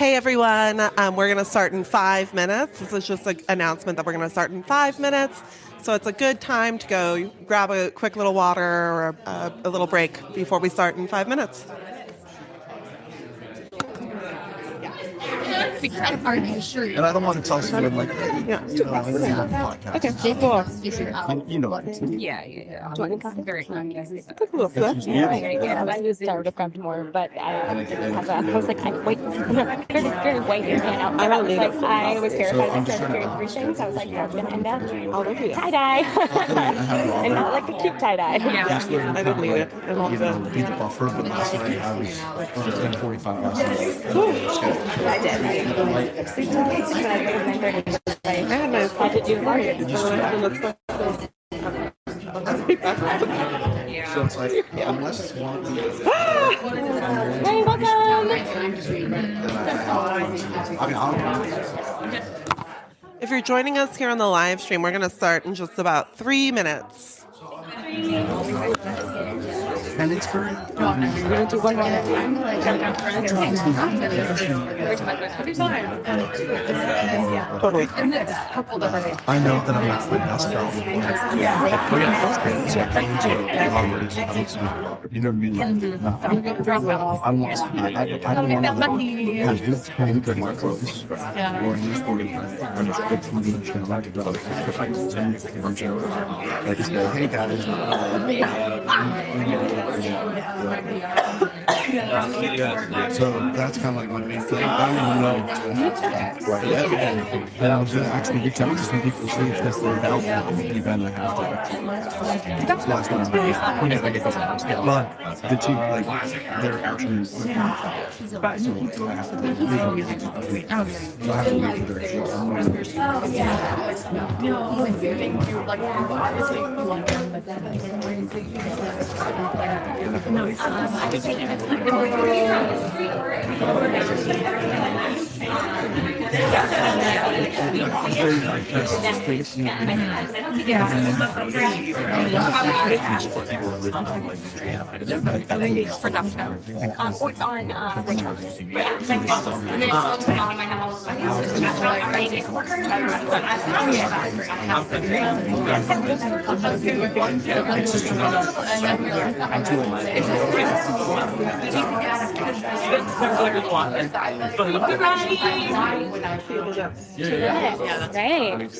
Hey everyone, we're going to start in 5 minutes. This is just an announcement that we're going to start in 5 minutes. So it's a good time to go grab a quick little water or a little break before we start in 5 minutes. Are you sure? And I don't want to tell someone like, Yeah. you know, I'm on a podcast. Okay, cool. You know what? Yeah. Very nice. That's a little flip. Yeah. I was there to come more, but I was like, wait, very white and out. I don't need like, it. I was terrified. I started hearing three things. I was like, that's going to end up I'll look at you. tie-dye. And not like the cute tie-dye. Yeah, I don't need it. I don't You know, be the buffer, but last night I was 10:45 last night. I did. I had my How did you learn it? So it's like, unless it's one of these, Hey, welcome! I mean, I'll If you're joining us here on the live stream, we're going to start in just about 3 minutes. and it's very, We're going to do one more. Totally. I know that I'm not the best girl. You know what I mean? I don't want to have good my clothes. Or use for it. I'm just good for me. Like it's like, hey guys. So that's kind of like my main thing. I don't even know right yet. And I was going to actually reach out to some people to see if this would help the event I have to. That's last time. But the two, like, they're actually. So I have to wait for their Great.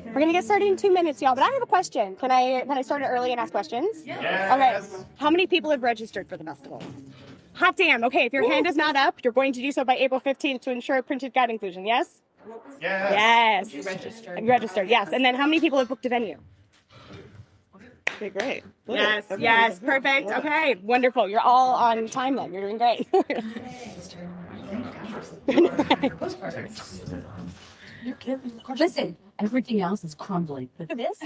We're gonna get started in 2 minutes, y'all. But I have a question. Can I start it early and ask questions? Yeah. Okay. How many people have registered for the festival? Hot damn. Okay. If your hand is not up, you're going to do so by April 15th to ensure printed guide inclusion. Yes. Yes. Registered. Yes. And then how many people have booked a venue? Okay, great. Yes. Perfect. Okay. Wonderful. You're all on time then. You're doing great. You're kidding. Listen, everything else is crumbling. But this?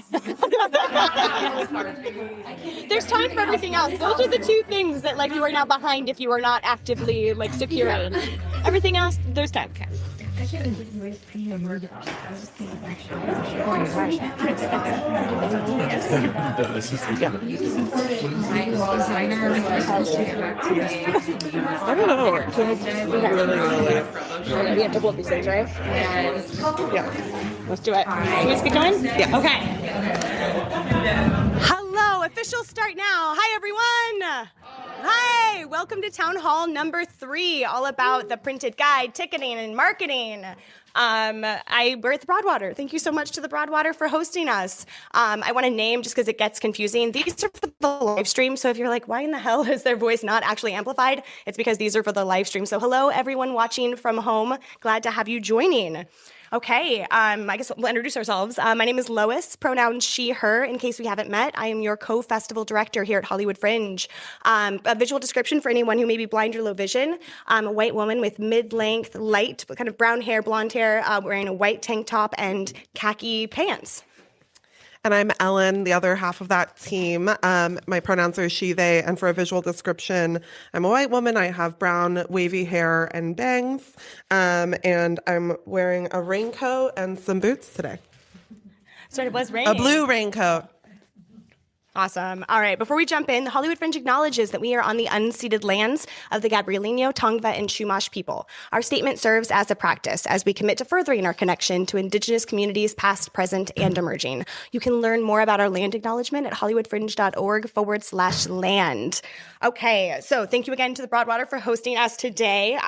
There's time for everything else. Those are the two things that like you are now behind if you are not actively like securing. Everything else, there's time. Okay. I don't know. We have to hold these things, right? Yeah. Let's do it. Can we get going? Yeah. Okay. Hello, official start now. Hi, everyone. Hi, welcome to Town Hall number 3, all about the printed guide, ticketing, and marketing. We're at the Broadwater. Thank you so much to the Broadwater for hosting us. I want to name, just because it gets confusing, these are for the live stream. So if you're like, why in the hell is their voice not actually amplified? It's because these are for the live stream. So hello, everyone watching from home. Glad to have you joining. Okay, I guess we'll introduce ourselves. My name is Lois, pronouns she, her, in case we haven't met. I am your co-festival director here at Hollywood Fringe. A visual description for anyone who may be blind or low vision. I'm a white woman with mid-length, light, kind of brown hair, blonde hair, wearing a white tank top and khaki pants. And I'm Ellen, the other half of that team. My pronouns are she, they, and for a visual description, I'm a white woman. I have brown, wavy hair and bangs, and I'm wearing a raincoat and some boots today. So it was raining. A blue raincoat. Awesome. All right. Before we jump in, the Hollywood Fringe acknowledges that we are on the unceded lands of the Gabrielino, Tongva, and Chumash people. Our statement serves as a practice as we commit to furthering our connection to Indigenous communities past, present, and emerging. You can learn more about our land acknowledgement at hollywoodfringe.org/land. Okay. So thank you again to the Broadwater for hosting us today.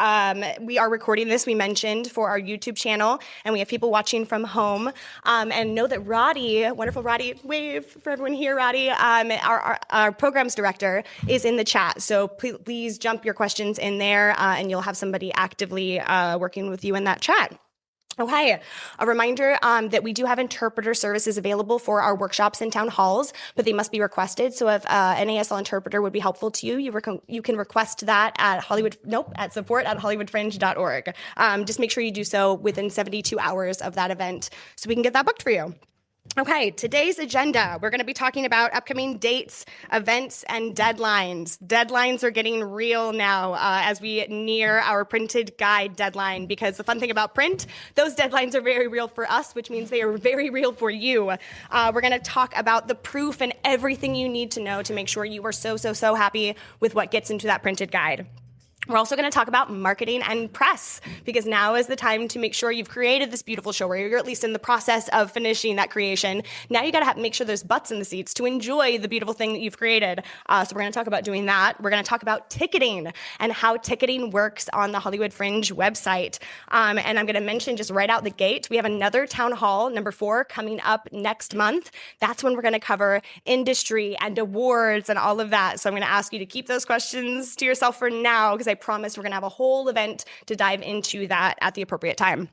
We are recording this, we mentioned, for our YouTube channel, and we have people watching from home. And know that Roddy, wonderful Roddy, wave for everyone here, Roddy, our programs director, is in the chat. So please jump your questions in there, and you'll have somebody actively working with you in that chat. Okay, a reminder that we do have interpreter services available for our workshops and town halls, but they must be requested. So if an ASL interpreter would be helpful to you, you can request that at support@hollywoodfringe.org. Just make sure you do so within 72 hours of that event so we can get that booked for you. Okay, today's agenda, we're going to be talking about upcoming dates, events, and deadlines. Deadlines are getting real now as we near our printed guide deadline, because the fun thing about print, those deadlines are very real for us, which means they are very real for you. We're going to talk about the proof and everything you need to know to make sure you are so happy with what gets into that printed guide. We're also going to talk about marketing and press, because now is the time to make sure you've created this beautiful show, where you're at least in the process of finishing that creation. Now you got to make sure there's butts in the seats to enjoy the beautiful thing that you've created. So we're going to talk about doing that. We're going to talk about ticketing and how ticketing works on the Hollywood Fringe website. And I'm going to mention just right out the gate, we have another town hall, number 4, coming up next month. That's when we're going to cover industry and awards and all of that. So I'm going to ask you to keep those questions to yourself for now, because I promise we're going to have a whole event to dive into that at the appropriate time.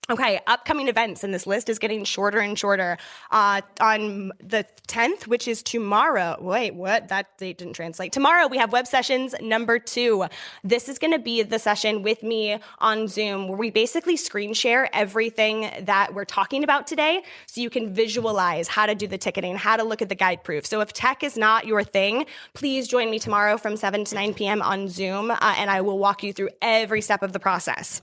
Okay, upcoming events, and this list is getting shorter and shorter. On the 10th, which is tomorrow, wait, what? That date didn't translate. Tomorrow, we have Web Sessions number 2. This is going to be the session with me on Zoom, where we basically screen share everything that we're talking about today, so you can visualize how to do the ticketing, how to look at the guide proof. So if tech is not your thing, please join me tomorrow from 7 to 9 p.m. on Zoom, and I will walk you through every step of the process.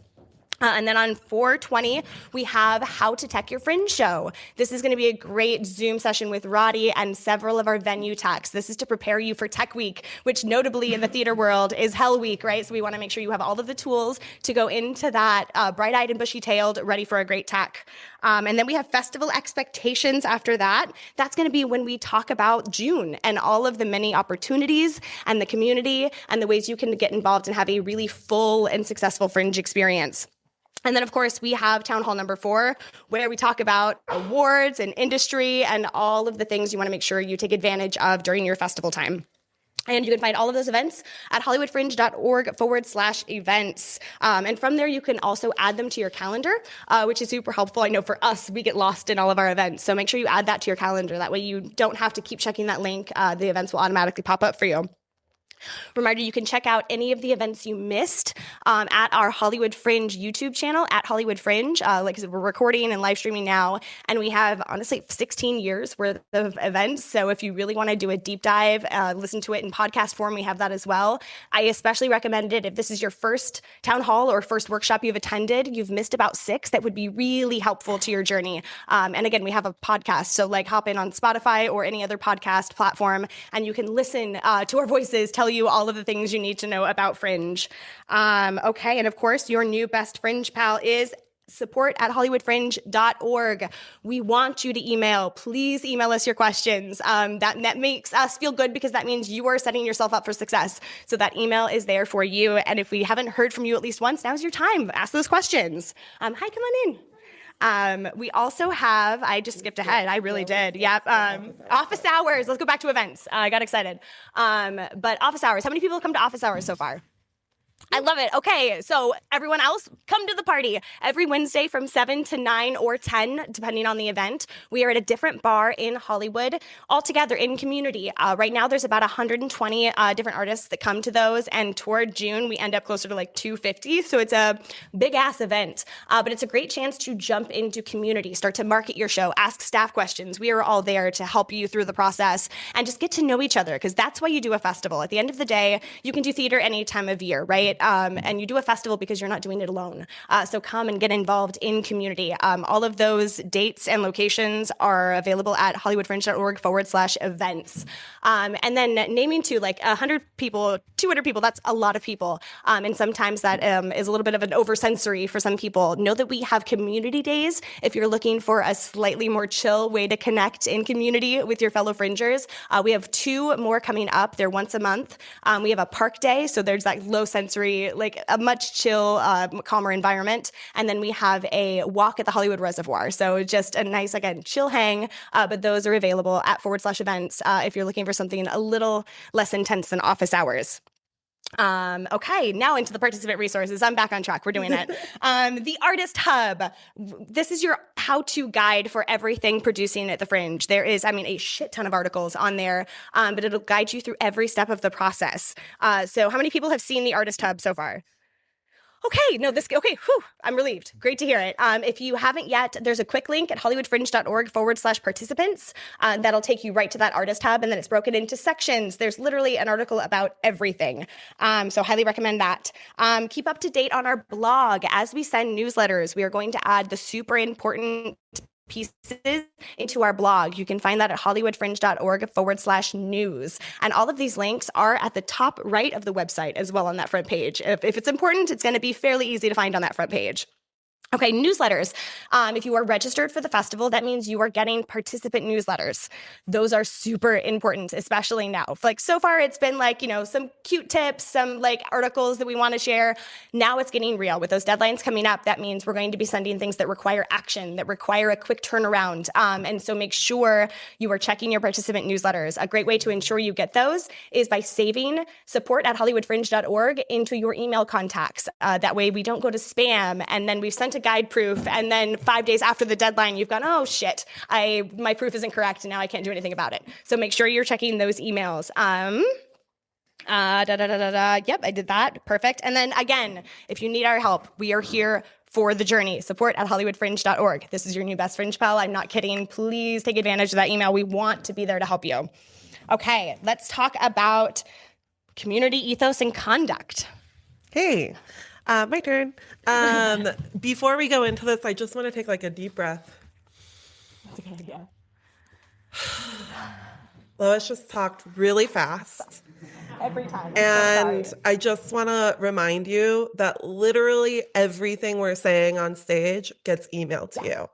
And then on 4/20, we have How to Tech Your Fringe Show. This is going to be a great Zoom session with Roddy and several of our venue techs. This is to prepare you for Tech Week, which notably in the theater world is Hell Week, right? So we want to make sure you have all of the tools to go into that bright-eyed and bushy-tailed, ready for a great tech. And then we have Festival Expectations after that. That's going to be when we talk about June and all of the many opportunities and the community and the ways you can get involved and have a really full and successful Fringe experience. And then, of course, we have Town Hall number 4, where we talk about awards and industry and all of the things you want to make sure you take advantage of during your festival time. And you can find all of those events at hollywoodfringe.org/events. And from there, you can also add them to your calendar, which is super helpful. I know for us, we get lost in all of our events. So make sure you add that to your calendar. That way you don't have to keep checking that link. The events will automatically pop up for you. Reminder, you can check out any of the events you missed at our Hollywood Fringe YouTube channel, at Hollywood Fringe. Like I said, we're recording and live streaming now, and we have, honestly, 16 years worth of events. So if you really want to do a deep dive, listen to it in podcast form, we have that as well. I especially recommend it if this is your first town hall or first workshop you've attended. You've missed about 6. That would be really helpful to your journey. And again, we have a podcast, so like hop in on Spotify or any other podcast platform, and you can listen to our voices tell you all of the things you need to know about Fringe. Okay, and of course, your new best Fringe pal is support@hollywoodfringe.org. We want you to email. Please email us your questions. That makes us feel good, because that means you are setting yourself up for success. So that email is there for you. And if we haven't heard from you at least once, now's your time. Ask those questions. Hi, come on in. We also have, I just skipped ahead. I really did. Yep. Office hours. Let's go back to events. I got excited. But office hours. How many people have come to office hours so far? I love it. Okay, so everyone else, come to the party. Every Wednesday from 7 to 9 or 10, depending on the event, we are at a different bar in Hollywood, all together in community. Right now, there's about 120 different artists that come to those, and toward June, we end up closer to like 250, so it's a big-ass event. But it's a great chance to jump into community, start to market your show, ask staff questions. We are all there to help you through the process, and just get to know each other, because that's why you do a festival. At the end of the day, you can do theater any time of year, right? participate, and you do a festival because you're not doing it alone. So come and get involved in community. All of those dates and locations are available at hollywoodfringe.org/events. And then naming to like 100 people, 200 people, that's a lot of people. And sometimes that is a little bit of an oversensory for some people. Know that we have community days if you're looking for a slightly more chill way to connect in community with your fellow fringers. We have 2 more coming up. They're once a month. We have a park day, so there's like low sensory, like a much chill, calmer environment. And then we have a walk at the Hollywood Reservoir. So just a nice, again, chill hang, but those are available at /events if you're looking for something a little less intense than office hours. Okay, now into the participant resources. I'm back on track. We're doing it. The Artist Hub. This is your how-to guide for everything producing at the Fringe. There is, a shit ton of articles on there, but it'll guide you through every step of the process. So how many people have seen the Artist Hub so far? Okay, I'm relieved. Great to hear it. If you haven't yet, there's a quick link at hollywoodfringe.org/participants. That'll take you right to that Artist Hub, and then it's broken into sections. There's literally an article about everything. So highly recommend that. Keep up to date on our blog. As we send newsletters, we are going to add the super important pieces into our blog. You can find that at hollywoodfringe.org/news. And all of these links are at the top right of the website as well on that front page. If it's important, it's going to be fairly easy to find on that front page. Okay, newsletters. If you are registered for the festival, that means you are getting participant newsletters. Those are super important, especially now. Like so far, it's been like, some cute tips, some like articles that we want to share. Now it's getting real. With those deadlines coming up, that means we're going to be sending things that require action, that require a quick turnaround. And so make sure you are checking your participant newsletters. A great way to ensure you get those is by saving support@hollywoodfringe.org into your email contacts. That way we don't go to spam, and then we've sent a guide proof, and then 5 days after the deadline, you've gone, oh shit, my proof isn't correct, and now I can't do anything about it. So make sure you're checking those emails. Yep, I did that. Perfect. And then again, if you need our help, we are here for the journey. Support@hollywoodfringe.org. This is your new best Fringe pal. I'm not kidding. Please take advantage of that email. We want to be there to help you. Okay, let's talk about community ethos and conduct. Hey, my turn. Before we go into this, I just want to take like a deep breath. That's a good idea. Lois just talked really fast. Every time. And I just want to remind you that literally everything we're saying on stage gets emailed to you.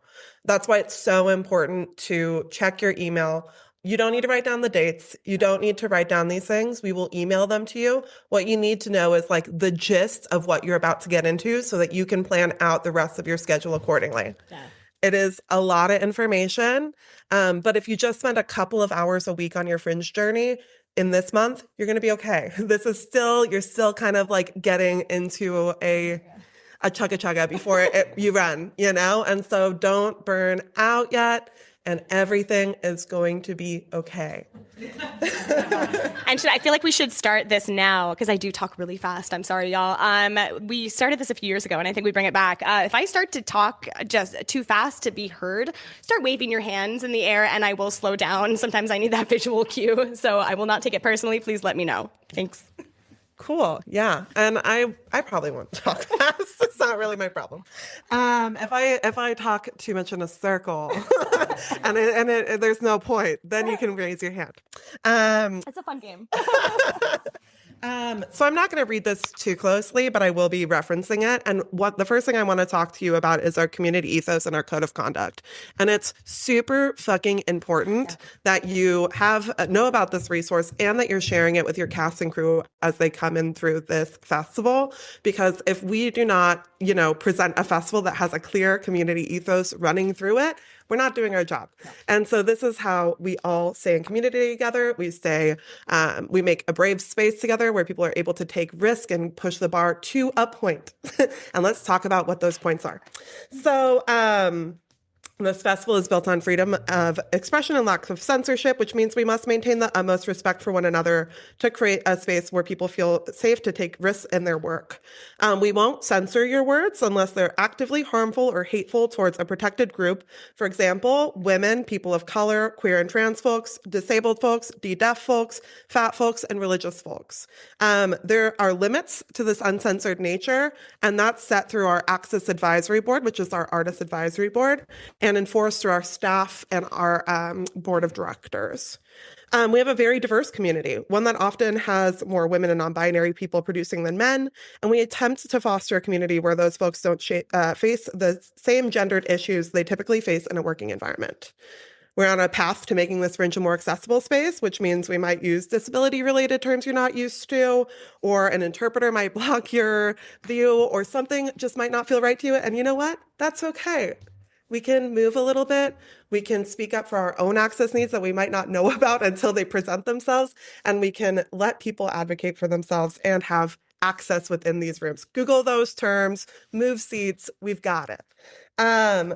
That's why it's so important to check your email. You don't need to write down the dates. You don't need to write down these things. We will email them to you. What you need to know is like the gist of what you're about to get into so that you can plan out the rest of your schedule accordingly. Yeah. It is a lot of information. But if you just spend a couple of hours a week on your Fringe journey in this month, you're going to be okay. You're still kind of like getting into a chugga before you run, And so don't burn out yet. And everything is going to be okay. And I feel like we should start this now because I do talk really fast. I'm sorry, y'all. We started this a few years ago, and I think we bring it back. If I start to talk just too fast to be heard, start waving your hands in the air, and I will slow down. Sometimes I need that visual cue, so I will not take it personally. Please let me know. Thanks. Cool. Yeah. And I probably won't talk fast. It's not really my problem. If I talk too much in a circle and there's no point, then you can raise your hand. It's a fun game. So I'm not going to read this too closely, but I will be referencing it. And the first thing I want to talk to you about is our community ethos and our code of conduct. And it's super fucking important that you know about this resource and that you're sharing it with your cast and crew as they come in through this festival. Because if we do not, present a festival that has a clear community ethos running through it, we're not doing our job. And so this is how we all stay in community together. We make a brave space together where people are able to take risk and push the bar to a point. And let's talk about what those points are. So This festival is built on freedom of expression and lack of censorship, which means we must maintain the utmost respect for one another to create a space where people feel safe to take risks in their work. We won't censor your words unless they're actively harmful or hateful towards a protected group. For example, women, people of color, queer and trans folks, disabled folks, deaf folks, fat folks, and religious folks. There are limits to this uncensored nature, and that's set through our Access Advisory Board, which is our Artist Advisory Board, and enforced through our staff and our board of directors. We have a very diverse community, one that often has more women and non-binary people producing than men, and we attempt to foster a community where those folks don't face the same gendered issues they typically face in a working environment. We're on a path to making this Fringe a more accessible space, which means we might use disability-related terms you're not used to, or an interpreter might block your view, or something just might not feel right to you, and you know what? That's okay. We can move a little bit. We can speak up for our own access needs that we might not know about until they present themselves. And we can let people advocate for themselves and have access within these rooms. Google those terms, move seats, we've got it.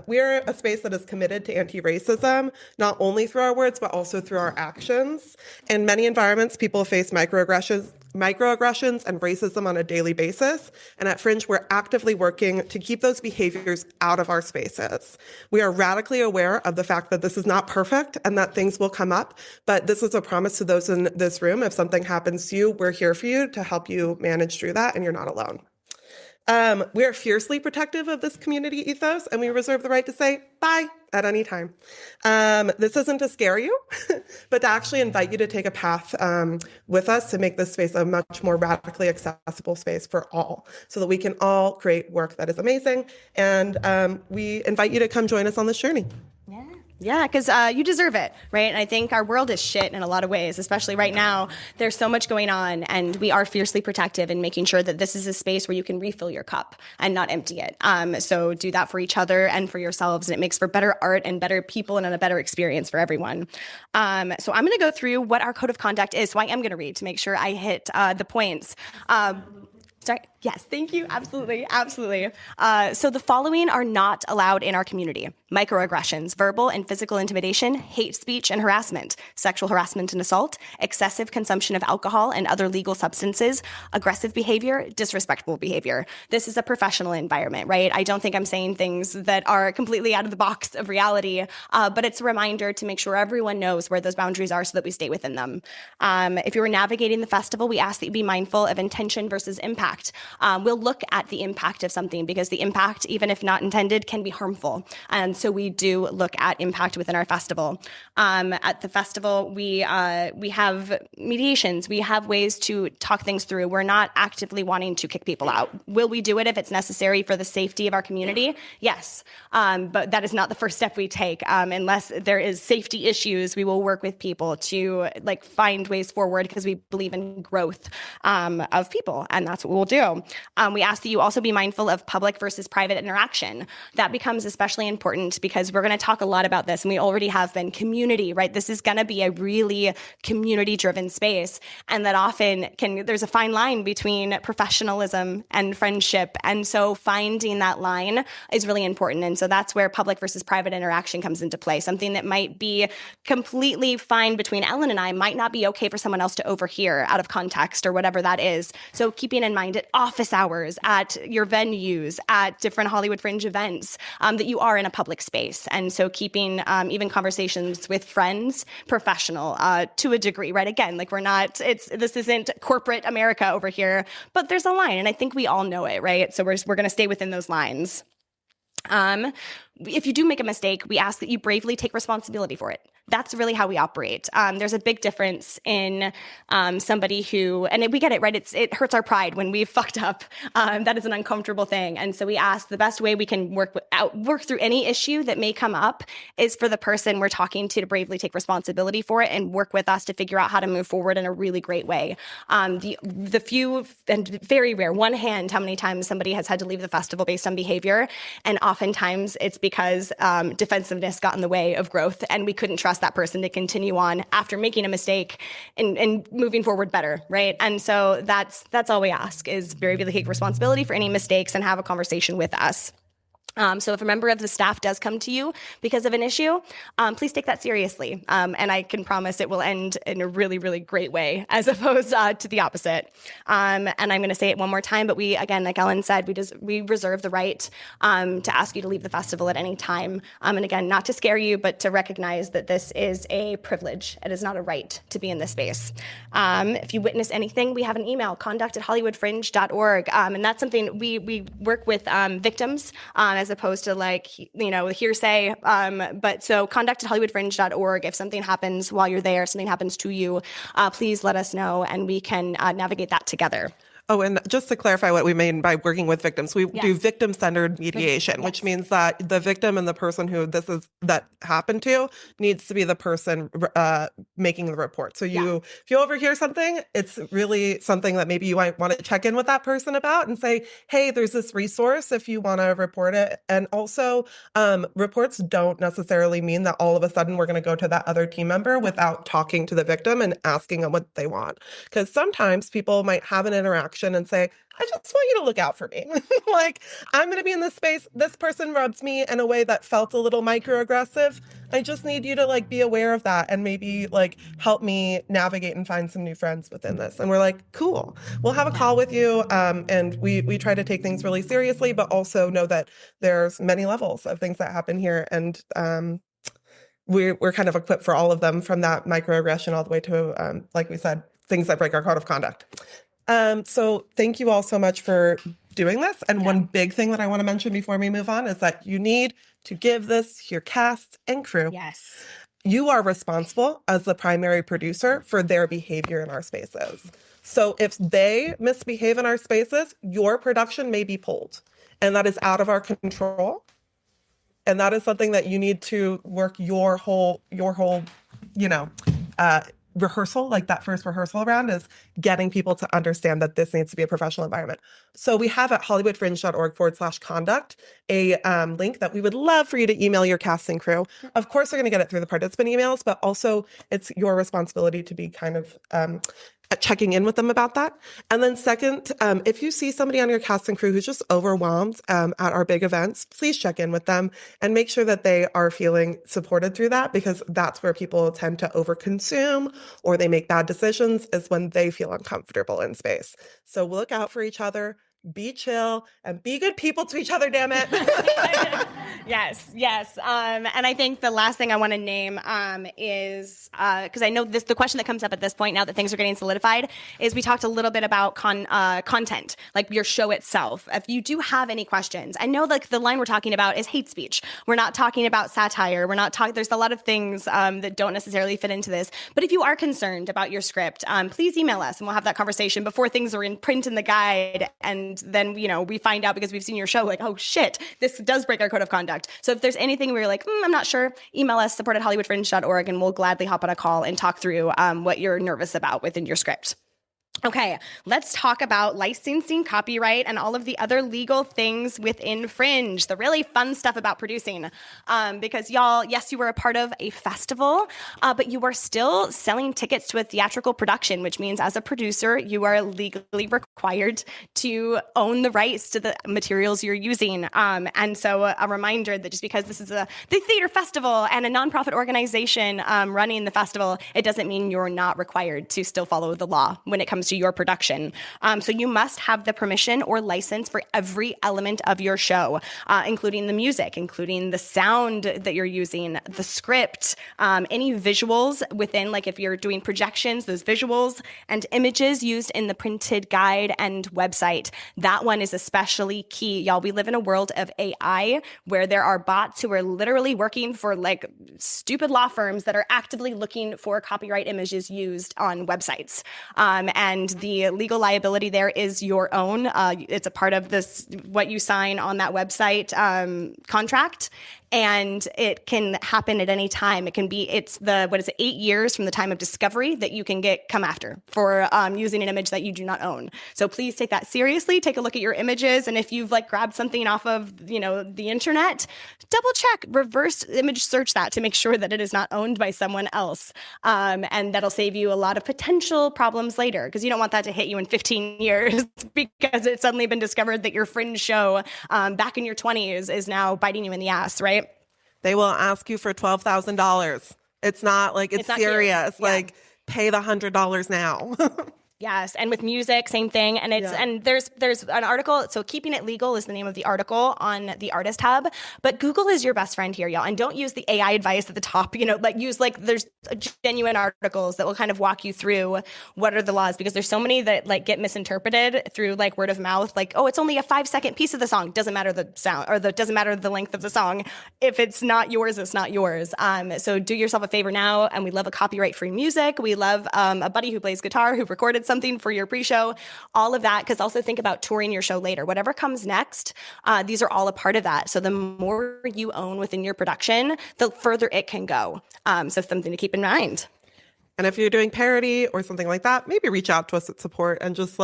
We're a space that is committed to anti-racism, not only through our words, but also through our actions. In many environments, people face microaggressions and racism on a daily basis. And at Fringe, we're actively working to keep those behaviors out of our spaces. We are radically aware of the fact that this is not perfect and that things will come up, but this is a promise to those in this room. If something happens to you, we're here for you to help you manage through that, and you're not alone. We are fiercely protective of this community ethos, and we reserve the right to say bye at any time. This isn't to scare you, but to actually invite you to take a path with us to make this space a much more radically accessible space for all, so that we can all create work that is amazing. And we invite you to come join us on this journey. Yeah, because you deserve it, right? And I think our world is shit in a lot of ways, especially right now. There's so much going on, and we are fiercely protective in making sure that this is a space where you can refill your cup and not empty it. So do that for each other and for yourselves, and it makes for better art and better people and a better experience for everyone. So I'm going to go through what our code of conduct is. So I am going to read to make sure I hit the points. Sorry. Yes, thank you. Absolutely. Absolutely. So the following are not allowed in our community: microaggressions, verbal and physical intimidation, hate speech and harassment, sexual harassment and assault, excessive consumption of alcohol and other legal substances, aggressive behavior, disrespectful behavior. This is a professional environment, right? I don't think I'm saying things that are completely out of the box of reality, but it's a reminder to make sure everyone knows where those boundaries are so that we stay within them. If you were navigating the festival, we ask that you be mindful of intention versus impact. We'll look at the impact of something because the impact, even if not intended, can be harmful. And so we do look at impact within our festival. At the festival, we have mediations. We have ways to talk things through. We're not actively wanting to kick people out. Will we do it if it's necessary for the safety of our community? Yes. But that is not the first step we take. Unless there is safety issues, we will work with people to find ways forward because we believe in growth of people, and that's what we'll do. We ask that you also be mindful of public versus private interaction. That becomes especially important because we're going to talk a lot about this, and we already have been community, right? This is going to be a really community-driven space, and that often there's a fine line between professionalism and friendship, and so finding that line is really important, and so that's where public versus private interaction comes into play. Something that might be completely fine between Ellen and I might not be okay for someone else to overhear out of context or whatever that is. So keeping in mind at office hours, at your venues, at different Hollywood Fringe events, that you are in a public space. And so keeping even conversations with friends professional to a degree, right? Again, this isn't corporate America over here, but there's a line, and I think we all know it, right? So we're going to stay within those lines. If you do make a mistake, we ask that you bravely take responsibility for it. That's really how we operate. There's a big difference in somebody who, and we get it, right? It hurts our pride when we've fucked up. That is an uncomfortable thing. And so we ask the best way we can work through any issue that may come up is for the person we're talking to bravely take responsibility for it and work with us to figure out how to move forward in a really great way. The few and very rare, one hand, how many times somebody has had to leave the festival based on behavior. And oftentimes it's because defensiveness got in the way of growth, and we couldn't trust that person to continue on after making a mistake and moving forward better, right? And so that's all we ask is bravely take responsibility for any mistakes and have a conversation with us. So if a member of the staff does come to you because of an issue, please take that seriously. And I can promise it will end in a really, really great way as opposed to the opposite. And I'm going to say it one more time, but we, again, like Ellen said, we reserve the right to ask you to leave the festival at any time. And again, not to scare you, but to recognize that this is a privilege. It is not a right to be in this space. If you witness anything, we have an email, conduct@hollywoodfringe.org. And that's something we work with victims as opposed to hearsay. But so conduct@hollywoodfringe.org. If something happens while you're there, something happens to you, please let us know and we can navigate that together. Oh, and just to clarify what we mean by working with victims, we do victim-centered mediation, which means that the victim and the person who that happened to needs to be the person making the report. So if you overhear something, it's really something that maybe you might want to check in with that person about and say, hey, there's this resource if you want to report it. And also, reports don't necessarily mean that all of a sudden we're going to go to that other team member without talking to the victim and asking them what they want. Because sometimes people might have an interaction and say, I just want you to look out for me. Like, I'm going to be in this space. This person rubs me in a way that felt a little microaggressive. I just need you to be aware of that and maybe help me navigate and find some new friends within this. And we're like, cool, we'll have a call with you. And we try to take things really seriously, but also know that there's many levels of things that happen here. And we're kind of equipped for all of them, from that microaggression all the way to, like we said, things that break our code of conduct. So thank you all so much for doing this. And one big thing that I want to mention before we move on is that you need to give this your cast and crew. Yes. You are responsible as the primary producer for their behavior in our spaces. So if they misbehave in our spaces, your production may be pulled, and that is out of our control. And that is something that you need to work your whole, rehearsal, like that first rehearsal round, is getting people to understand that this needs to be a professional environment. So we have at hollywoodfringe.org/conduct a link that we would love for you to email your cast and crew. Of course, they're going to get it through the participant emails, but also it's your responsibility to be kind of checking in with them about that. And then second, if you see somebody on your cast and crew who's just overwhelmed at our big events, please check in with them and make sure that they are feeling supported through that, because that's where people tend to overconsume or they make bad decisions, is when they feel uncomfortable in space. So look out for each other, be chill, and be good people to each other, damn it. Yes. And I think the last thing I want to name is, because I know the question that comes up at this point, now that things are getting solidified, is we talked a little bit about content, like your show itself. If you do have any questions, I know the line we're talking about is hate speech. We're not talking about satire. We're not talking, there's a lot of things that don't necessarily fit into this. But if you are concerned about your script, please email us and we'll have that conversation before things are in print in the guide. And then, we find out because we've seen your show, like, oh shit, this does break our code of conduct. So if there's anything where you're like, I'm not sure, email us, support@hollywoodfringe.org, and we'll gladly hop on a call and talk through what you're nervous about within your script. Okay, let's talk about licensing, copyright, and all of the other legal things within Fringe, the really fun stuff about producing. Because y'all, yes, you were a part of a festival, but you are still selling tickets to a theatrical production, which means as a producer, you are legally required to own the rights to the materials you're using. And so a reminder that just because this is the theater festival and a nonprofit organization running the festival, it doesn't mean you're not required to still follow the law when it comes to your production. So you must have the permission or license for every element of your show, including the music, including the sound that you're using, the script, any visuals within, like if you're doing projections, those visuals and images used in the printed guide and website. That one is especially key. Y'all, we live in a world of AI where there are bots who are literally working for stupid law firms that are actively looking for copyright images used on websites. And the legal liability there is your own. It's a part of what you sign on that website contract. And it can happen at any time. It's 8 years from the time of discovery that you can come after for using an image that you do not own. So please take that seriously. Take a look at your images. And if you've grabbed something off of, the internet, double check, reverse image search that to make sure that it is not owned by someone else. And that'll save you a lot of potential problems later. Because, you don't want that to hit you in 15 years because it's suddenly been discovered that your fringe show back in your 20s is now biting you in the ass, right? They will ask you for $12,000. It's not like it's not serious. cute. Yeah. Like, pay the $100 now. Yes, and with music, same thing. And and there's an article. So keeping it legal is the name of the article on the Artist Hub. But Google is your best friend here, y'all. And don't use the AI advice at the top. Use there's genuine articles that will kind of walk you through what are the laws, because there's so many that get misinterpreted through word of mouth. Oh, it's only a 5-second piece of the song. Doesn't matter the sound, or doesn't matter the length of the song. If it's not yours, it's not yours. So do yourself a favor now. And we love a copyright-free music. We love a buddy who plays guitar who recorded something for your pre-show, all of that, because also think about touring your show later. Whatever comes next, these are all a part of that. So the more you own within your production, the further it can go. So something to keep in mind. And if you're doing parody or something like that, maybe reach out to us at support and just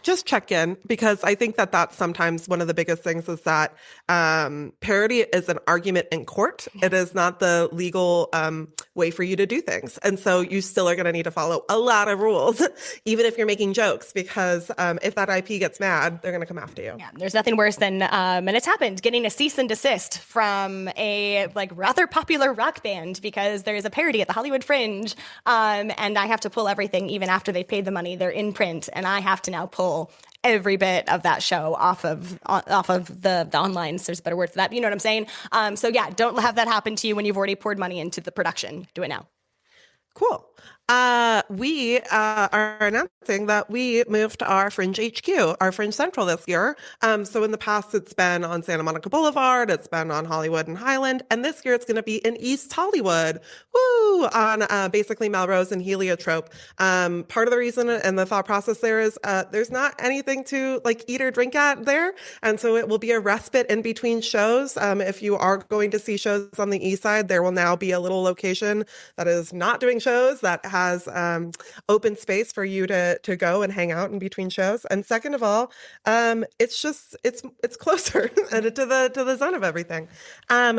just check in, because I think that that's sometimes one of the biggest things is that parody is an argument in court. It is not the legal way for you to do things. And so you still are going to need to follow a lot of rules, even if you're making jokes, because if that IP gets mad, they're going to come after you. Yeah, there's nothing worse than, and it's happened, getting a cease and desist from a rather popular rock band because there's a parody at the Hollywood Fringe. And I have to pull everything even after they've paid the money. They're in print, and I have to now pull every bit of that show off of the online. So there's a better word for that. You know what I'm saying? So yeah, don't have that happen to you when you've already poured money into the production. Do it now. Cool. We are announcing that we moved our Fringe HQ, our Fringe Central this year. So in the past, it's been on Santa Monica Boulevard, it's been on Hollywood and Highland, and this year it's going to be in East Hollywood. Woo! On basically Melrose and Heliotrope. Part of the reason and the thought process there is there's not anything to eat or drink at there, and so it will be a respite in between shows. If you are going to see shows on the east side, there will now be a little location that is not doing shows that has open space for you to go and hang out in between shows. And second of all, it's closer to the zone of everything.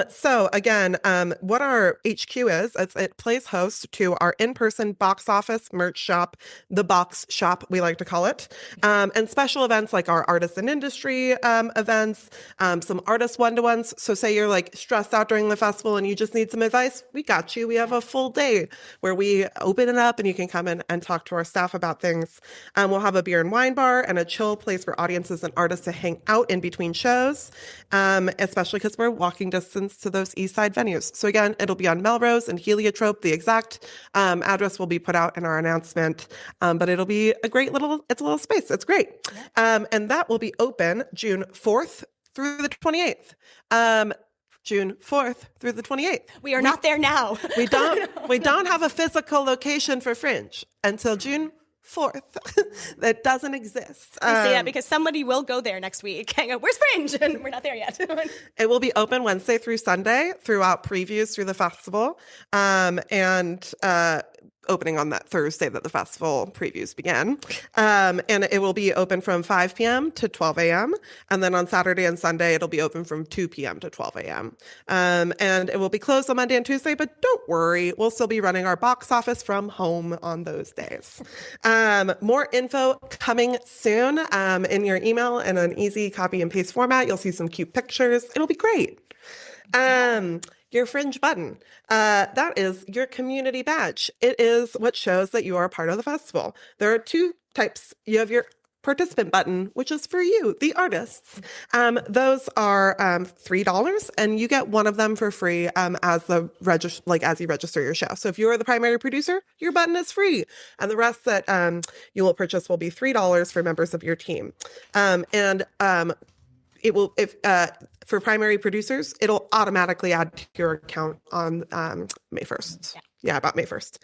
So again, what our HQ is, it plays host to our in-person box office merch shop, the Box Shop, we like to call it, and special events like our artists and industry events, some artist one-to-ones. So say you're stressed out during the festival and you just need some advice, we got you. We have a full day where we open it up and you can come in and talk to our staff about things. We'll have a beer and wine bar and a chill place for audiences and artists to hang out in between shows, especially because we're walking distance to those east side venues. So again, it'll be on Melrose and Heliotrope. The exact address will be put out in our announcement, but it'll be a little space. It's great. And that will be open June 4th through the 28th. June 4th through the 28th. We are not there now. We don't have a physical location for Fringe until June 4th. That doesn't exist. I say that because somebody will go there next week and go, where's Fringe? And we're not there yet. It will be open Wednesday through Sunday throughout previews through the festival. And opening on that Thursday that the festival previews began. And it will be open from 5 p.m. to 12 a.m. And then on Saturday and Sunday, it'll be open from 2 p.m. to 12 a.m. And it will be closed on Monday and Tuesday, but don't worry, we'll still be running our box office from home on those days. More info coming soon in your email in an easy copy and paste format. You'll see some cute pictures. It'll be great. Your Fringe button. That is your community badge. It is what shows that you are a part of the festival. There are two types. You have your participant button, which is for you, the artists. Those are $3, and you get one of them for free as you register your show. So if you are the primary producer, your button is free, and the rest that you will purchase will be $3 for members of your team. It will, for primary producers, it'll automatically add to your account on May 1st. Yeah, about May 1st.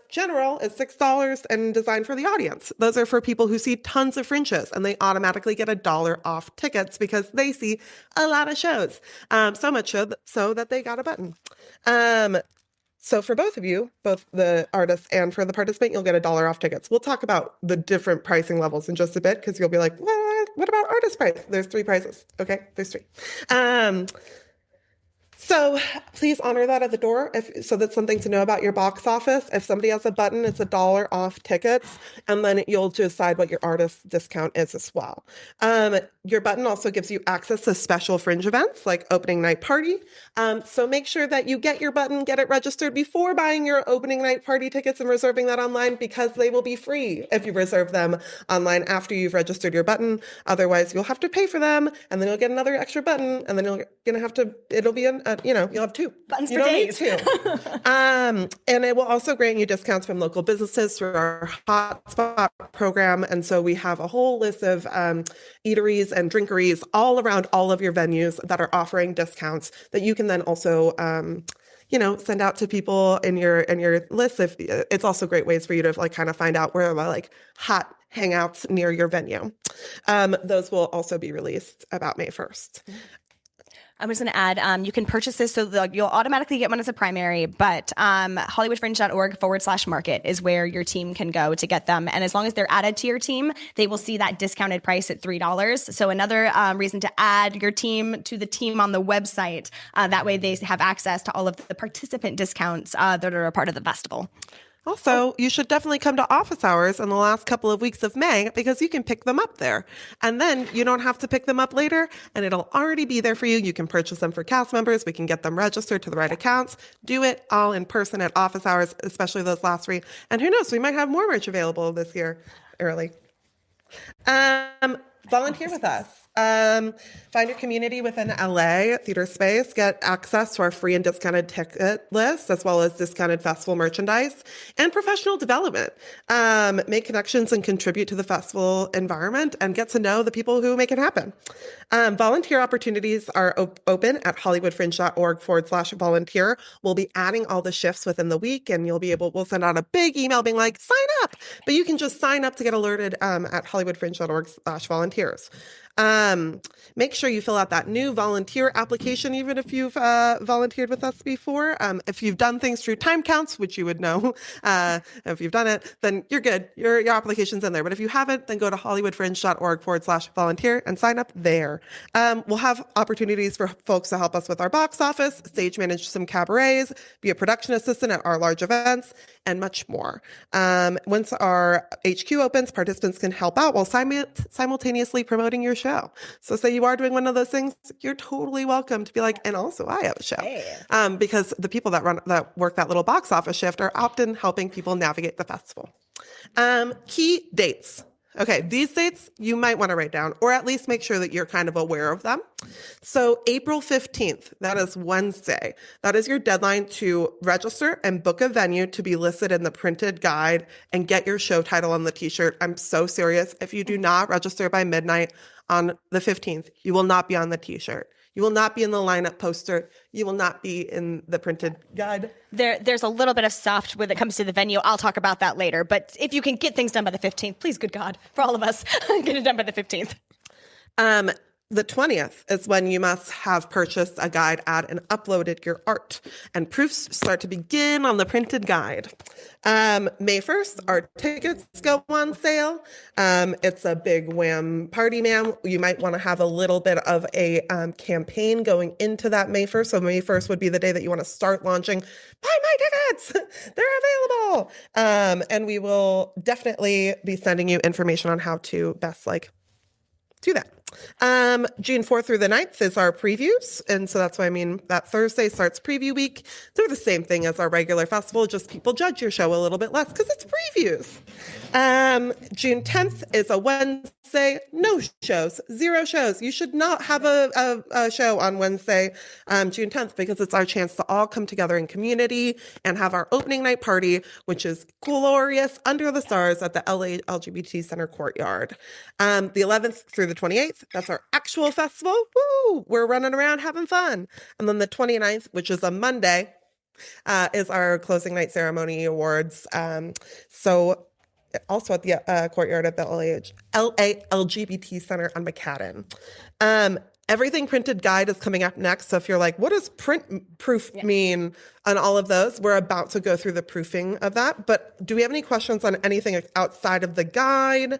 General is $6 and designed for the audience. Those are for people who see tons of Fringes, and they automatically get $1 off tickets because they see a lot of shows. So much so that they got a button. So for both of you, both the artist and for the participant, you'll get $1 off tickets. We'll talk about the different pricing levels in just a bit because you'll be like, what about artist price? There's 3 prices. Okay, there's 3. So please honor that at the door. So that's something to know about your box office. If somebody has a button, it's $1 off tickets, and then you'll decide what your artist discount is as well. Your button also gives you access to special fringe events like opening night party. So make sure that you get your button, get it registered before buying your opening night party tickets and reserving that online, because they will be free if you reserve them online after you've registered your button. Otherwise, you'll have to pay for them, and then you'll get another extra button, and then it'll be you'll have two buttons you for don't days. need two. And it will also grant you discounts from local businesses through our hotspot program. And so we have a whole list of eateries and drinkeries all around all of your venues that are offering discounts that you can then also send out to people in your list. If it's also great ways for you to kind of find out where hot hangouts near your venue. Those will also be released about May 1st. I'm just going to add, you can purchase this, so you'll automatically get one as a primary, but hollywoodfringe.org/market is where your team can go to get them. And as long as they're added to your team, they will see that discounted price at $3. So another reason to add your team to the team on the website. That way they have access to all of the participant discounts that are a part of the festival. Also, you should definitely come to office hours in the last couple of weeks of May, because you can pick them up there. And then you don't have to pick them up later, and it'll already be there for you. You can purchase them for cast members. We can get them registered to the right accounts. Do it all in person at office hours, especially those last three. And who knows, we might have more merch available this year early. Volunteer with us. Find your community within LA theater space. Get access to our free and discounted ticket list, as well as discounted festival merchandise and professional development. Make connections and contribute to the festival environment, and get to know the people who make it happen. Volunteer opportunities are open at hollywoodfringe.org/volunteer. We'll be adding all the shifts within the week, and we'll send out a big email being like, sign up. But you can just sign up to get alerted at hollywoodfringe.org/volunteers. Make sure you fill out that new volunteer application, even if you've volunteered with us before. If you've done things through time counts, which you would know, if you've done it, then you're good. Your application's in there. But if you haven't, then go to hollywoodfringe.org/volunteer and sign up there. We'll have opportunities for folks to help us with our box office, stage manage some cabarets, be a production assistant at our large events, and much more. Once our HQ opens, participants can help out while simultaneously promoting your show. So say you are doing one of those things, you're totally welcome to be like, and also I have a show. Hey. Because the people that work that little box office shift are often helping people navigate the festival. Key dates. Okay, these dates you might want to write down, or at least make sure that you're kind of aware of them. So April 15th, that is Wednesday. That is your deadline to register and book a venue to be listed in the printed guide and get your show title on the t-shirt. I'm so serious. If you do not register by midnight on the 15th, you will not be on the t-shirt. You will not be in the lineup poster. You will not be in the printed guide. There's a little bit of soft when it comes to the venue. I'll talk about that later. But if you can get things done by the 15th, please, good God, for all of us, get it done by the 15th. The 20th is when you must have purchased a guide ad and uploaded your art. And proofs start to begin on the printed guide. May 1st, our tickets go on sale. It's a big wham party, ma'am. You might want to have a little bit of a campaign going into that May 1st. So May 1st would be the day that you want to start launching, buy my tickets, they're available. And we will definitely be sending you information on how to best do that. June 4th through the 9th is our previews. And so that's what I mean. That Thursday starts preview week. They're the same thing as our regular festival, just people judge your show a little bit less because it's previews. June 10th is a Wednesday. No shows, 0 shows. You should not have a show on Wednesday, June 10th, because it's our chance to all come together in community and have our opening night party, which is glorious under the stars at the LA LGBT Center courtyard. The 11th through the 28th, that's our actual festival. Woo! We're running around having fun. And then the 29th, which is a Monday, is our closing night ceremony awards. So also at the courtyard at the LA LGBT Center on McCadden. Everything printed guide is coming up next. So if you're like, what does proof mean on all of those? We're about to go through the proofing of that. But do we have any questions on anything outside of the guide?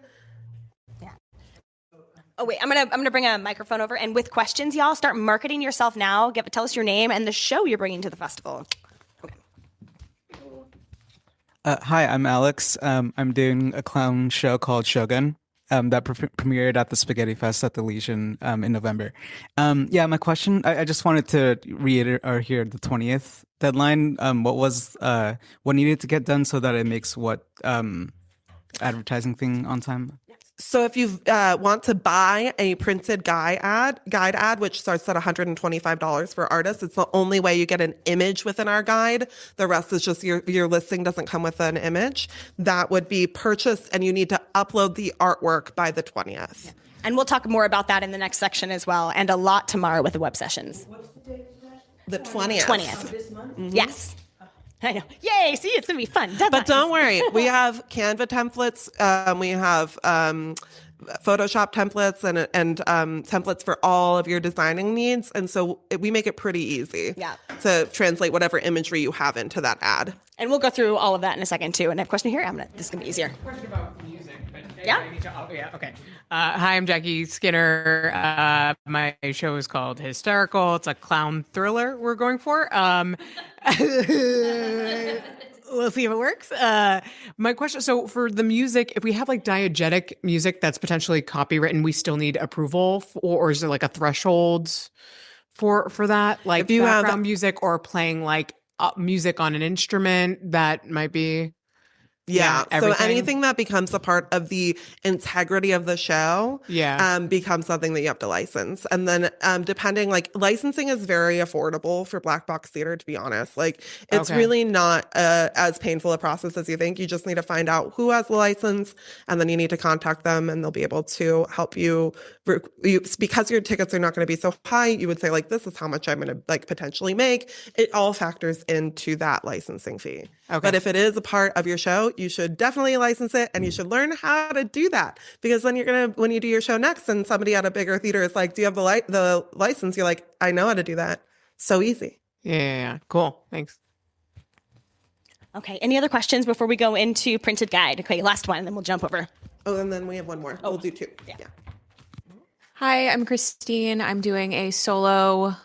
Oh wait, I'm gonna bring a microphone over, and with questions, y'all start marketing yourself now. Tell us your name and the show you're bringing to the festival. Hi, I'm Alex. I'm doing a clown show called Shogun that premiered at the Spaghetti Fest at the Legion in November. Yeah, my question, I just wanted to reiterate or hear the 20th deadline. What needed to get done so that it makes what advertising thing on time? So if you want to buy a printed guide ad, which starts at $125 for artists, it's the only way you get an image within our guide. The rest is just your listing doesn't come with an image. That would be purchased, and you need to upload the artwork by the 20th. Yeah. And we'll talk more about that in the next section as well, and a lot tomorrow with the web sessions. What's the date for that? The 20th. 20th. This month? Mm-hmm. Yes. I know. Yay! See, it's gonna be fun. Deadlines. But don't worry, we have Canva templates. We have Photoshop templates and templates for all of your designing needs, and so we make it pretty easy. To translate whatever imagery you have into that ad. And we'll go through all of that in a second too. And I have a question here. This is gonna be easier. Question about music, but Yeah? okay. Hi, I'm Jackie Skinner. My show is called Hysterical. It's a clown thriller we're going for. We'll see if it works. My question, so for the music, if we have like diegetic music that's potentially copywritten, we still need approval or is there like a threshold for that? Like if you background have music or playing like music on an instrument that might be... Yeah. So everything. anything that becomes a part of the integrity of the show becomes something that you have to license. And then licensing is very affordable for black box theater, to be honest. Like it's really not as painful a process as you think. You just need to find out who has the license, and then you need to contact them, and they'll be able to help you. Because your tickets are not going to be so high, you would say like, this is how much I'm going to like potentially make. It all factors into that licensing fee. But if it is a part of your show, you should definitely license it, and you should learn how to do that, because then when you do your show next and somebody at a bigger theater is like, do you have the license? You're like, I know how to do that. So easy. Yeah. Cool. Thanks. Okay. Any other questions before we go into printed guide? Okay. Last one, and then we'll jump over. Oh, and then we have one more. We'll do two. Yeah. Hi, I'm Christine. I'm doing a solo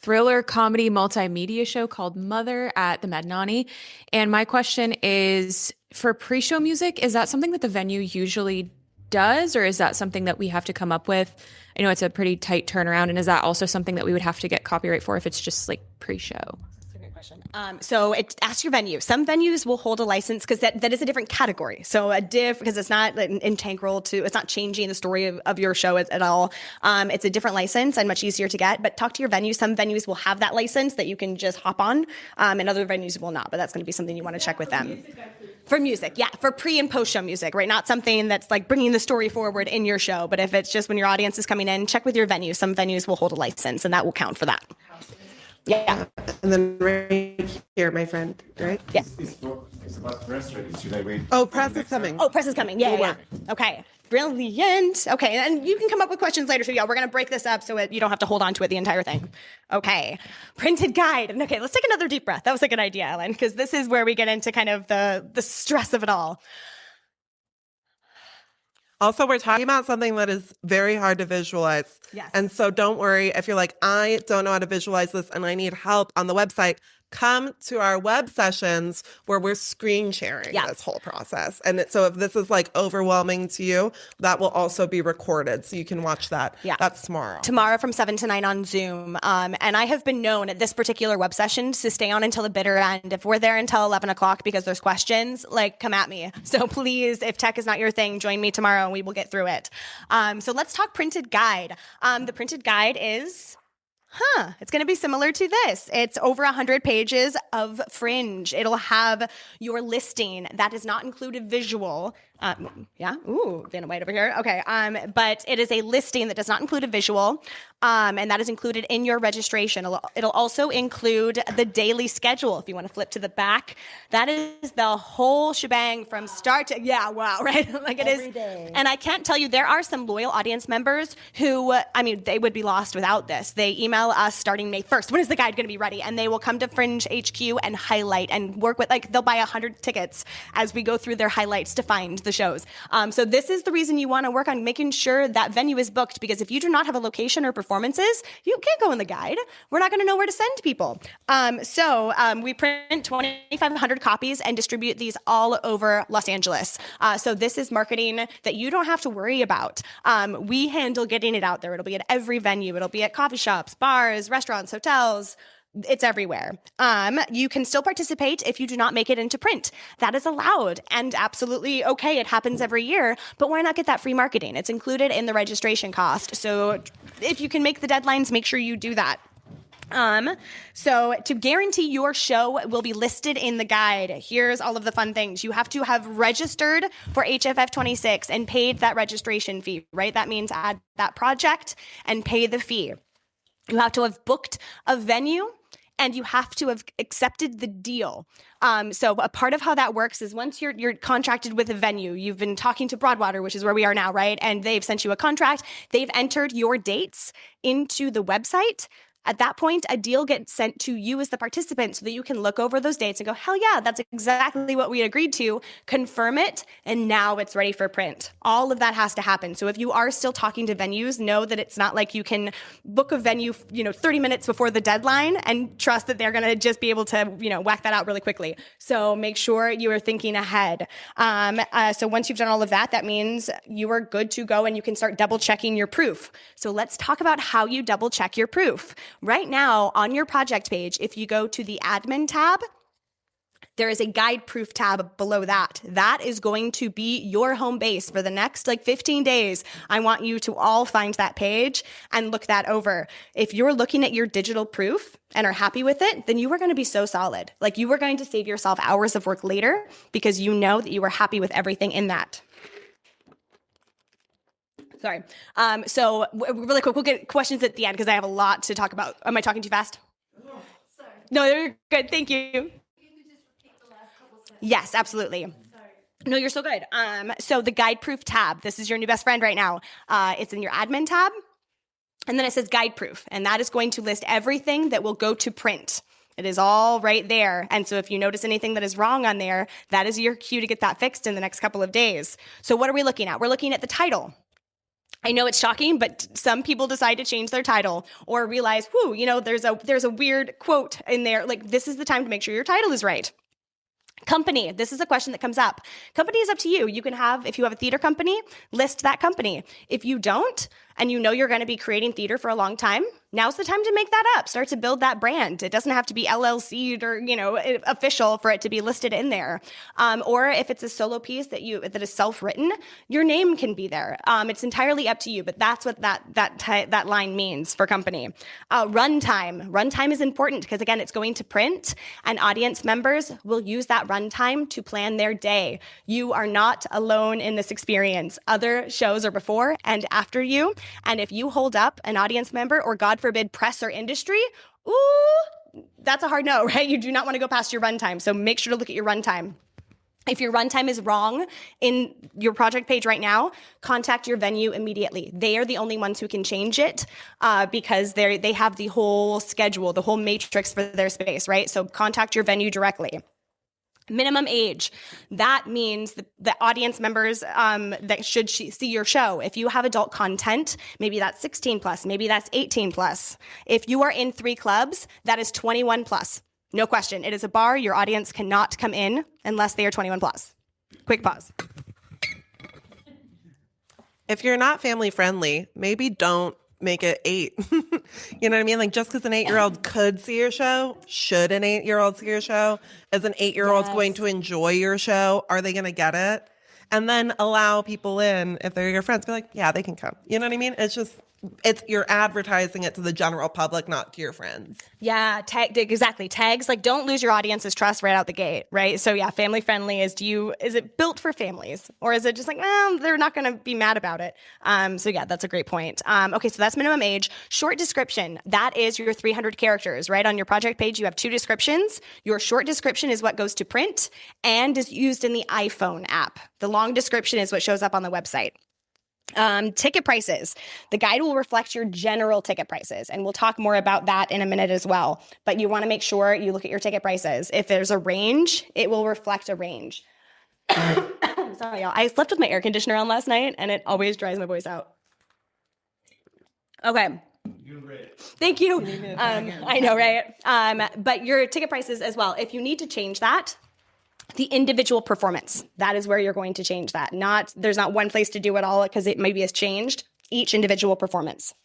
thriller comedy multimedia show called Mother at the Madnani. And my question is, for pre-show music, is that something that the venue usually does, or is that something that we have to come up with? I know it's a pretty tight turnaround, and is that also something that we would have to get copyright for if it's just like pre-show? That's a great question. So ask your venue. Some venues will hold a license because that is a different category. So a diff, because it's not integral to, it's not changing the story of your show at all. It's a different license and much easier to get, but talk to your venue. Some venues will have that license that you can just hop on, and other venues will not, but that's going to be something you want to check with them. For music, yeah, for pre and post show music, right? Not something that's like bringing the story forward in your show, but if it's just when your audience is coming in, check with your venue. Some venues will hold a license, and that will count for that. Yeah. And then right here, my friend, right? Yeah. It's about press ready. Should I wait? Oh, press is coming. Oh, press is coming. Yeah. Okay. Brilliant. Okay. And you can come up with questions later. So yeah, we're going to break this up so you don't have to hold on to it the entire thing. Okay. Printed guide. And okay, let's take another deep breath. That was a good idea, Ellen, because this is where we get into kind of the stress of it all. Also, we're talking about something that is very hard to visualize. Yes. And so don't worry if you're like, I don't know how to visualize this and I need help on the website. Come to our web sessions where we're screen sharing this whole process. And so if this is like overwhelming to you, that will also be recorded. So you can watch that. Yeah. That's tomorrow. Tomorrow from 7 to 9 on Zoom. And I have been known at this particular web session to stay on until the bitter end. If we're there until 11 o'clock because there's questions, like come at me. So please, if tech is not your thing, join me tomorrow and we will get through it. So let's talk printed guide. The printed guide is... it's going to be similar to this. It's over 100 pages of Fringe. It'll have your listing. That does not include a visual. Ooh, Dana White over here. Okay. But it is a listing that does not include a visual. And that is included in your registration. It'll also include the daily schedule. If you want to flip to the back, that is the whole shebang from start to, right? Like it is. Day. And I can't tell you, there are some loyal audience members who, they would be lost without this. They email email us starting May 1st. When is the guide going to be ready? And they will come to Fringe HQ and highlight and work with, like, they'll buy 100 tickets as we go through their highlights to find the shows. So this is the reason you want to work on making sure that venue is booked, because if you do not have a location or performances, you can't go in the guide. We're not going to know where to send people. We print 2,500 copies and distribute these all over Los Angeles. So this is marketing that you don't have to worry about. We handle getting it out there. It'll be at every venue. It'll be at coffee shops, bars, restaurants, hotels. It's everywhere. You can still participate if you do not make it into print. That is allowed and absolutely okay. It happens every year, but why not get that free marketing? It's included in the registration cost. So if you can make the deadlines, make sure you do that. So to guarantee your show will be listed in the guide, here's all of the fun things. You have to have registered for HFF26 and paid that registration fee, right? That means add that project and pay the fee. You have to have booked a venue and you have to have accepted the deal. So a part of how that works is once you're contracted with a venue, you've been talking to Broadwater, which is where we are now, right? And they've sent you a contract. They've entered your dates into the website. At that point, a deal gets sent to you as the participant so that you can look over those dates and go, hell yeah, that's exactly what we agreed to, confirm it, and now it's ready for print. All of that has to happen. So if you are still talking to venues, know that it's not like you can book a venue, 30 minutes before the deadline and trust that they're going to just be able to, whack that out really quickly. So make sure you are thinking ahead. So once you've done all of that, that means you are good to go and you can start double checking your proof. So let's talk about how you double check your proof. Right now, on your project page, if you go to the admin tab, there is a guide proof tab below that. That is going to be your home base for the next 15 days. I want you to all find that page and look that over. If you're looking at your digital proof and are happy with it, then you are going to be so solid. You are going to save yourself hours of work later because you know that you are happy with everything in that. Sorry. So really quick, we'll get questions at the end because I have a lot to talk about. Am I talking too fast? Oh, sorry. No, you're good. Thank you. Yes, absolutely. Sorry. No, you're so good. So the guide proof tab, this is your new best friend right now. It's in your admin tab. And then it says guide proof. And that is going to list everything that will go to print. It is all right there. And so if you notice anything that is wrong on there, that is your cue to get that fixed in the next couple of days. So what are we looking at? We're looking at the title. I know it's shocking, but some people decide to change their title or realize, there's a weird quote in there. This is the time to make sure your title is right. Company, this is a question that comes up. Company is up to you. You can have, if you have a theater company, list that company. If you don't, and you're going to be creating theater for a long time, now's the time to make that up. Start to build that brand. It doesn't have to be LLC'd or, official for it to be listed in there. Or if it's a solo piece that is self-written, your name can be there. It's entirely up to you, but that's what that line means for company. Runtime. Runtime is important because, again, it's going to print, and audience members will use that runtime to plan their day. You are not alone in this experience. Other shows are before and after you. And if you hold up an audience member or, God forbid, press or industry, that's a hard no, right? You do not want to go past your runtime. So make sure to look at your runtime. If your runtime is wrong in your project page right now, contact your venue immediately. They are the only ones who can change it because they have the whole schedule, the whole matrix for their space, right? So contact your venue directly. Minimum age. That means the audience members that should see your show. If you have adult content, maybe that's 16 plus, maybe that's 18 plus. If you are in 3 clubs, that is 21 plus. No question. It is a bar. Your audience cannot come in unless they are 21 plus. Quick pause. If you're not family friendly, maybe don't make it 8. You know what I mean? Just because an 8-year-old could see your show, should an 8-year-old see your show? Is an 8-year-old going to enjoy your show? Are they going to get it? And then allow people in, if they're your friends, be like, yeah, they can come. You know what I mean? You're advertising it to the general public, not to your friends. Yeah, exactly. Tags, don't lose your audience's trust right out the gate, right? So yeah, family friendly is it built for families? Or is it just they're not going to be mad about it? So yeah, that's a great point. Okay, so that's minimum age. Short description, that is your 300 characters, right? On your project page, you have 2 descriptions. Your short description is what goes to print and is used in the iPhone app. The long description is what shows up on the website. Ticket prices. The guide will reflect your general ticket prices, and we'll talk more about that in a minute as well. But you want to make sure you look at your ticket prices. If there's a range, it will reflect a range. Sorry, y'all. I slept with my air conditioner on last night, and it always dries my voice out. Okay. Thank you. I know, right? But your ticket prices as well. If you need to change that, the individual performance, that is where you're going to change that. There's not one place to do it all because it maybe has changed. Each individual performance.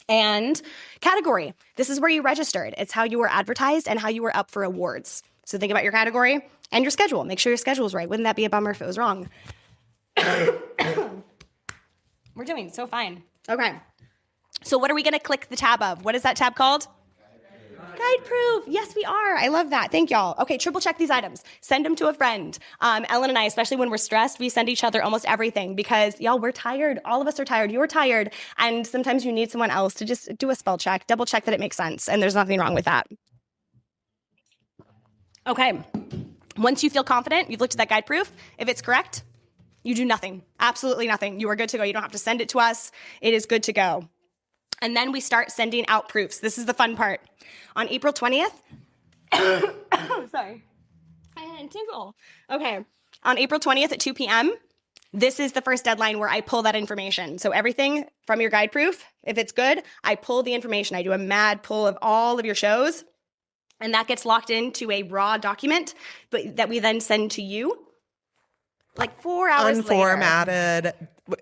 And category. This is where you registered. It's how you were advertised and how you were up for awards. So think about your category and your schedule. Make sure your schedule is right. Wouldn't that be a bummer if it was wrong? We're doing so fine. Okay. So what are we going to click the tab of? What is that tab called? Guide proof. Yes, we are. I love that. Thank y'all. Okay, triple check these items. Send them to a friend. Ellen and I, especially when we're stressed, we send each other almost everything because y'all, we're tired. All of us are tired. You're tired. And sometimes you need someone else to just do a spell check, double check that it makes sense. And there's nothing wrong with that. Okay. Once you feel confident, you've looked at that guide proof. If it's correct, you do nothing. Absolutely nothing. You are good to go. You don't have to send it to us. It is good to go. And then we start sending out proofs. This is the fun part. On April 20th, sorry, I had a tinkle. Okay, on April 20th at 2 p.m., this is the first deadline where I pull that information. So everything from your guide proof, if it's good, I pull the information. I do a mad pull of all of your shows, and that gets locked into a raw document that we then send to you like 4 hours later.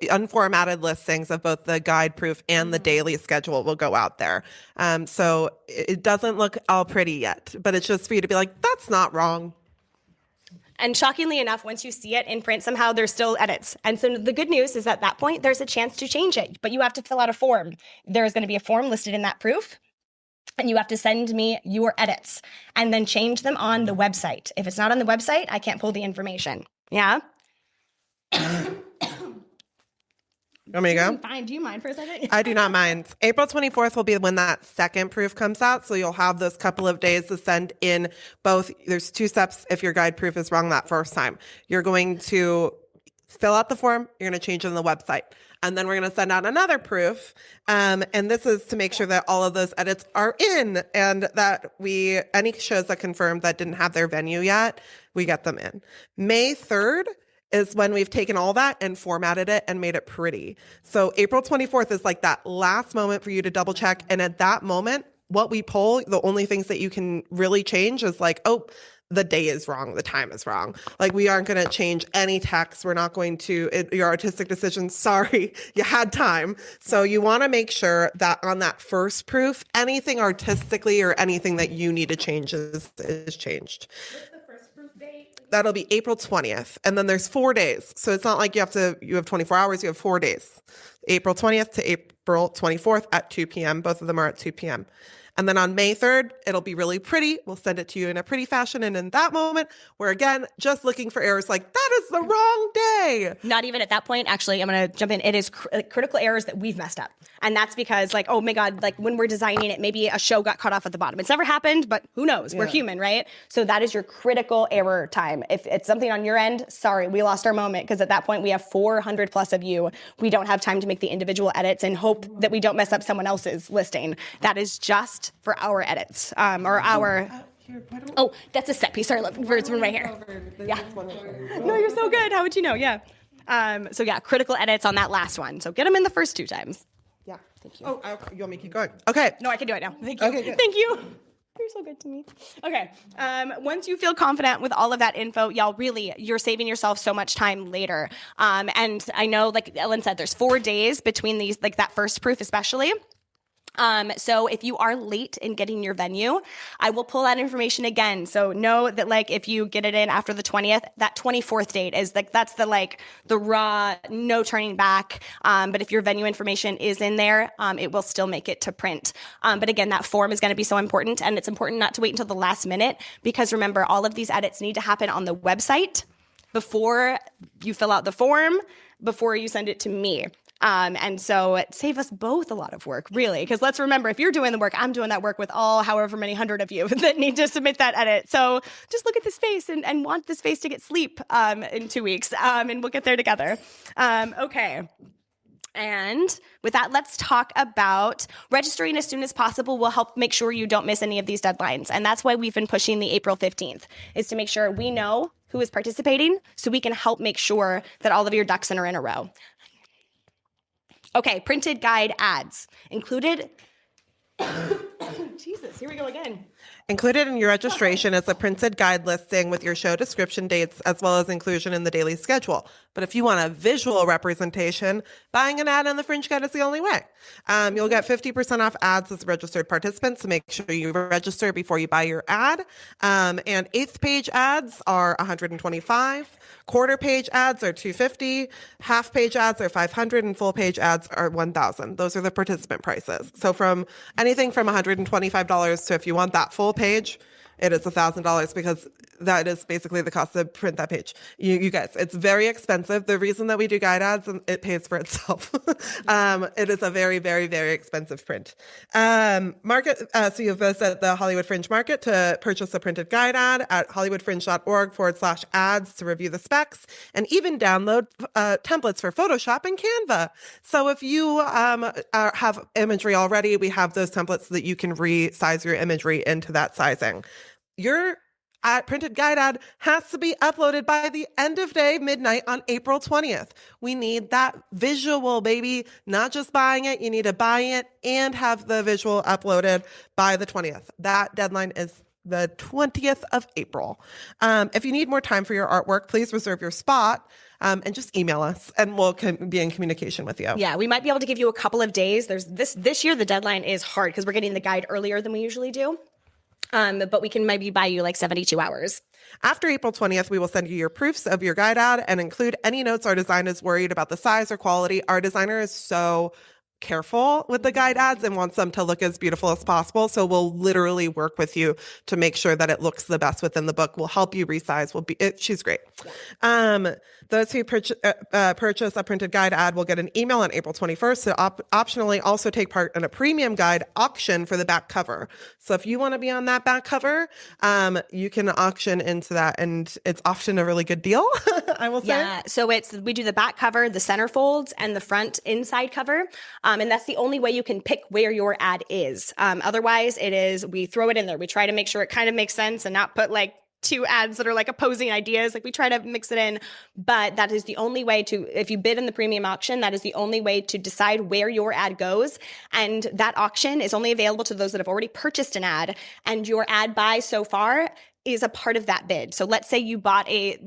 Unformatted listings of both the guide proof and the daily schedule will go out there. So it doesn't look all pretty yet, but it's just for you to be like, that's not wrong. And shockingly enough, once you see it in print, somehow there's still edits. And so the good news is at that point, there's a chance to change it, but you have to fill out a form. There's going to be a form listed in that proof, and you have to send me your edits and then change them on the website. If it's not on the website, I can't pull the information. Yeah? You want me to go? Fine. Do you mind for a second? I do not mind. April 24th will be when that second proof comes out. So you'll have those couple of days to send in both. There's 2 steps if your guide proof is wrong that first time. You're going to fill out the form. You're going to change it on the website. And then we're going to send out another proof. And this is to make sure that all of those edits are in and that any shows that confirmed that didn't have their venue yet, we get them in. May 3rd is when we've taken all that and formatted it and made it pretty. So April 24th is like that last moment for you to double check. And at that moment, what we pull, the only things that you can really change is like, oh, the day is wrong, the time is wrong. Like we aren't going to change any text. We're not going to, your artistic decision, sorry, you had time. So you want to make sure that on that first proof, anything artistically or anything that you need to change is changed. That'll be April 20th. And then there's 4 days. So it's not like you have 24 hours, you have 4 days. April 20th to April 24th at 2 p.m. Both of them are at 2 p.m. And then on May 3rd, it'll be really pretty. We'll send it to you in a pretty fashion. And in that moment, we're again just looking for errors like, that is the wrong day. Not even at that point. Actually, I'm going to jump in. It is critical errors that we've messed up. And that's because like, oh my God, like when we're designing it, maybe a show got cut off at the bottom. It's never happened, but who knows? We're human, right? So that is your critical error time. If it's something on your end, sorry, we lost our moment because at that point we have 400 plus of you. We don't have time to make the individual edits and hope that we don't mess up someone else's listing. That is just for our edits or our... Oh, that's a set piece. Sorry, look, it's one right here. Yeah. No, you're so good. How would you know? Yeah. So yeah, critical edits on that last one. So get them in the first 2 times. Yeah. Thank you. Oh, you want me to keep going? Okay. No, I can do it now. Thank you. Okay, good. Thank you. You're so good to me. Okay. Once you feel confident with all of that info, y'all, really, you're saving yourself so much time later. And I know, like Ellen said, there's 4 days between these, like that first proof especially. So if you are late in getting your venue, I will pull that information again. So know that like if you get it in after the 20th, that 24th date is like, that's the raw, no turning back. But if your venue information is in there, it will still make it to print. But again, that form is going to be so important, and it's important not to wait until the last minute because remember, all of these edits need to happen on the website before you fill out the form, before you send it to me. And so it saved us both a lot of work, really, because let's remember, if you're doing the work, I'm doing that work with all however many hundred of you that need to submit that edit. So just look at this face and want this face to get sleep in 2 weeks, and we'll get there together. Okay. And with that, let's talk about registering as soon as possible will help make sure you don't miss any of these deadlines. And that's why we've been pushing the April 15th, is to make sure we know who is participating so we can help make sure that all of your ducks are in a row. Okay, printed guide ads included. Jesus, here we go again. Included in your registration is a printed guide listing with your show description dates as well as inclusion in the daily schedule. But if you want a visual representation, buying an ad on the Fringe Guide is the only way. You'll get 50% off ads as a registered participant, so make sure you register before you buy your ad. And eighth page ads are $125. Quarter page ads are $250. Half page ads are $500, and full page ads are $1,000. Those are the participant prices. So from anything from $125 to, if you want that full page, it is $1,000, because that is basically the cost to print that page. You guys, it's very expensive. The reason that we do guide ads, it pays for itself. It is a very, very, very expensive print. So you visit the Hollywood Fringe Market to purchase a printed guide ad at hollywoodfringe.org/ads to review the specs and even download templates for Photoshop and Canva. So if you have imagery already, we have those templates so that you can resize your imagery into that sizing. Your printed guide ad has to be uploaded by the end of day midnight on April 20th. We need that visual, baby. Not just buying it. You need to buy it and have the visual uploaded by the 20th. That deadline is the 20th of April. If you need more time for your artwork, please reserve your spot and just email us and we'll be in communication with you. Yeah, we might be able to give you a couple of days. There's this year, the deadline is hard because we're getting the guide earlier than we usually do. But we can maybe buy you like 72 hours. After April 20th, we will send you your proofs of your guide ad and include any notes our designer is worried about the size or quality. Our designer is so careful with the guide ads and wants them to look as beautiful as possible. So we'll literally work with you to make sure that it looks the best within the book. We'll help you resize. She's great. Yeah. Those who purchase a printed guide ad will get an email on April 21st to optionally also take part in a premium guide auction for the back cover. So if you want to be on that back cover, you can auction into that, and it's often a really good deal, I will say. Yeah, so we do the back cover, the centerfolds, and the front inside cover, and that's the only way you can pick where your ad is. Otherwise, we throw it in there. We try to make sure it kind of makes sense and not put like two ads that are like opposing ideas. Like we try to mix it in, but that is the only way if you bid in the premium auction, that is the only way to decide where your ad goes. And that auction is only available to those that have already purchased an ad, and your ad buy so far is a part of that bid. So let's say you bought a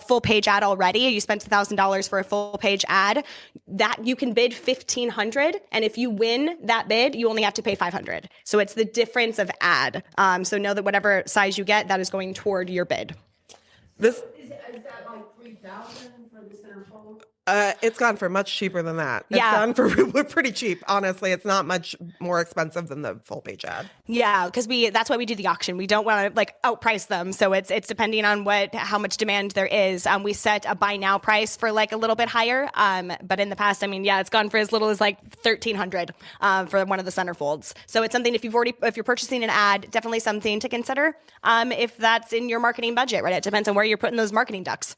full page ad already, you spent $1,000 for a full page ad, that you can bid $1,500, and if you win that bid, you only have to pay $500. So it's the difference of ad. So know that whatever size you get, that is going toward your bid. Is that like 3,000 for the centerfold? It's gone for much cheaper than that. Yeah. It's gone for pretty cheap. Honestly, it's not much more expensive than the full page ad. Yeah, because that's why we do the auction. We don't want to like outprice them. So it's depending on how much demand there is. We set a buy now price for like a little bit higher. But in the past, it's gone for as little as like $1,300 for one of the centerfolds. So it's something if you're purchasing an ad, definitely something to consider. If that's in your marketing budget, right? It depends on where you're putting those marketing ducks.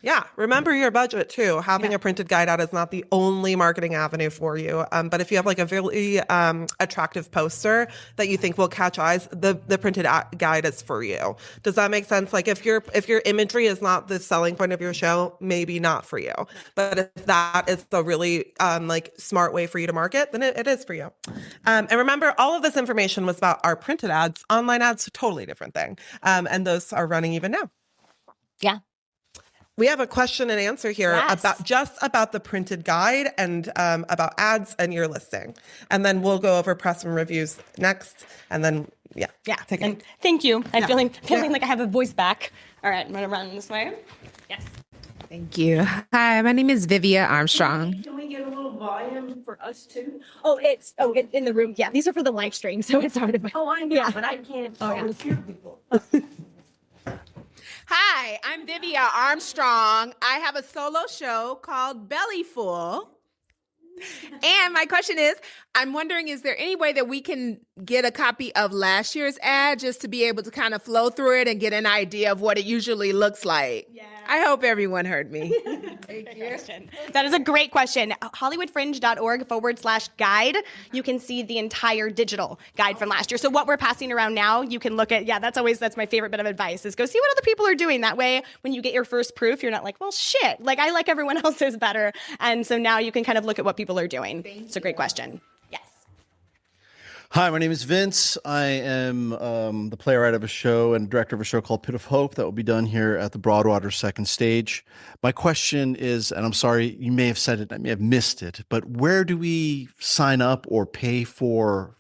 Yeah, remember your budget too. Having a printed guide ad is not the only marketing avenue for you. But if you have like a really attractive poster that you think will catch eyes, the printed guide is for you. Does that make sense? Like if your imagery is not the selling point of your show, maybe not for you. But if that is the really like smart way for you to market, then it is for you. And remember, all of this information was about our printed ads. Online ads, totally different thing. And those are running even now. Yeah. We have a question and answer here about the printed guide and about ads and your listing. And then we'll go over press and reviews next. And then, take it. And thank you. I'm feeling like I have a voice back. All right, I'm going to run this way. Yes. Thank you. Hi, my name is Vivia Armstrong. Can we get a little volume for us too? It's in the room. Yeah, these are for the live stream, so it's hard to. Oh, I know, but I can't hear people. Hi, I'm Vivia Armstrong. I have a solo show called Bellyful. And my question is, I'm wondering, is there any way that we can get a copy of last year's ad just to be able to kind of flow through it and get an idea of what it usually looks like? Yeah. I hope everyone heard me. Thank you. That is a great question. HollywoodFringe.org/guide. You can see the entire digital guide from last year. So what we're passing around now, you can look at, that's my favorite bit of advice is go see what other people are doing. That way, when you get your first proof, you're not like, well, shit, like I like everyone else's better. And so now you can kind of look at what people are doing. It's a great question. Yes. Hi, my name is Vince. I am the playwright of a show and director of a show called Pit of Hope that will be done here at the Broadwater Second Stage. My question is, and I'm sorry, you may have said it, I may have missed it, but where do we sign up or pay for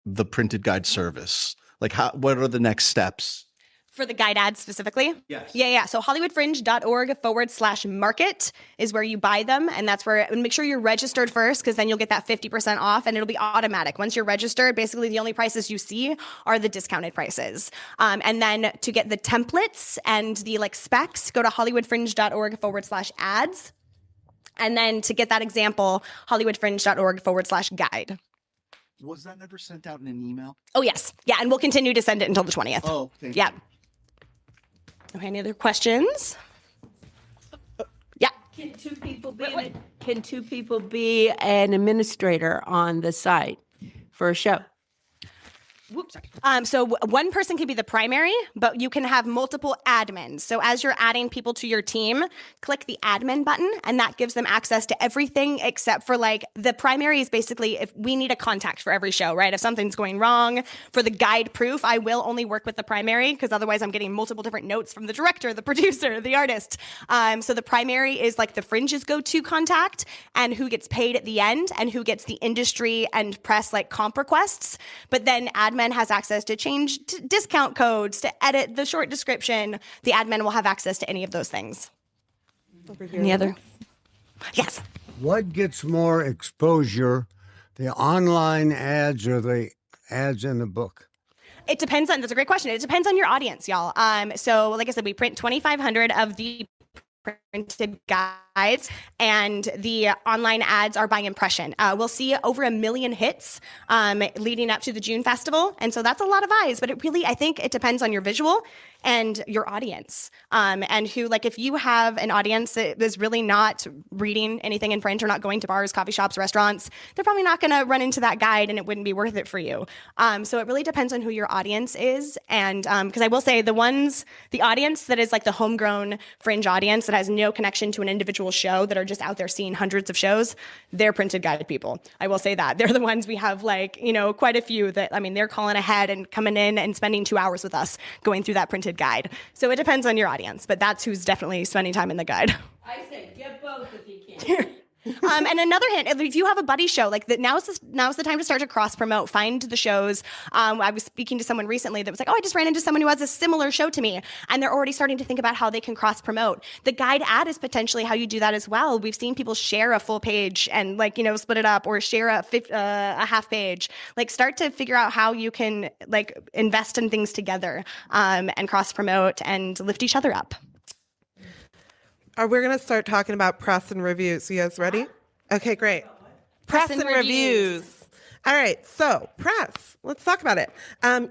the printed guide service? Like, what are the next steps? For the guide ads specifically? Yes. Yeah. So HollywoodFringe.org/market is where you buy them. And that's where, and make sure you're registered first, because then you'll get that 50% off and it'll be automatic. Once you're registered, basically the only prices you see are the discounted prices. And then to get the templates and the specs, go to HollywoodFringe.org/ads. And then to get that example, HollywoodFringe.org/guide. Was that never sent out in an email? Oh, yes. Yeah. And we'll continue to send it until the 20th. Oh, thank Yeah. you. Okay, any other questions? Yeah. Can two people be an administrator on the site for a show? Whoops, sorry. So one person can be the primary, but you can have multiple admins. So as you're adding people to your team, click the admin button, and that gives them access to everything except for the primary is basically if we need a contact for every show, right? If something's going wrong for the guide proof, I will only work with the primary because otherwise I'm getting multiple different notes from the director, the producer, the artist. So the primary is the Fringe's go-to contact and who gets paid at the end and who gets the industry and press comp requests. But then admin has access to change discount codes, to edit the short description. The admin will have access to any of those things. Any other? Yes. What gets more exposure, the online ads or the ads in the book? It depends on, that's a great question. It depends on your audience, y'all. So like I said, we print 2,500 of the printed guides, and the online ads are by impression. We'll see over 1 million hits leading up to the June festival, and so that's a lot of eyes. But it really, I think, it depends on your visual and your audience, and who, if you have an audience that is really not reading anything in print or not going to bars, coffee shops, restaurants, they're probably not going to run into that guide, and it wouldn't be worth it for you. So it really depends on who your audience is, and because I will say the audience that is the homegrown Fringe audience that has no connection to an individual show, that are just out there seeing hundreds of shows, they're printed guide people. I will say that. They're the ones we have quite a few that, they're calling ahead and coming in and spending 2 hours with us going through that printed guide. So it depends on your audience, but that's who's definitely spending time in the guide. I say get both if you can. And another hint, if you have a buddy show, now's the time to start to cross promote. Find the shows. I was speaking to someone recently that was I just ran into someone who has a similar show to me, and they're already starting to think about how they can cross promote. The guide ad is potentially how you do that as well. We've seen people share a full page and split it up, or share a half page. Start to figure out how you can invest in things together and cross promote and lift each other up. We're going to start talking about press and reviews. You guys ready? Okay, great. Press and reviews. All right, so press. Let's talk about it.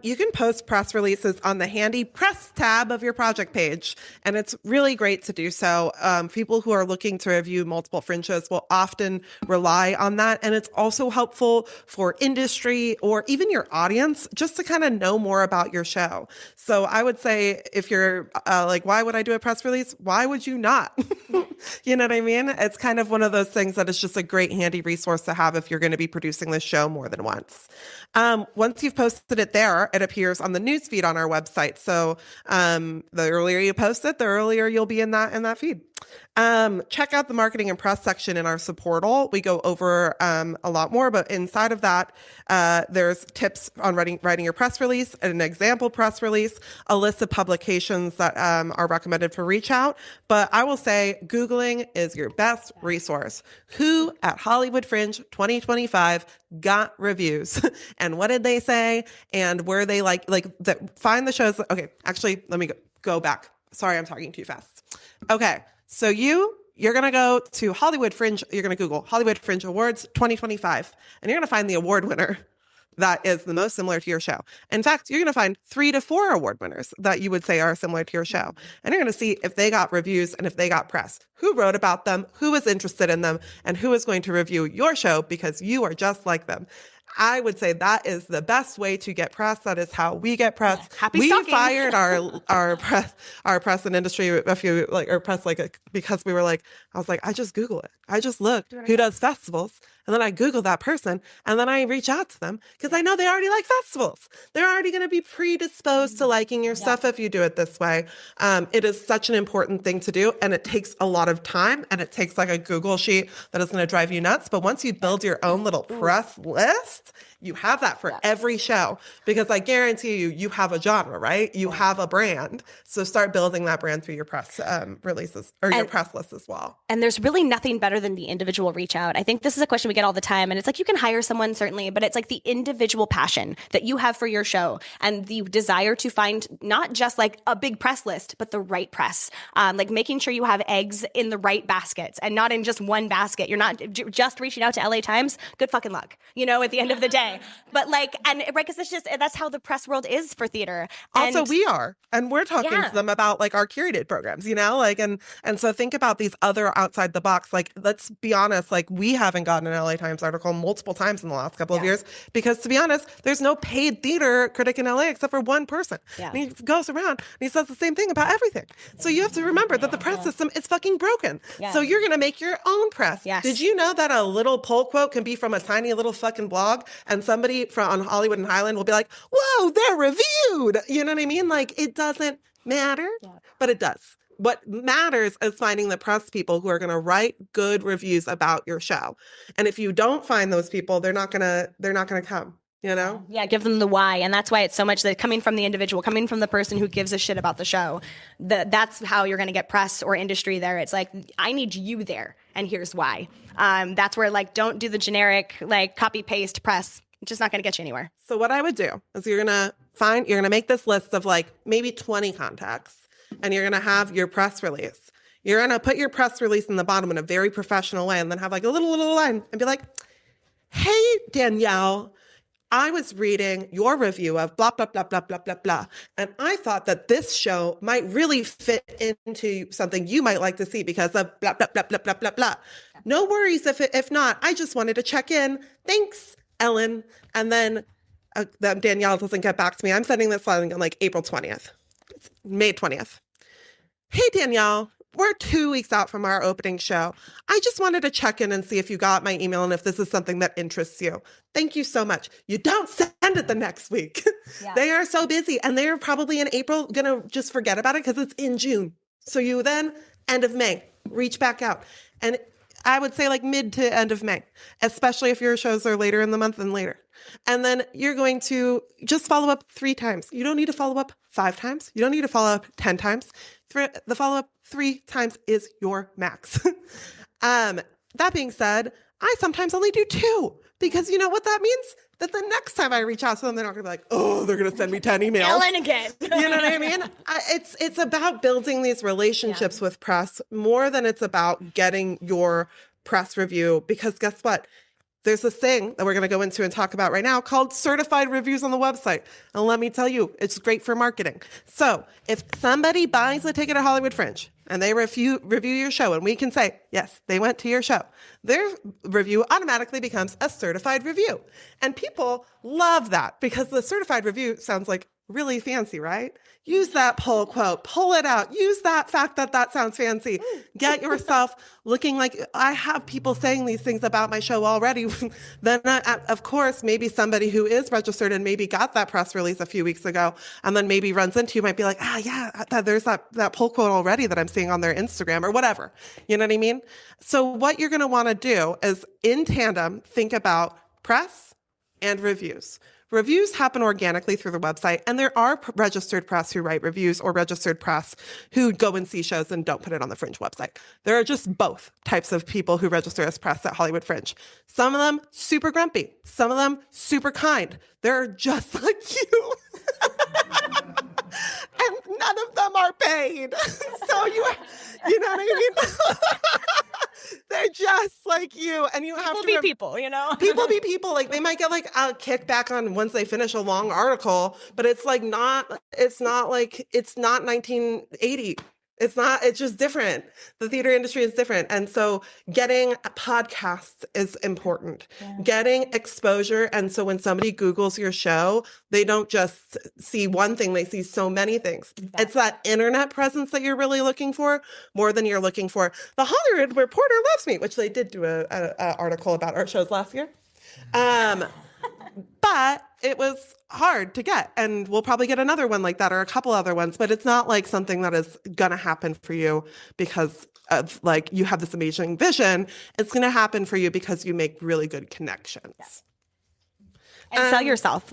You can post press releases on the handy press tab of your project page, and it's really great to do so. People who are looking to review multiple Fringe shows will often rely on that, and it's also helpful for industry or even your audience just to kind of know more about your show. So I would say if you're why would I do a press release? Why would you not? You know what I mean? It's kind of one of those things that is just a great handy resource to have if you're going to be producing this show more than once. Once you've posted it there, it appears on the newsfeed on our website. So the earlier you post it, the earlier you'll be in that feed. Check out the marketing and press section in our supportal. We go over a lot more, but inside of that, there's tips on writing your press release, an example press release, a list of publications that are recommended for reach out. But I will say Googling is your best resource. Who at Hollywood Fringe 2025 got reviews and what did they say and were they find the shows. Okay, actually, let me go back. Sorry, I'm talking too fast. Okay. So you you're going to go to Hollywood Fringe. You're going to Google Hollywood Fringe Awards 2025, and you're going to find the award winner that is the most similar to your show. In fact, you're going to find 3 to 4 award winners that you would say are similar to your show. And you're going to see if they got reviews and if they got press, who wrote about them, who was interested in them, and who is going to review your show because you are just like them. I would say that is the best way to get press. That is how we get press. Happy we stalking. fired our press and industry because we were like, I was like, I just Google it. I just looked who does festivals, and then I Google that person, and then I reach out to them because I know they already like festivals. They're already going to be predisposed to liking your stuff if you do it this way. It is such an important thing to do, and it takes a lot of time, and it takes like a Google sheet that is going to drive you nuts. But once you build your own little press list, you have that for every show, because I guarantee you have a genre, right? You have a brand. So start building that brand through your press releases or your press list as well. And there's really nothing better than the individual reach out. I think this is a question we get all the time. And it's like, you can hire someone, certainly, but it's like the individual passion that you have for your show and the desire to find not just like a big press list, but the right press. Like making sure you have eggs in the right baskets and not in just one basket. You're not just reaching out to LA Times. Good fucking luck, at the end of the day. But like, and right, because it's just, that's how the press world is for theater. Also, we are, and we're talking to them about like our curated programs, and so think about these other outside the box. Like, let's be honest, like we haven't gotten an LA Times article multiple times in the last couple of years because, to be honest, there's no paid theater critic in LA except for one person. And he goes around and he says the same thing about everything. So you have to remember that the press system is fucking broken. So you're going to make your own press. Did you know that a little poll quote can be from a tiny little fucking blog, and somebody on Hollywood and Highland will be like, whoa, they're reviewed. You know what I mean? Like, it doesn't matter, but it does. What matters is finding the press people who are going to write good reviews about your show. And if you don't find those people, they're not going to come. Yeah, give them the why. And that's why it's so much that coming from the individual, coming from the person who gives a shit about the show, that's how you're going to get press or industry there. It's like, I need you there, and here's why. That's where, like, don't do the generic, like, copy paste press. It's just not going to get you anywhere. So what I would do is you're going to make this list of like maybe 20 contacts, and you're going to have your press release. You're going to put your press release in the bottom in a very professional way, and then have like a little line and be like, hey, Danielle, I was reading your review of blah, blah, blah, blah, blah, blah, blah. And I thought that this show might really fit into something you might like to see because of blah, blah, blah, blah, blah, blah, blah. No worries if not. I just wanted to check in. Thanks, Ellen. And then Danielle doesn't get back to me. I'm sending this on like April 20th. It's May 20th. Hey, Danielle. We're 2 weeks out from our opening show. I just wanted to check in and see if you got my email and if this is something that interests you. Thank you so much. You don't send it the next week. They are so busy, and they're probably in April going to just forget about it because it's in June. So you then, end of May, reach back out. And I would say like mid to end of May, especially if your shows are later in the month than later. And then you're going to just follow up 3 times. You don't need to follow up 5 times. You don't need to follow up 10 times. The follow-up 3 times is your max. That being said, I sometimes only do 2 because you know what that means? That the next time I reach out to them, they're not going to be like, oh, they're going to send me 10 emails. Ellen again. You know what I mean? It's about building these relationships with press more than it's about getting your press review, because guess what? There's this thing that we're going to go into and talk about right now called certified reviews on the website. And let me tell you, it's great for marketing. So if somebody buys a ticket at Hollywood Fringe and they review your show, and we can say, yes, they went to your show, their review automatically becomes a certified review. And people love that because the certified review sounds like really fancy, right? Use that poll quote, pull it out, use that fact that sounds fancy. Get yourself looking like, I have people saying these things about my show already. Then, of course, maybe somebody who is registered and maybe got that press release a few weeks ago and then maybe runs into you might be like, there's that poll quote already that I'm seeing on their Instagram or whatever. You know what I mean? So what you're going to want to do is in tandem, think about press and reviews. Reviews happen organically through the website, and there are registered press who write reviews or registered press who go and see shows and don't put it on the Fringe website. There are just both types of people who register as press at Hollywood Fringe. Some of them super grumpy, some of them super kind. They're just like you. And none of them are paid. So you know what I mean? They're just like you, and you have People to be people, you know? people be people. Like they might get like a kickback on once they finish a long article, but it's like it's not 1980. It's just different. The theater industry is different. And so getting podcasts is important, getting exposure. And so when somebody Googles your show, they don't just see one thing, they see so many things. Exactly. It's that internet presence that you're really looking for more than you're looking for. The Hollywood Reporter Loves Me, which they did do a article about our shows last year. But it was hard to get, and we'll probably get another one like that or a couple other ones, but it's not like something that is going to happen for you because of like you have this amazing vision. It's going to happen for you because you make really good connections. And sell yourself.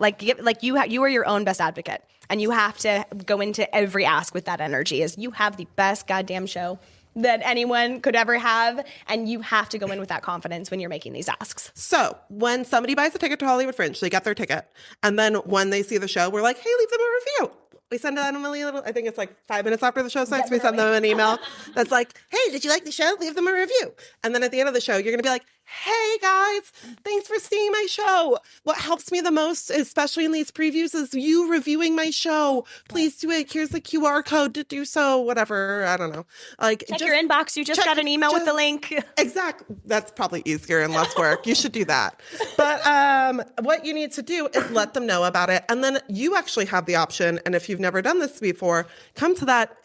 You are your own best advocate, and you have to go into every ask with that energy. Is you have the best goddamn show that anyone could ever have, and you have to go in with that confidence when you're making these asks. So when somebody buys a ticket to Hollywood Fringe, they get their ticket, and then when they see the show, we're like, hey, leave them a review. We send out a little, I think it's like 5 minutes after the show starts, we send them an email that's like, hey, did you like the show? Leave them a review. And then at the end of the show, you're going to be like, hey guys, thanks for seeing my show. What helps me the most, especially in these previews, is you reviewing my show. Please do it. Here's the QR code to do so, whatever. I don't know. Like, check your inbox. You just got an email with the link. Exactly. That's probably easier and less work. You should do that. But what you need to do is let them know about it. And then you actually have the option. And if you've never done this before, come to that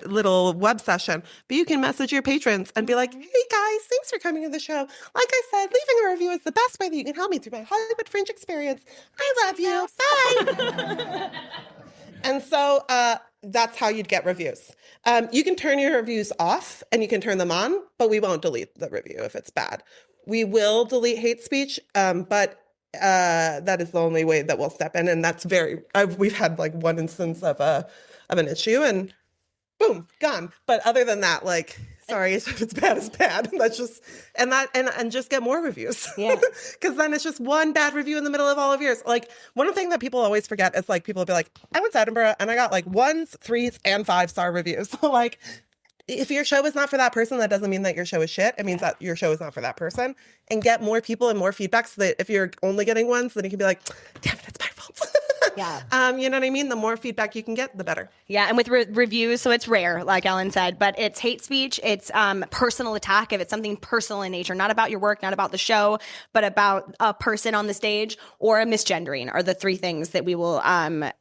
little web session, but you can message your patrons and be like, hey guys, thanks for coming to the show. Like I said, leaving a review is the best way that you can help me through my Hollywood Fringe experience. I love you. Bye. And so that's how you'd get reviews. You can turn your reviews off and you can turn them on, but we won't delete the review if it's bad. We will delete hate speech, but that is the only way that we'll step in. And that's we've had like one instance of an issue and boom, gone. But other than that, like, sorry, if it's bad, it's bad. That's just, and just get more reviews. Yeah. Because then it's just one bad review in the middle of all of yours. Like, one thing that people always forget is like, people will be like, I went to Edinburgh and I got like 1s, 3s, and 5-star reviews. So like, if your show is not for that person, that doesn't mean that your show is shit. It means that your show is not for that person. And get more people and more feedback so that if you're only getting ones, then you can be like, damn it, it's my fault. Yeah. You know what I mean? The more feedback you can get, the better. Yeah. And with reviews, so it's rare, like Ellen said, but it's hate speech. It's personal attack. If it's something personal in nature, not about your work, not about the show, but about a person on the stage or a misgendering are the 3 things that we will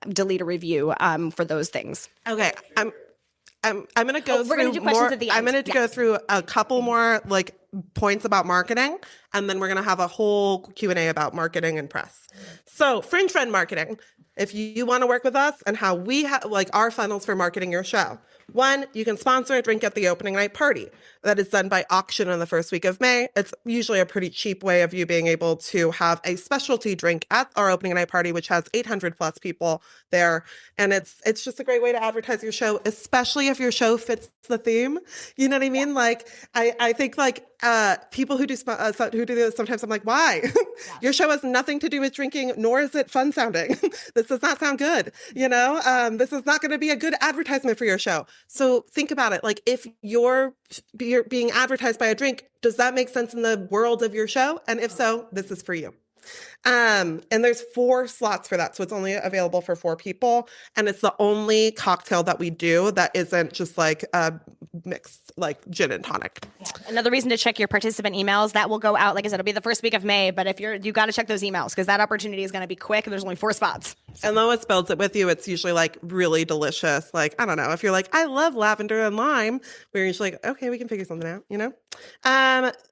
delete a review for those things. Okay. I'm going to go we're going to do questions at the end. I'm going to go through a couple more like points about marketing, and then we're going to have a whole Q&A about marketing and press. So Fringe Friend marketing, if you want to work with us and how we like our funnels for marketing your show. 1, you can sponsor a drink at the opening night party. That is done by auction in the first week of May. It's usually a pretty cheap way of you being able to have a specialty drink at our opening night party, which has 800 plus people there. And it's just a great way to advertise your show, especially if your show fits the theme. You know what I mean? Yeah. Like, I think like people who do this, sometimes I'm like, why? Yeah. Your show has nothing to do with drinking, nor is it fun sounding. This does not sound good. You know, this is not going to be a good advertisement for your show. So think about it. Like, if you're being advertised by a drink, does that make sense in the world of your show? And if so, this is for you. And there's 4 slots for that. So it's only available for 4 people. And it's the only cocktail that we do that isn't just like mixed like gin and tonic. Yeah. Another reason to check your participant emails, that will go out, like I said, it'll be the first week of May, but if you got to check those emails because that opportunity is going to be quick and there's only 4 spots. So. And Lois builds it with you. It's usually like really delicious. Like, I don't know, if you're like, I love lavender and lime, we're usually like, okay, we can figure something out, you know?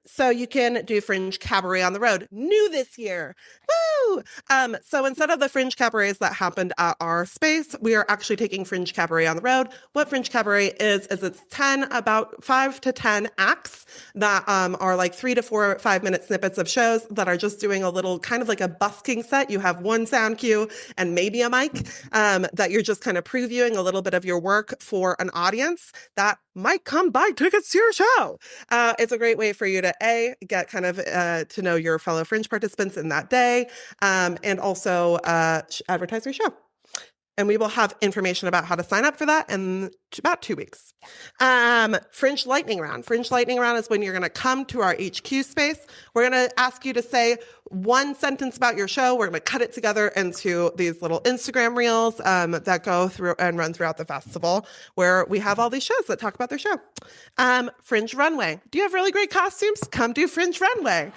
So you can do Fringe Cabaret on the road. New this year. Woo! So instead of the Fringe Cabarets that happened at our space, we are actually taking Fringe Cabaret on the road. What Fringe Cabaret is it's about 5 to 10 acts that are like 3 to 4 5-minute snippets of shows that are just doing a little kind of like a busking set. You have one sound cue and maybe a mic that you're just kind of previewing a little bit of your work for an audience that might come buy tickets to your show. It's a great way for you to get kind of to know your fellow Fringe participants in that day, and also advertise your show. And we will have information about how to sign up for that in about 2 weeks. Fringe Lightning Round. Fringe Lightning Round is when you're going to come to our HQ space. We're going to ask you to say one sentence about your show. We're going to cut it together into these little Instagram reels that go through and run throughout the festival, where we have all these shows that talk about their show. Fringe Runway. Do you have really great costumes? Come do Fringe Runway.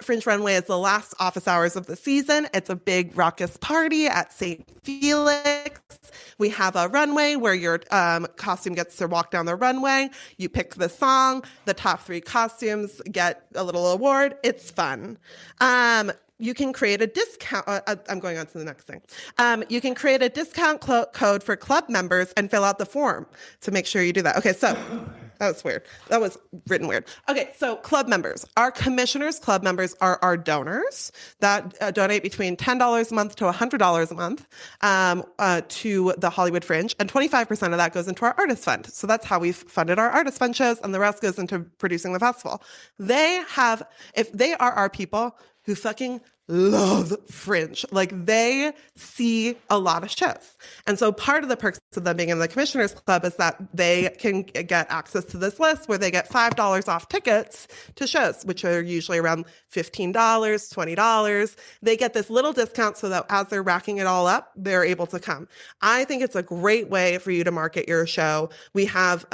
Fringe Runway is the last office hours of the season. It's a big raucous party at St. Felix. We have a runway where your costume gets to walk down the runway. You pick the song. The top 3 costumes get a little award. It's fun. You can create a discount. I'm going on to the next thing. You can create a discount code for club members and fill out the form to make sure you do that. Okay, so that was weird. That was written weird. Okay, so club members. Our commissioners' club members are our donors that donate between $10 a month to $100 a month to the Hollywood Fringe, and 25% of that goes into our artist fund. So that's how we've funded our artist fund shows, and the rest goes into producing the festival. If they are our people who fucking love Fringe. Like, they see a lot of shows. And so part of the perks of them being in the Commissioners Club is that they can get access to this list where they get $5 off tickets to shows, which are usually around $15, $20. They get this little discount so that as they're racking it all up, they're able to come. I think it's a great way for you to market your show. We have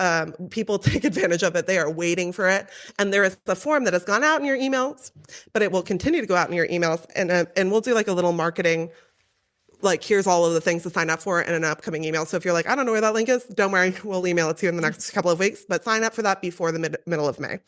people take advantage of it. They are waiting for it. And there is a form that has gone out in your emails, but it will continue to go out in your emails. And we'll do like a little marketing, like, here's all of the things to sign up for in an upcoming email. So if you're like, I don't know where that link is, don't worry, we'll email it to you in the next couple of weeks, but sign up for that before the middle of May.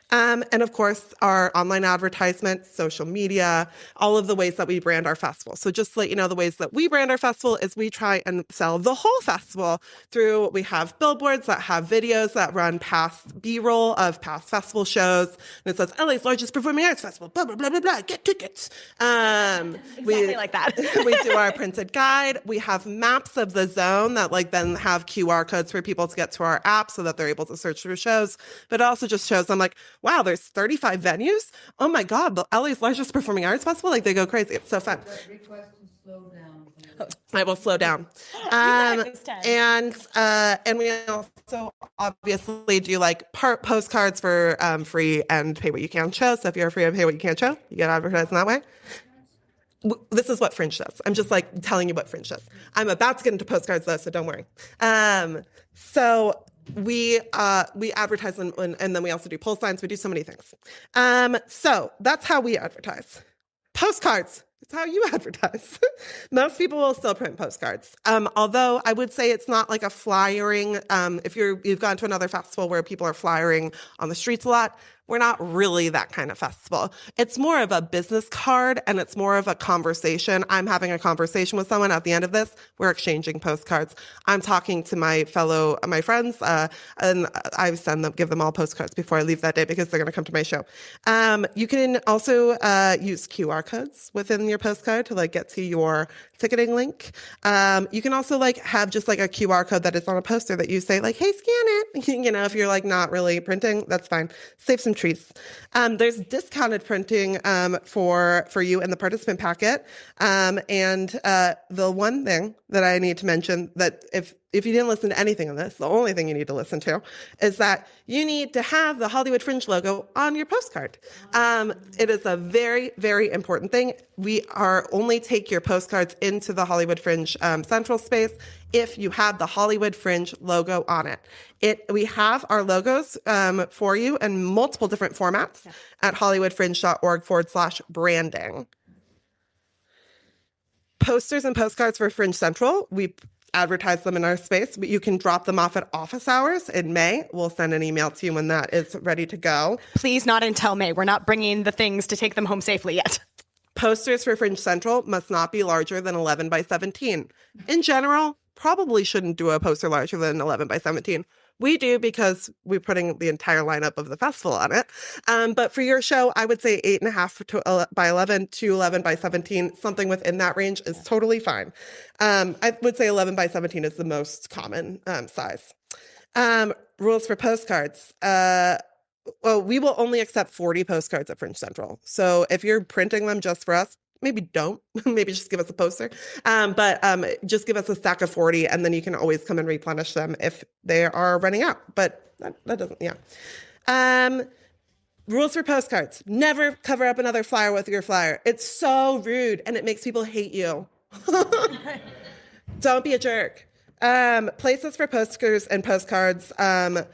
And of course, our online advertisements, social media, all of the ways that we brand our festival. So just to let you know, the ways that we brand our festival is we try and sell the whole festival through, we have billboards that have videos that run past B-roll of past festival shows. And it says, LA's largest performing arts festival, blah, blah, blah, blah, blah, get tickets. Exactly like that. We do our printed guide. We have maps of the zone that like then have QR codes for people to get to our app so that they're able to search through shows. But it also just shows them like, wow, there's 35 venues. Oh my God, the LA's largest performing arts festival. Like, they go crazy. It's so fun. I will slow down. And we also obviously do like postcards for free and pay what you can show. So if you're a free and pay what you can show, you get advertised in that way. This is what Fringe does. I'm just like telling you what Fringe does. I'm about to get into postcards though, so don't worry. So we advertise them, and then we also do pull signs. We do so many things. So that's how we advertise. Postcards. It's how you advertise. Most people will still print postcards. Although I would say it's not like a flyering. If you've gone to another festival where people are flyering on the streets a lot, we're not really that kind of festival. It's more of a business card, and it's more of a conversation. I'm having a conversation with someone at the end of this. We're exchanging postcards. I'm talking to my friends, and I give them all postcards before I leave that day because they're going to come to my show. You can also use QR codes within your postcard to like get to your ticketing link. You can also like have just like a QR code that is on a poster that you say like, hey, scan it. You know, if you're like not really printing, that's fine. Save some trees. There's discounted printing for you in the participant packet. And the one thing that I need to mention that if you didn't listen to anything on this, the only thing you need to listen to is that you need to have the Hollywood Fringe logo on your postcard. It is a very, very important thing. We are only take your postcards into the Hollywood Fringe central space if you have the Hollywood Fringe logo on it. We have our logos for you in multiple different formats at hollywoodfringe.org/branding. Posters and postcards for Fringe Central, we advertise them in our space, but you can drop them off at office hours in May. We'll send an email to you when that is ready to go. Please not until May. We're not bringing the things to take them home safely yet. Posters for Fringe Central must not be larger than 11 by 17. In general, probably shouldn't do a poster larger than 11 by 17. We do because we're putting the entire lineup of the festival on it. But for your show, I would say 8.5 by 11 to 11 by 17, something within that range is totally fine. I would say 11 by 17 is the most common size. Rules for postcards. Well, we will only accept 40 postcards at Fringe Central. So if you're printing them just for us, maybe don't. Maybe just give us a poster. But just give us a stack of 40, and then you can always come and replenish them if they are running out. But that doesn't, yeah. Rules for postcards. Never cover up another flyer with your flyer. It's so rude, and it makes people hate you. Don't be a jerk. Places for posters and postcards are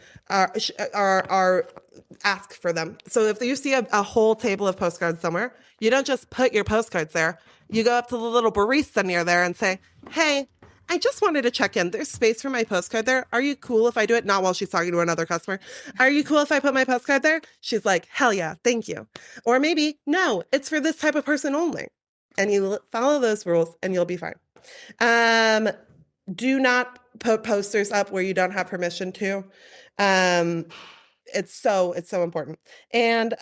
ask for them. So if you see a whole table of postcards somewhere, you don't just put your postcards there. You go up to the little barista near there and say, hey, I just wanted to check in. There's space for my postcard there. Are you cool if I do it? Not while she's talking to another customer. Are you cool if I put my postcard there? She's like, hell yeah, thank you. Or maybe, no, it's for this type of person only. And you follow those rules and you'll be fine. Do not put posters up where you don't have permission to. It's so important. And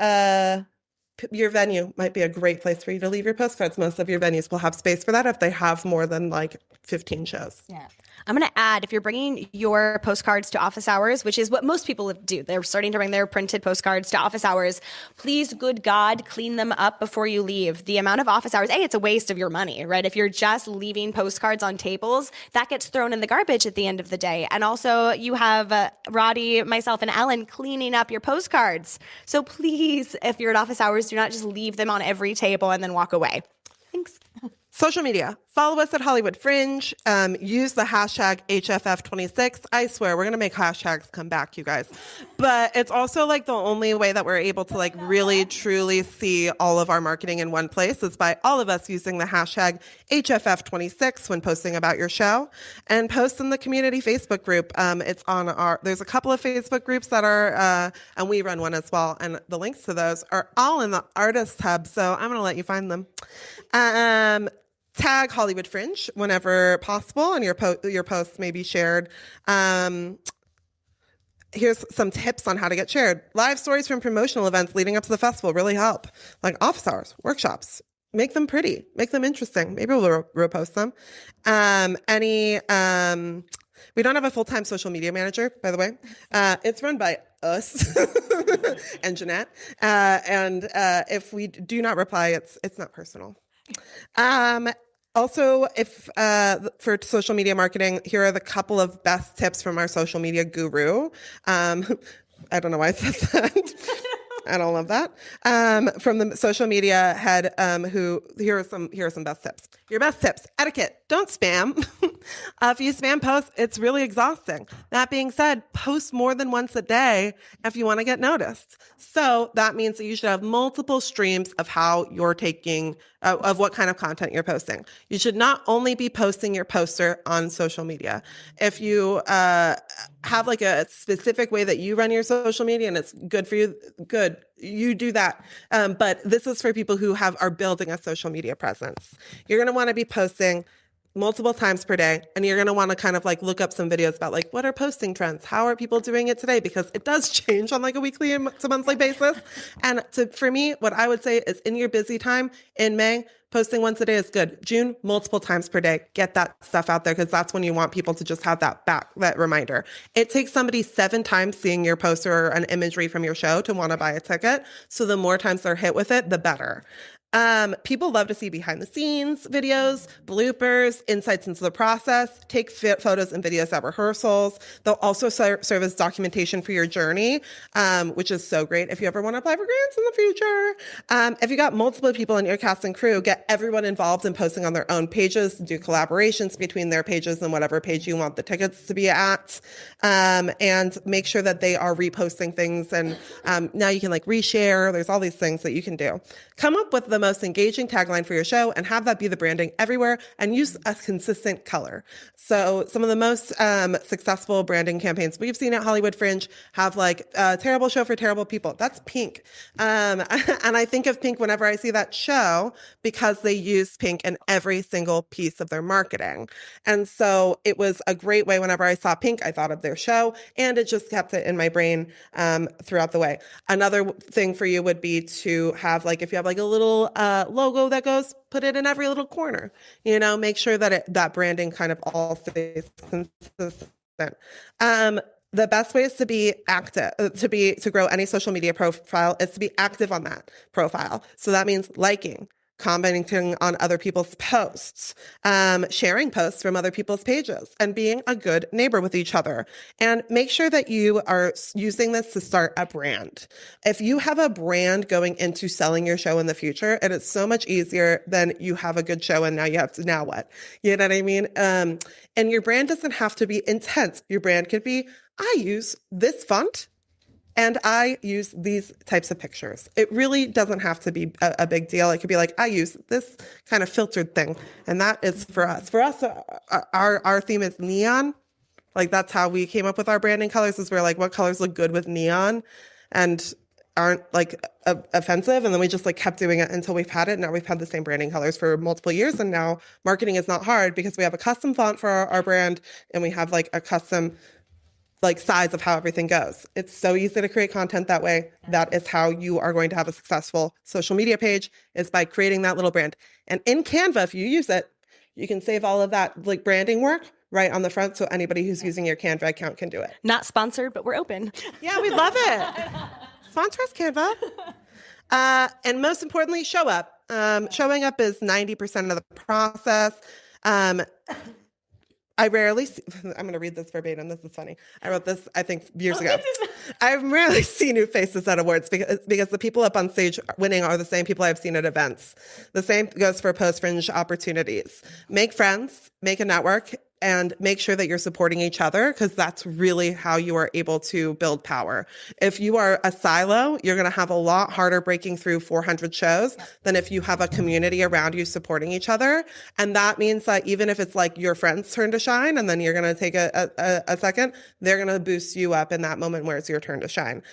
your venue might be a great place for you to leave your postcards. Most of your venues will have space for that if they have more than like 15 shows. Yeah. I'm going to add, if you're bringing your postcards to office hours, which is what most people do, they're starting to bring their printed postcards to office hours, please, good God, clean them up before you leave. The amount of office hours, it's a waste of your money, right? If you're just leaving postcards on tables, that gets thrown in the garbage at the end of the day. And also you have Roddy, myself, and Ellen cleaning up your postcards. So please, if you're at office hours, do not just leave them on every table and then walk away. Thanks. Social media. Follow us at Hollywood Fringe. Use the hashtag HFF26. I swear, we're going to make hashtags come back, you guys. But it's also like the only way that we're able to like really, truly see all of our marketing in one place is by all of us using the hashtag HFF26 when posting about your show, and post in the community Facebook group. It's on there's a couple of Facebook groups that are, and we run one as well. And the links to those are all in the Artist hub. So I'm going to let you find them. Tag Hollywood Fringe whenever possible, and your posts may be shared. Here's some tips on how to get shared. Live stories from promotional events leading up to the festival really help, like office hours, workshops. Make them pretty, make them interesting. Maybe we'll repost them. We don't have a full-time social media manager, by the way. It's run by us and Jeanette. And if we do not reply, it's not personal. Also, if for social media marketing, here are the couple of best tips from our social media guru. I don't know why I said that. I don't love that. From the social media head, here are some best tips. Your best tips: etiquette. Don't spam. If you spam post, it's really exhausting. That being said, post more than once a day if you want to get noticed. So that means that you should have multiple streams of how you're taking, of what kind of content you're posting. You should not only be posting your poster on social media. If you have like a specific way that you run your social media and it's good for you, good. You do that. But this is for people who are building a social media presence. You're going to want to be posting multiple times per day, and you're going to want to kind of like look up some videos about like what are posting trends, how are people doing it today, because it does change on like a weekly to monthly basis. And for me, what I would say is in your busy time in May, posting once a day is good. June, multiple times per day. Get that stuff out there because that's when you want people to just have that reminder. It takes somebody 7 times seeing your poster or an imagery from your show to want to buy a ticket. So the more times they're hit with it, the better. People love to see behind the scenes videos, bloopers, insights into the process. Take photos and videos at rehearsals. They'll also serve as documentation for your journey, which is so great if you ever want to apply for grants in the future. If you got multiple people in your cast and crew, get everyone involved in posting on their own pages, do collaborations between their pages and whatever page you want the tickets to be at, and make sure that they are reposting things. And now you can like reshare. There's all these things that you can do. Come up with the most engaging tagline for your show and have that be the branding everywhere, and use a consistent color. So some of the most successful branding campaigns we've seen at Hollywood Fringe have like a terrible show for terrible people. That's pink. And I think of pink whenever I see that show because they use pink in every single piece of their marketing. And so it was a great way whenever I saw pink, I thought of their show, and it just kept it in my brain throughout the way. Another thing for you would be to have like, if you have like a little logo that goes, put it in every little corner, make sure that that branding kind of all stays consistent. The best way is to be active, to grow any social media profile is to be active on that profile. So that means liking, commenting on other people's posts, sharing posts from other people's pages, and being a good neighbor with each other. And make sure that you are using this to start a brand. If you have a brand going into selling your show in the future, it is so much easier than you have a good show and now you have to, now what? You know what I mean? And your brand doesn't have to be intense. Your brand could be, I use this font and I use these types of pictures. It really doesn't have to be a big deal. It could be like, I use this kind of filtered thing. And that is for us. For us, our theme is neon. Like that's how we came up with our branding colors, is we're like, what colors look good with neon and aren't like offensive. And then we just like kept doing it until we've had it. Now we've had the same branding colors for multiple years. And now marketing is not hard because we have a custom font for our brand and we have like a custom like size of how everything goes. It's so easy to create content that way. That is how you are going to have a successful social media page, is by creating that little brand. And in Canva, if you use it, you can save all of that like branding work right on the front. So anybody who's using your Canva account can do it. Not sponsored, but we're open. Yeah, we love it. Sponsor us, Canva. And most importantly, show up. Showing up is 90% of the process. I rarely see, I'm going to read this verbatim. This is funny. I wrote this, I think, years ago. I rarely see new faces at awards because the people up on stage winning are the same people I've seen at events. The same goes for post-fringe opportunities. Make friends, make a network, and make sure that you're supporting each other, because that's really how you are able to build power. If you are a silo, you're going to have a lot harder breaking through 400 shows than if you have a community around you supporting each other. And that means that even if it's like your friend's turn to shine and then you're going to take a second, they're going to boost you up in that moment where it's your turn to shine.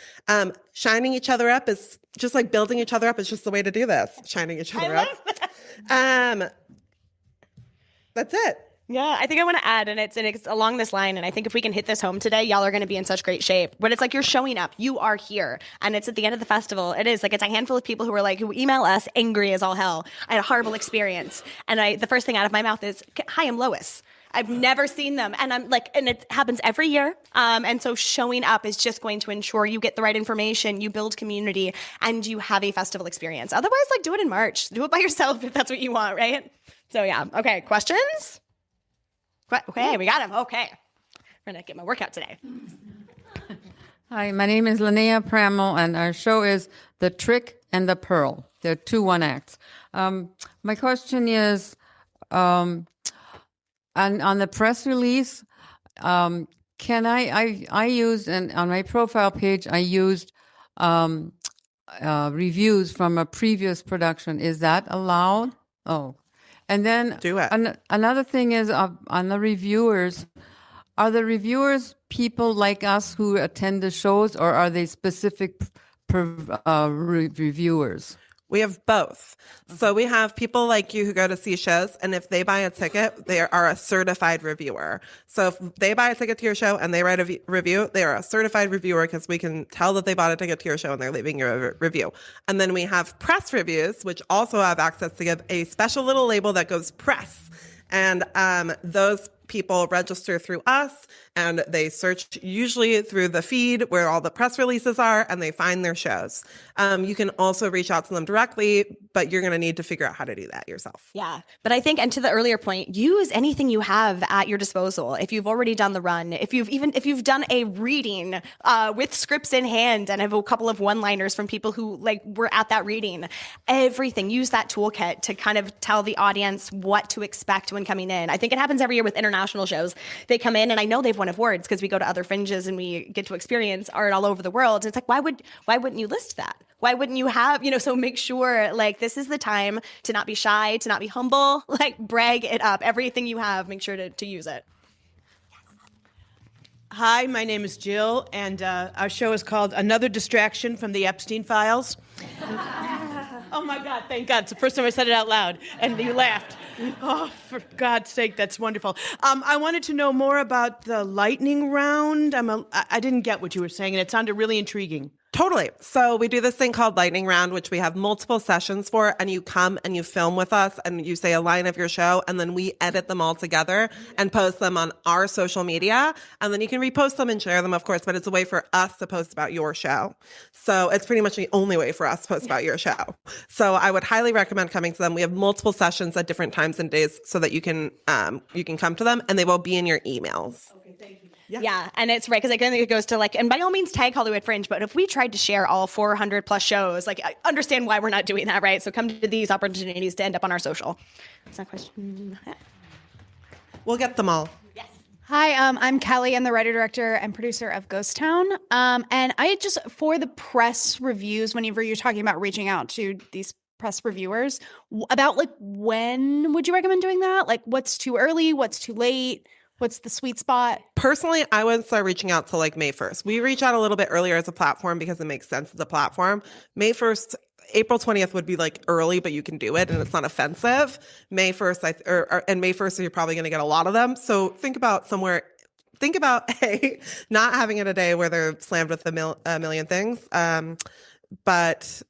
Shining each other up is just like building each other up. Is just the way to do this. Shining each other up. That's it. Yeah, I think I want to add, and it's along this line, and I think if we can hit this home today, y'all are going to be in such great shape. But it's like you're showing up, you are here, and it's at the end of the festival. It is like it's a handful of people who email us angry as all hell. I had a horrible experience, and the first thing out of my mouth is, "Hi, I'm Lois. I've never seen them," and I'm like, and it happens every year. And so showing up is just going to ensure you get the right information, you build community, and you have a festival experience. Otherwise, like do it in March, do it by yourself if that's what you want, right? So yeah, okay, questions. Okay, we got him. Okay. We're going to get my workout today. Hi, my name is Linnea Pramel, and our show is The Trick and the Pearl. They're 2 one-acts. My question is, on the press release, can I used, and on my profile page, I used reviews from a previous production. Is that allowed? Oh. And then do it. Another thing is on the reviewers, are the reviewers people like us who attend the shows, or are they specific reviewers? We have both. So we have people like you who go to see shows, and if they buy a ticket, they are a certified reviewer. So if they buy a ticket to your show and they write a review, they are a certified reviewer, because we can tell that they bought a ticket to your show and they're leaving you a review. And then we have press reviews, which also have access to give a special little label that goes press. And those people register through us, and they search usually through the feed where all the press releases are, and they find their shows. You can also reach out to them directly, but you're going to need to figure out how to do that yourself. Yeah. But I think, and to the earlier point, use anything you have at your disposal. If you've already done the run, if you've done a reading with scripts in hand and have a couple of one-liners from people who like were at that reading, everything, use that toolkit to kind of tell the audience what to expect when coming in. I think it happens every year with international shows. They come in, and I know they've won awards because we go to other fringes and we get to experience art all over the world. It's like, why wouldn't you list that? Why wouldn't you have, so make sure like this is the time to not be shy, to not be humble, like brag it up. Everything you have, make sure to use it. Hi, my name is Jill, and our show is called Another Distraction from the Epstein Files. Oh my God, thank God. It's the first time I said it out loud, and you laughed. Oh, for God's sake, that's wonderful. I wanted to know more about the lightning round. I didn't get what you were saying, and it sounded really intriguing. Totally. So we do this thing called lightning round, which we have multiple sessions for, and you come and you film with us and you say a line of your show, and then we edit them all together and post them on our social media. And then you can repost them and share them, of course, but it's a way for us to post about your show. So it's pretty much the only way for us to post about your show. So I would highly recommend coming to them. We have multiple sessions at different times and days so that you can come to them, and they will be in your emails. Yeah, and it's right because I think it goes to like, and by all means tag Hollywood Fringe, but if we tried to share all 400 plus shows, like I understand why we're not doing that, right? So come to these opportunities to end up on our social. That's that question. We'll get them all. Hi, I'm Kelly. I'm the writer, director, and producer of Ghost Town. And I just, for the press reviews, whenever you're talking about reaching out to these press reviewers, about like when would you recommend doing that? Like what's too early? What's too late? What's the sweet spot? Personally, I would start reaching out to like May 1st. We reach out a little bit earlier as a platform because it makes sense as a platform. May 1st, April 20th would be like early, but you can do it and it's not offensive. May 1st, and May 1st, you're probably going to get a lot of them. So think about not having it a day where they're slammed with a million things. But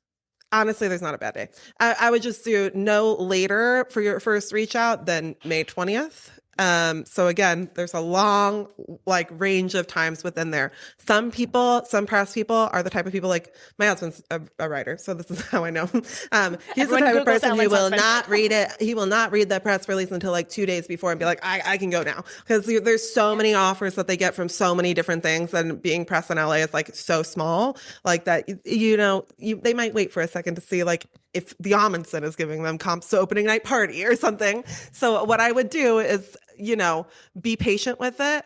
honestly, there's not a bad day. I would just do no later for your first reach out than May 20th. So again, there's a long like range of times within there. Some press people are the type of people like my husband's a writer, so this is how I know. He's the type of person who will not read it. He will not read the press release until like 2 days before and be like, I can go now. Because there's so many offers that they get from so many different things, and being press in LA is like so small, like that, they might wait for a second to see like if the Amundsen is giving them comps to opening night party or something. So what I would do is, be patient with it.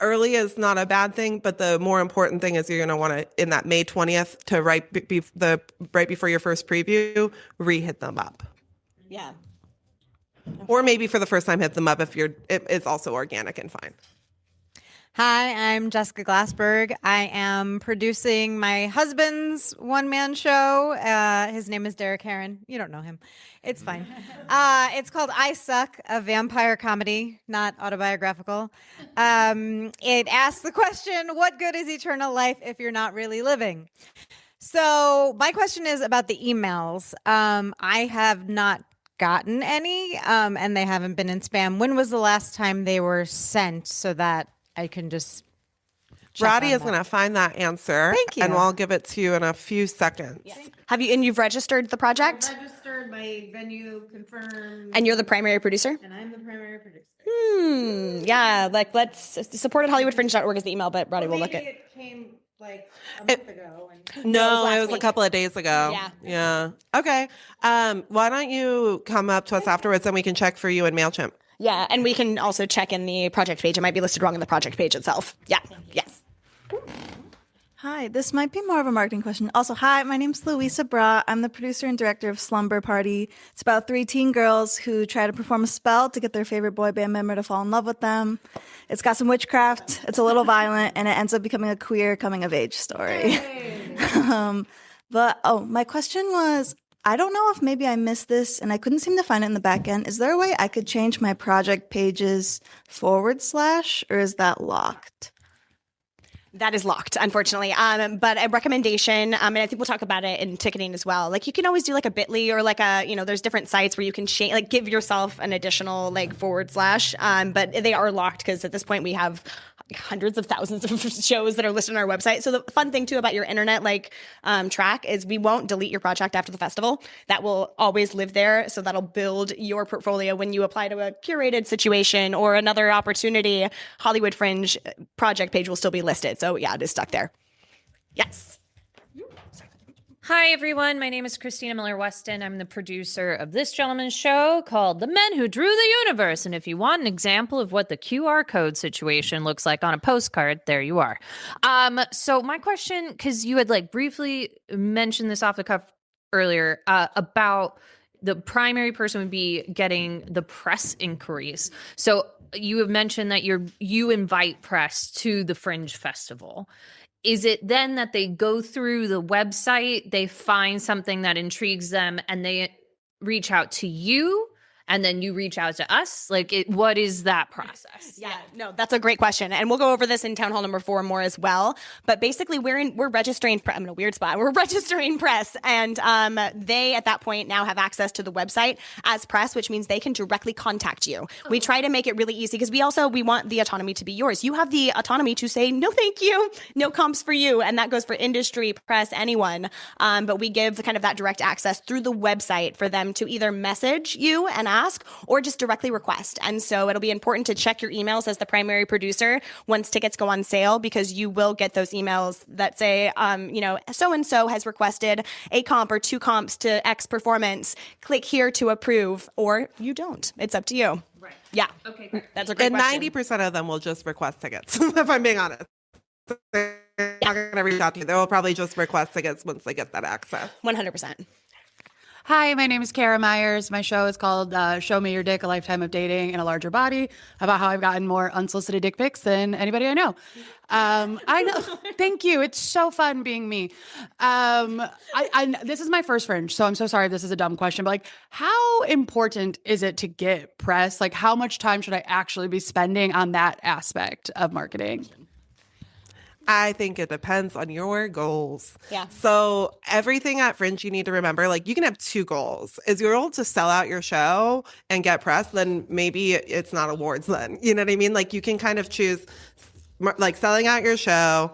Early is not a bad thing, but the more important thing is you're going to want to, in that May 20th, to right before your first preview, re-hit them up. Yeah. Or maybe for the first time, hit them up if it's also organic and fine. Hi, I'm Jessica Glassberg. I am producing my husband's one-man show. His name is Derek Heron. You don't know him. It's fine. It's called I Suck, a vampire comedy, not autobiographical. It asks the question, what good is eternal life if you're not really living? So my question is about the emails. I have not gotten any, and they haven't been in spam. When was the last time they were sent so that I can just Roddy is going to find that answer. Thank you. And I'll give it to you in a few seconds. Yeah. You've registered the project? I've registered my venue, confirmed. And you're the primary producer? And I'm the primary producer. Yeah, like let's support at hollywoodfringe.org is the email, but Roddy will look at it. came like a month ago. No, it was week. a couple of days ago. Yeah. Okay. Why don't you come up to us afterwards and we can check for you in MailChimp. Yeah, and we can also check in the project page. It might be listed wrong in the project page itself. Yeah, yes. Hi, this might be more of a marketing question. Also, hi, my name's Louisa Bra. I'm the producer and director of Slumber Party. It's about 3 teen girls who try to perform a spell to get their favorite boy band member to fall in love with them. It's got some witchcraft, it's a little violent, and it ends up becoming a queer coming-of-age story. My question was, I don't know if maybe I missed this and I couldn't seem to find it in the back end. Is there a way I could change my project pages / or is that locked? That is locked, unfortunately. But a recommendation, and I think we'll talk about it in ticketing as well. Like you can always do like a bit.ly or like there's different sites where you can change, like give yourself an additional like / but they are locked because at this point we have hundreds of thousands of shows that are listed on our website. So the fun thing too about your internet track is we won't delete your project after the festival. That will always live there. So that'll build your portfolio when you apply to a curated situation or another opportunity. Hollywood Fringe project page will still be listed. So yeah, it is stuck there. Yes. Hi, everyone. My name is Christina Miller-Weston. I'm the producer of this gentleman's show called The Men Who Drew the Universe. And if you want an example of what the QR code situation looks like on a postcard, there you are. So my question, because you had briefly mentioned this off the cuff earlier, about the primary person would be getting the press inquiries. So you have mentioned that you invite press to the Fringe Festival. Is it then that they go through the website, they find something that intrigues them, and they reach out to you and then you reach out to us? Like, what is that process? Yeah, no, that's a great question, and we'll go over this in Town Hall number 4 more as well. But basically, we're registering. I'm in a weird spot. We're registering press, and they at that point now have access to the website as press, which means they can directly contact you. We try to make it really easy because we want the autonomy to be yours. You have the autonomy to say no, thank you, no comps for you, and that goes for industry, press, anyone. But we give kind of that direct access through the website for them to either message you and ask or just directly request. And so it'll be important to check your emails as the primary producer once tickets go on sale, because you will get those emails that say, so-and-so has requested a comp or 2 comps to X performance. Click here to approve, or you don't. It's up to you. Right. Yeah. Okay, great. That's a great And question. 90% of them will just request tickets, if I'm being honest. They're not going to reach out to you. They will probably just request tickets once they get that access. 100%. Hi, my name is Kara Myers. My show is called Show Me Your Dick, A Lifetime of Dating in a Larger Body, about how I've gotten more unsolicited dick pics than anybody I know. I know. Thank you. It's so fun being me. This is my first Fringe, so I'm so sorry if this is a dumb question, but like, how important is it to get press? Like, how much time should I actually be spending on that aspect of marketing? I think it depends on your goals. Yeah. So everything at Fringe, you need to remember, like, you can have 2 goals. Is your goal to sell out your show and get press? Then maybe it's not awards then. You know what I mean? Like, you can kind of choose, like, selling out your show,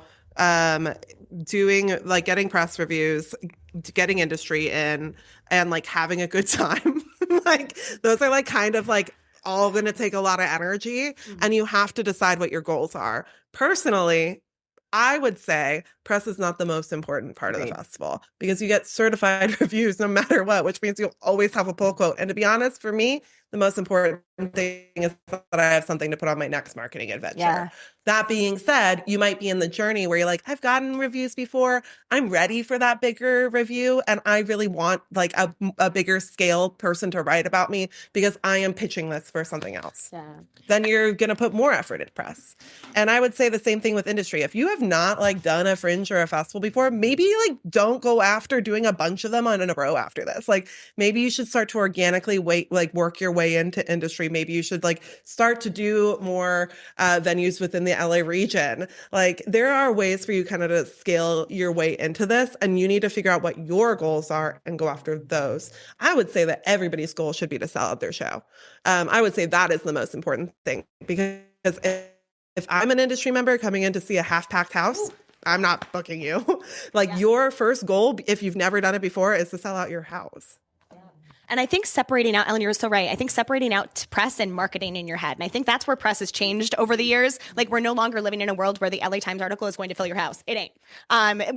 doing, like, getting press reviews, getting industry in, and, like, having a good time. Like, those are, like, kind of, like, all going to take a lot of energy. And you have to decide what your goals are. Personally, I would say press is not the most important part of the festival, because you get certified reviews no matter what, which means you'll always have a pull quote. And to be honest, for me, the most important thing is that I have something to put on my next marketing adventure. Yeah. That being said, you might be in the journey where you're like, I've gotten reviews before. I'm ready for that bigger review. And I really want like a bigger scale person to write about me because I am pitching this for something else. Yeah. Then you're going to put more effort into press. And I would say the same thing with industry. If you have not like done a Fringe or a festival before, maybe like don't go after doing a bunch of them in a row after this. Like maybe you should start to organically work your way into industry. Maybe you should like start to do more venues within the LA region. Like there are ways for you kind of to scale your way into this, and you need to figure out what your goals are and go after those. I would say that everybody's goal should be to sell out their show. I would say that is the most important thing, because if I'm an industry member coming in to see a half-packed house, I'm not booking you. Your first goal, if you've never done it before, is to sell out your house. And I think separating out, Ellen, you're so right. I think separating out press and marketing in your head. And I think that's where press has changed over the years. Like we're no longer living in a world where the LA Times article is going to fill your house. It ain't.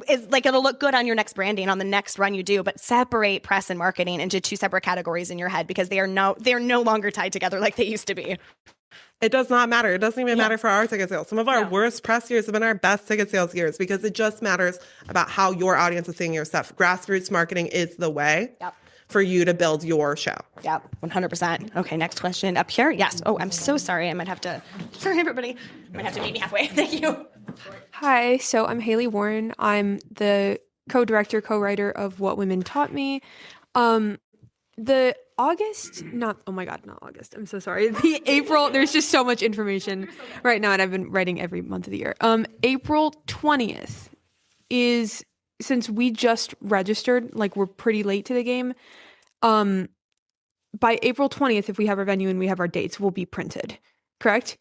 It's like it'll look good on your next branding on the next run you do, but separate press and marketing into 2 separate categories in your head, because they are no longer tied together like they used to be. It does not matter. It doesn't even matter for our ticket sales. Some of our worst press years have been our best ticket sales years, because it just matters about how your audience is seeing your stuff. Grassroots marketing is the way for you to build your show. Yep, 100%. Okay, next question up here. Yes. Oh, I'm so sorry. I might have to, sorry everybody, might have to meet me halfway. Thank you. Hi, so I'm Haley Warren. I'm the co-director, co-writer of What Women Taught Me. The August, not August. I'm so sorry. The April, there's just so much information right now, and I've been writing every month of the year. April 20th is, since we just registered, like we're pretty late to the game. By April 20th, if we have our venue and we have our dates, we'll be printed. Correct?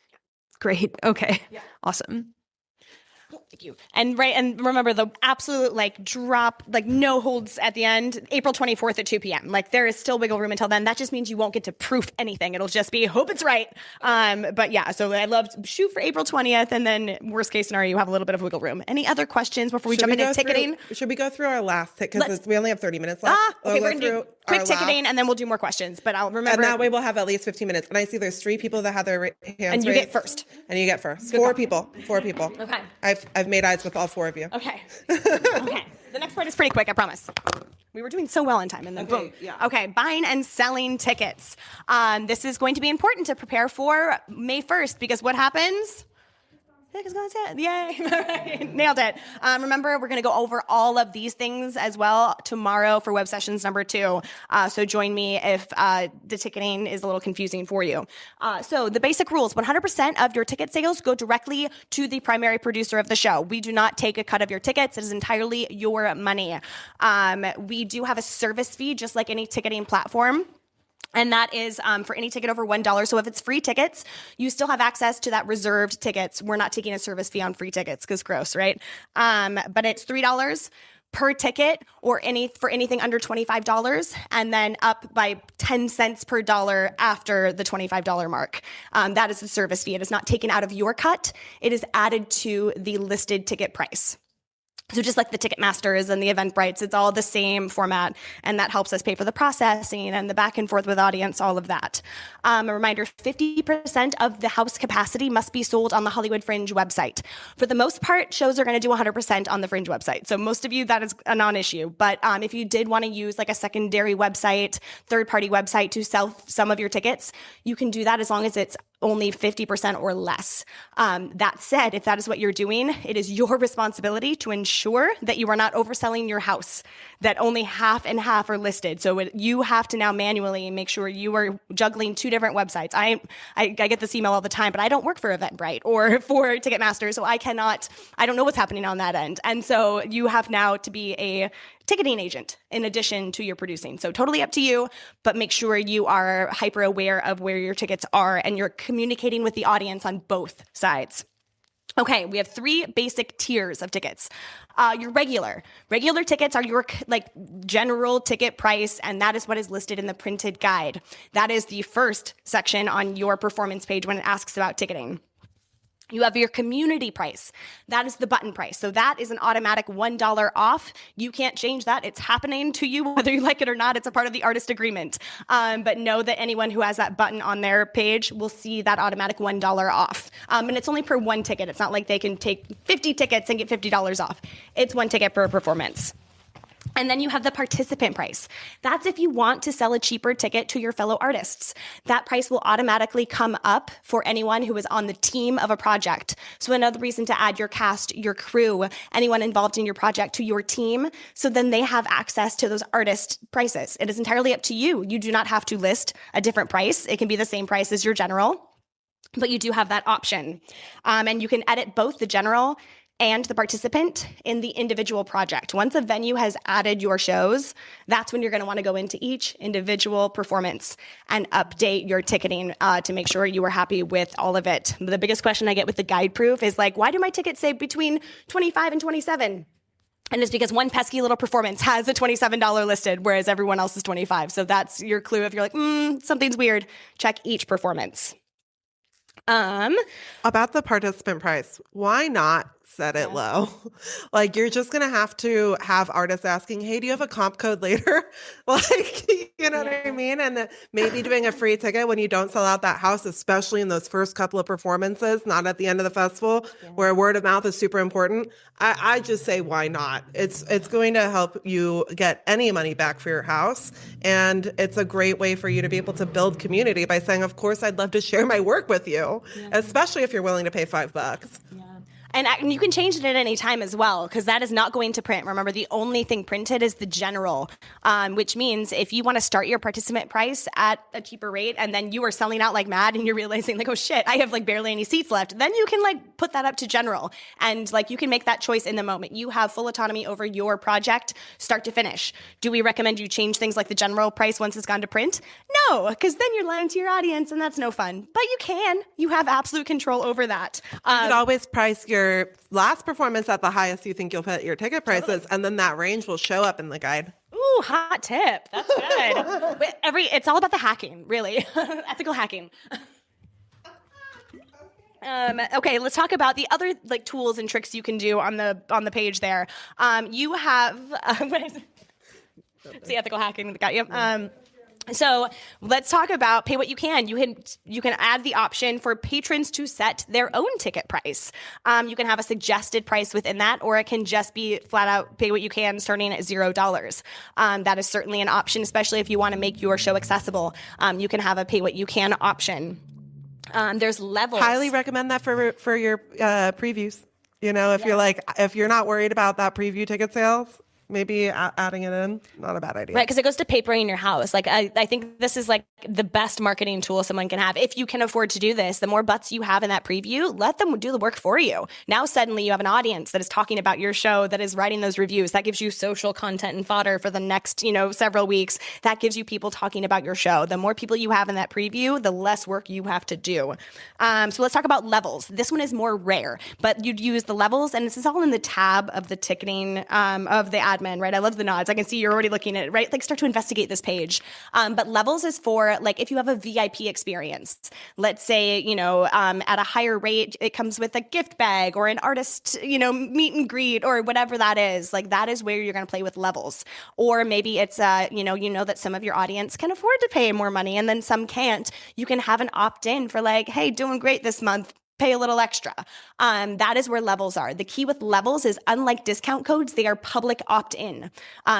Great. Okay. Yeah. Awesome. Thank you. And remember the absolute drop, no holds at the end, April 24th at 2 p.m. Like there is still wiggle room until then. That just means you won't get to proof anything. It'll just be hope it's right. But yeah, so I love to shoot for April 20th, and then worst case scenario, you have a little bit of wiggle room. Any other questions before we jump into ticketing? Should we go through our last ticket? Because we only have 30 minutes left. Okay, we're going to do quick ticketing and then we'll do more questions. But I'll remember. And that way we'll have at least 15 minutes. And I see there's 3 people that have their hands and you raised. get first. And you get first. Good 4 call. people. 4 people. Okay. I've made eyes with all 4 of you. Okay. Okay. The next part is pretty quick, I promise. We were doing so well in time, and then boom. Yeah. Okay, buying and selling tickets. This is going to be important to prepare for May 1st, because what happens? Yay. Nailed it. Remember, we're going to go over all of these things as well tomorrow for web sessions number 2. So join me if the ticketing is a little confusing for you. So the basic rules, 100% of your ticket sales go directly to the primary producer of the show. We do not take a cut of your tickets. It is entirely your money. We do have a service fee, just like any ticketing platform. And that is for any ticket over $1. So if it's free tickets, you still have access to that reserved tickets. We're not taking a service fee on free tickets because gross, right? But it's $3 per ticket or for anything under $25, and then up by 10 cents per dollar after the $25 mark. That is the service fee. It is not taken out of your cut. It is added to the listed ticket price. So just like the Ticketmasters and the Eventbrites, it's all the same format, and that helps us pay for the processing and the back and forth with audience, all of that. A reminder, 50% of the house capacity must be sold on the Hollywood Fringe website. For the most part, shows are going to do 100% on the Fringe website. So most of you, that is a non-issue. But if you did want to use like a secondary website, third-party website to sell some of your tickets, you can do that as long as it's only 50% or less. That said, if that is what you're doing, it is your responsibility to ensure that you are not overselling your house, that only half and half are listed. So you have to now manually make sure you are juggling 2 different websites. I get this email all the time, but I don't work for Eventbrite or for Ticketmaster, so I don't know what's happening on that end. And so you have now to be a ticketing agent in addition to your producing. So totally up to you, but make sure you are hyper aware of where your tickets are and you're communicating with the audience on both sides. Okay, we have 3 basic tiers of tickets. Your regular tickets are your general ticket price, and that is what is listed in the printed guide. That is the first section on your performance page when it asks about ticketing. You have your community price. That is the button price. So that is an automatic $1 off. You can't change that. It's happening to you whether you like it or not. It's a part of the artist agreement. But know that anyone who has that button on their page will see that automatic $1 off. And it's only per 1 ticket. It's not like they can take 50 tickets and get $50 off. It's 1 ticket per performance. And then you have the participant price. That's if you want to sell a cheaper ticket to your fellow artists. That price will automatically come up for anyone who is on the team of a project. So another reason to add your cast, your crew, anyone involved in your project to your team, so then they have access to those artist prices. It is entirely up to you. You do not have to list a different price. It can be the same price as your general, but you do have that option. And you can edit both the general and the participant in the individual project. Once a venue has added your shows, that's when you're going to want to go into each individual performance and update your ticketing to make sure you are happy with all of it. The biggest question I get with the guide proof is like, why do my tickets say between 25 and 27? And it's because one pesky little performance has a $27 listed, whereas everyone else is 25. So that's your clue. If you're like, something's weird, check each performance. About the participant price, why not set it low? Like, you're just going to have artists asking, hey, do you have a comp code later? Like, you know what I mean? And maybe doing a free ticket when you don't sell out that house, especially in those first couple of performances, not at the end of the festival, where word of mouth is super important. I just say, why not? It's going to help you get any money back for your house. And it's a great way for you to be able to build community by saying, of course, I'd love to share my work with you, especially if you're willing to pay $5. And you can change it at any time as well, because that is not going to print. Remember, the only thing printed is the general, which means if you want to start your participant price at a cheaper rate and then you are selling out like mad and you're realizing like, oh shit, I have like barely any seats left, then you can like put that up to general. And like you can make that choice in the moment. You have full autonomy over your project, start to finish. Do we recommend you change things like the general price once it's gone to print? No, because then you're lying to your audience and that's no fun. But you can. You have absolute control over that. You could always price your last performance at the highest you think you'll put your ticket prices, and then that range will show up in the guide. Ooh, hot tip. That's good. It's all about the hacking, really. Ethical hacking. Okay, let's talk about the other like tools and tricks you can do on the page there. You have what is it? See, ethical hacking got you. So let's talk about pay what you can. You can add the option for patrons to set their own ticket price. You can have a suggested price within that, or it can just be flat out pay what you can starting at $0. That is certainly an option, especially if you want to make your show accessible. You can have a pay what you can option. There's levels. Highly recommend that for your previews. You know, if you're not worried about that preview ticket sales, maybe adding it in, not a bad idea. Right, because it goes to papering your house. Like I think this is like the best marketing tool someone can have. If you can afford to do this, the more butts you have in that preview, let them do the work for you. Now suddenly you have an audience that is talking about your show, that is writing those reviews. That gives you social content and fodder for the next, several weeks. That gives you people talking about your show. The more people you have in that preview, the less work you have to do. So let's talk about levels. This one is more rare, but you'd use the levels, and this is all in the tab of the ticketing of the admin, right? I love the nods. I can see you're already looking at it, right? Like, start to investigate this page. But levels is for, like, if you have a VIP experience, let's say, at a higher rate, it comes with a gift bag or an artist, meet and greet or whatever that is. Like, that is where you're going to play with levels. Or maybe it's, that some of your audience can afford to pay more money and then some can't. You can have an opt-in for, like, hey, doing great this month, pay a little extra. That is where levels are. The key with levels is, unlike discount codes, they are public opt-in.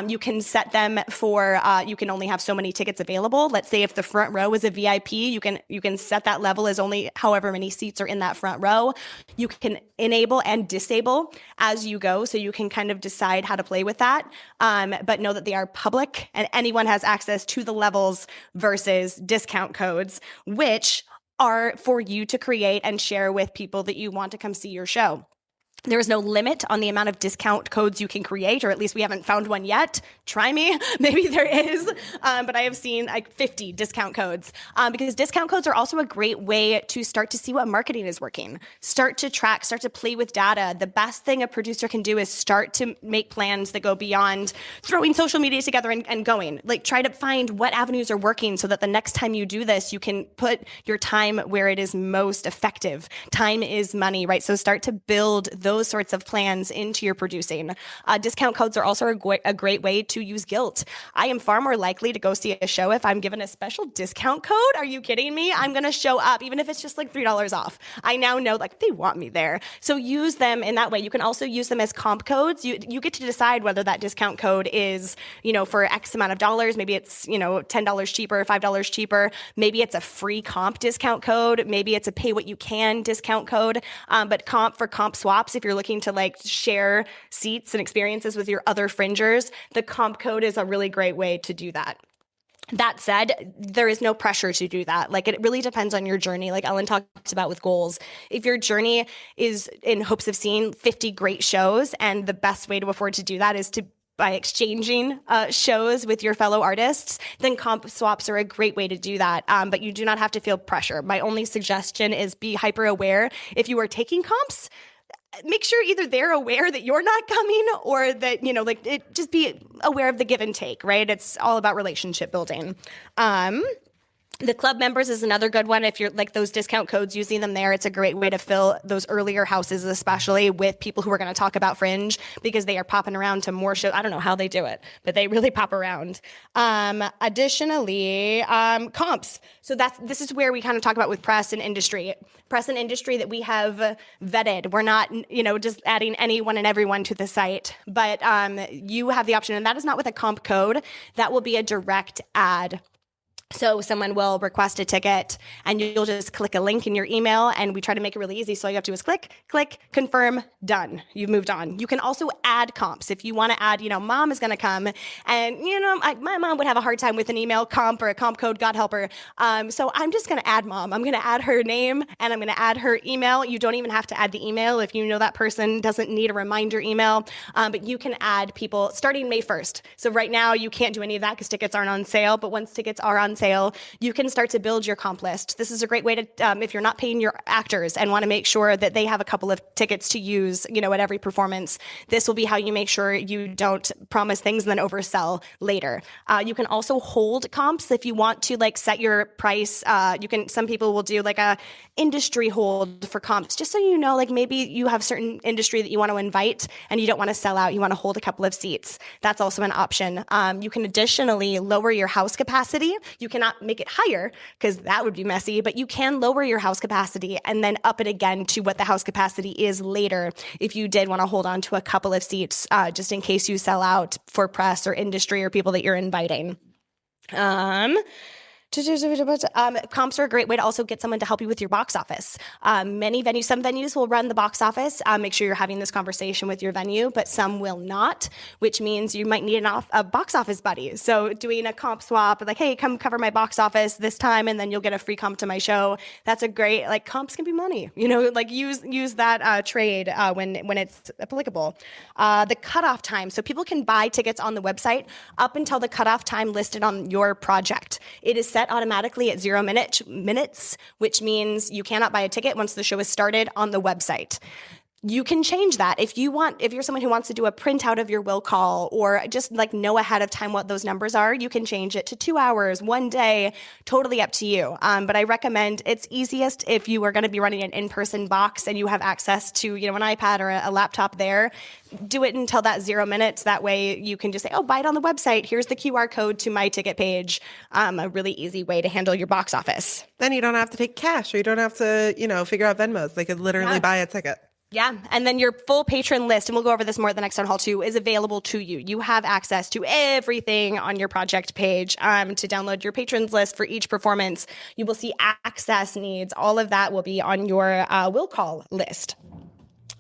You can set them for, you can only have so many tickets available. Let's say if the front row is a VIP, you can set that level as only however many seats are in that front row. You can enable and disable as you go, so you can kind of decide how to play with that. But know that they are public and anyone has access to the levels versus discount codes, which are for you to create and share with people that you want to come see your show. There is no limit on the amount of discount codes you can create, or at least we haven't found one yet. Try me. Maybe there is. But I have seen like 50 discount codes, because discount codes are also a great way to start to see what marketing is working. Start to track, start to play with data. The best thing a producer can do is start to make plans that go beyond throwing social media together and going. Like, try to find what avenues are working so that the next time you do this, you can put your time where it is most effective. Time is money, right? So start to build those sorts of plans into your producing. Discount codes are also a great way to use guilt. I am far more likely to go see a show if I'm given a special discount code. Are you kidding me? I'm going to show up, even if it's just like $3 off. I now know, like, they want me there. So use them in that way. You can also use them as comp codes. You get to decide whether that discount code is, for X amount of dollars. Maybe it's, $10 cheaper, $5 cheaper. Maybe it's a free comp discount code. Maybe it's a pay what you can discount code. But for comp swaps, if you're looking to, like, share seats and experiences with your other fringers, the comp code is a really great way to do that. That said, there is no pressure to do that. Like, it really depends on your journey. Like Ellen talks about with goals. If your journey is in hopes of seeing 50 great shows, and the best way to afford to do that is by exchanging shows with your fellow artists, then comp swaps are a great way to do that. But you do not have to feel pressure. My only suggestion is be hyper aware. If you are taking comps, make sure either they're aware that you're not coming, or that, just be aware of the give and take, right? It's all about relationship building. The club members is another good one. If you're like those discount codes, using them there, it's a great way to fill those earlier houses, especially with people who are going to talk about Fringe, because they are popping around to more shows. I don't know how they do it, but they really pop around. Additionally, comps. So this is where we kind of talk about with press and industry. Press and industry that we have vetted. We're not, just adding anyone and everyone to the site, but you have the option, and that is not with a comp code. That will be a direct ad. So someone will request a ticket, and you'll just click a link in your email, and we try to make it really easy. So all you have to do is click, confirm, done. You've moved on. You can also add comps. If you want to add, mom is going to come, and, my mom would have a hard time with an email comp or a comp code, God help her. So I'm just going to add mom. I'm going to add her name, and I'm going to add her email. You don't even have to add the email if you know that person doesn't need a reminder email, but you can add people starting May 1st. So right now you can't do any of that because tickets aren't on sale, but once tickets are on sale, you can start to build your comp list. This is a great way to, if you're not paying your actors and want to make sure that they have a couple of tickets to use, at every performance, this will be how you make sure you don't promise things and then oversell later. You can also hold comps if you want to, like, set your price. Some people will do like a industry hold for comps, just so like maybe you have certain industry that you want to invite and you don't want to sell out. You want to hold a couple of seats. That's also an option. You can additionally lower your house capacity. You cannot make it higher because that would be messy, but you can lower your house capacity and then up it again to what the house capacity is later if you did want to hold on to a couple of seats, just in case you sell out for press or industry or people that you're inviting. Comps are a great way to also get someone to help you with your box office. Many venues, some venues will run the box office. Make sure you're having this conversation with your venue, but some will not, which means you might need a box office buddy. So doing a comp swap, like, hey, come cover my box office this time, and then you'll get a free comp to my show. That's a great, like, comps can be money. Like use that trade when it's applicable. The cutoff time, so people can buy tickets on the website up until the cutoff time listed on your project. It is set automatically at 0 minutes, which means you cannot buy a ticket once the show is started on the website. You can change that if you're someone who wants to do a printout of your will call or just like know ahead of time what those numbers are. You can change it to 2 hours, 1 day, totally up to you. But I recommend it's easiest if you are going to be running an in-person box and you have access to an iPad or a laptop there. Do it until that 0 minutes. That way you can just say, oh, buy it on the website. Here's the QR code to my ticket page. A really easy way to handle your box office. Then you don't have to take cash or you don't have to, figure out Venmos. They could literally buy a ticket. Yeah, and then your full patron list, and we'll go over this more at the next town hall too, is available to you. You have access to everything on your project page to download your patrons list for each performance. You will see access needs. All of that will be on your will call list.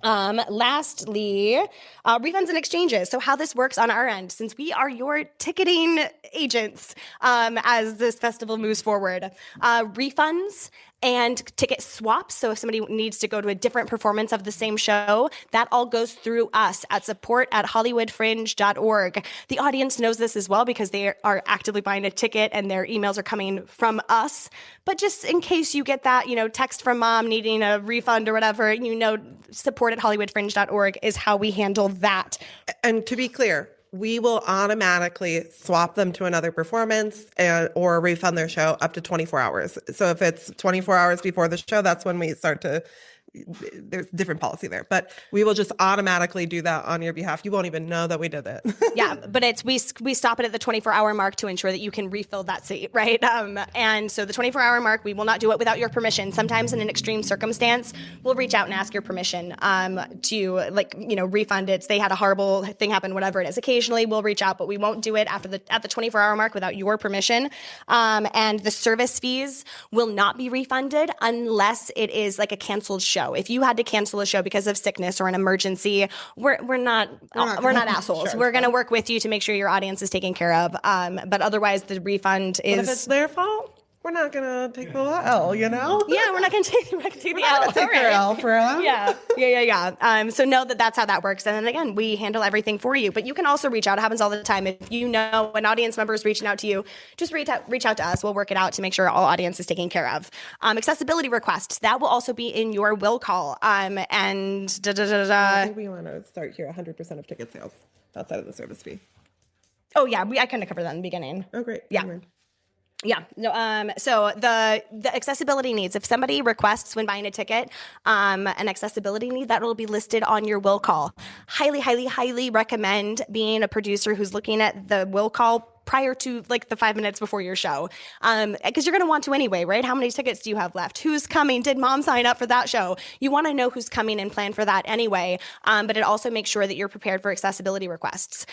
Lastly, refunds and exchanges. So how this works on our end, since we are your ticketing agents as this festival moves forward, refunds and ticket swaps. So if somebody needs to go to a different performance of the same show, that all goes through us at support@hollywoodfringe.org. The audience knows this as well because they are actively buying a ticket and their emails are coming from us. But just in case you get that, text from mom needing a refund or whatever, support@hollywoodfringe.org is how we handle that. And to be clear, we will automatically swap them to another performance or refund their show up to 24 hours. So if it's 24 hours before the show, that's when we start to, there's different policy there, but we will just automatically do that on your behalf. You won't even know that we did it. Yeah, but we stop it at the 24-hour mark to ensure that you can refill that seat, right? And so the 24-hour mark, we will not do it without your permission. Sometimes in an extreme circumstance, we'll reach out and ask your permission to refund it. They had a horrible thing happen, whatever it is. Occasionally we'll reach out, but we won't do it at the 24-hour mark without your permission. And the service fees will not be refunded unless it is like a canceled show. If you had to cancel a show because of sickness or an emergency, we're not assholes. We're going to work with you to make sure your audience is taken care of. But otherwise, the refund is. But if it's their fault, we're not going to take the L, Yeah, we're not going to take the L. Take their L for them. Yeah. So know that that's how that works. And then again, we handle everything for you. But you can also reach out. It happens all the time. If you know an audience member is reaching out to you, just reach out to us. We'll work it out to make sure all audience is taken care of. Accessibility requests, that will also be in your will call. I think we want to start here 100% of ticket sales outside of the service fee. Oh, yeah. I kind of covered that in the beginning. Oh, great. Yeah. Yeah. No. So the accessibility needs. If somebody requests when buying a ticket, an accessibility need, that will be listed on your will call. Highly, highly, highly recommend being a producer who's looking at the will call prior to like the 5 minutes before your show. Because you're going to want to anyway, right? How many tickets do you have left? Who's coming? Did mom sign up for that show? You want to know who's coming and plan for that anyway. But it also makes sure that you're prepared for accessibility requests.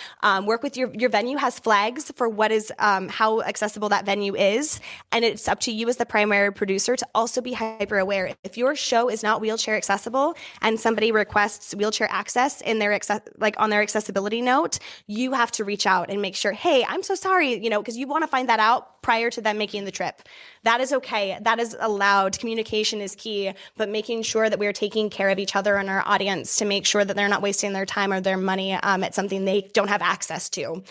Work with your venue has flags for what is, how accessible that venue is. And it's up to you as the primary producer to also be hyper aware. If your show is not wheelchair accessible and somebody requests wheelchair access in their on their accessibility note, you have to reach out and make sure, hey, I'm so sorry, because you want to find that out prior to them making the trip. That is okay. That is allowed. Communication is key, but making sure that we are taking care of each other and our audience to make sure that they're not wasting their time or their money at something they don't have access to.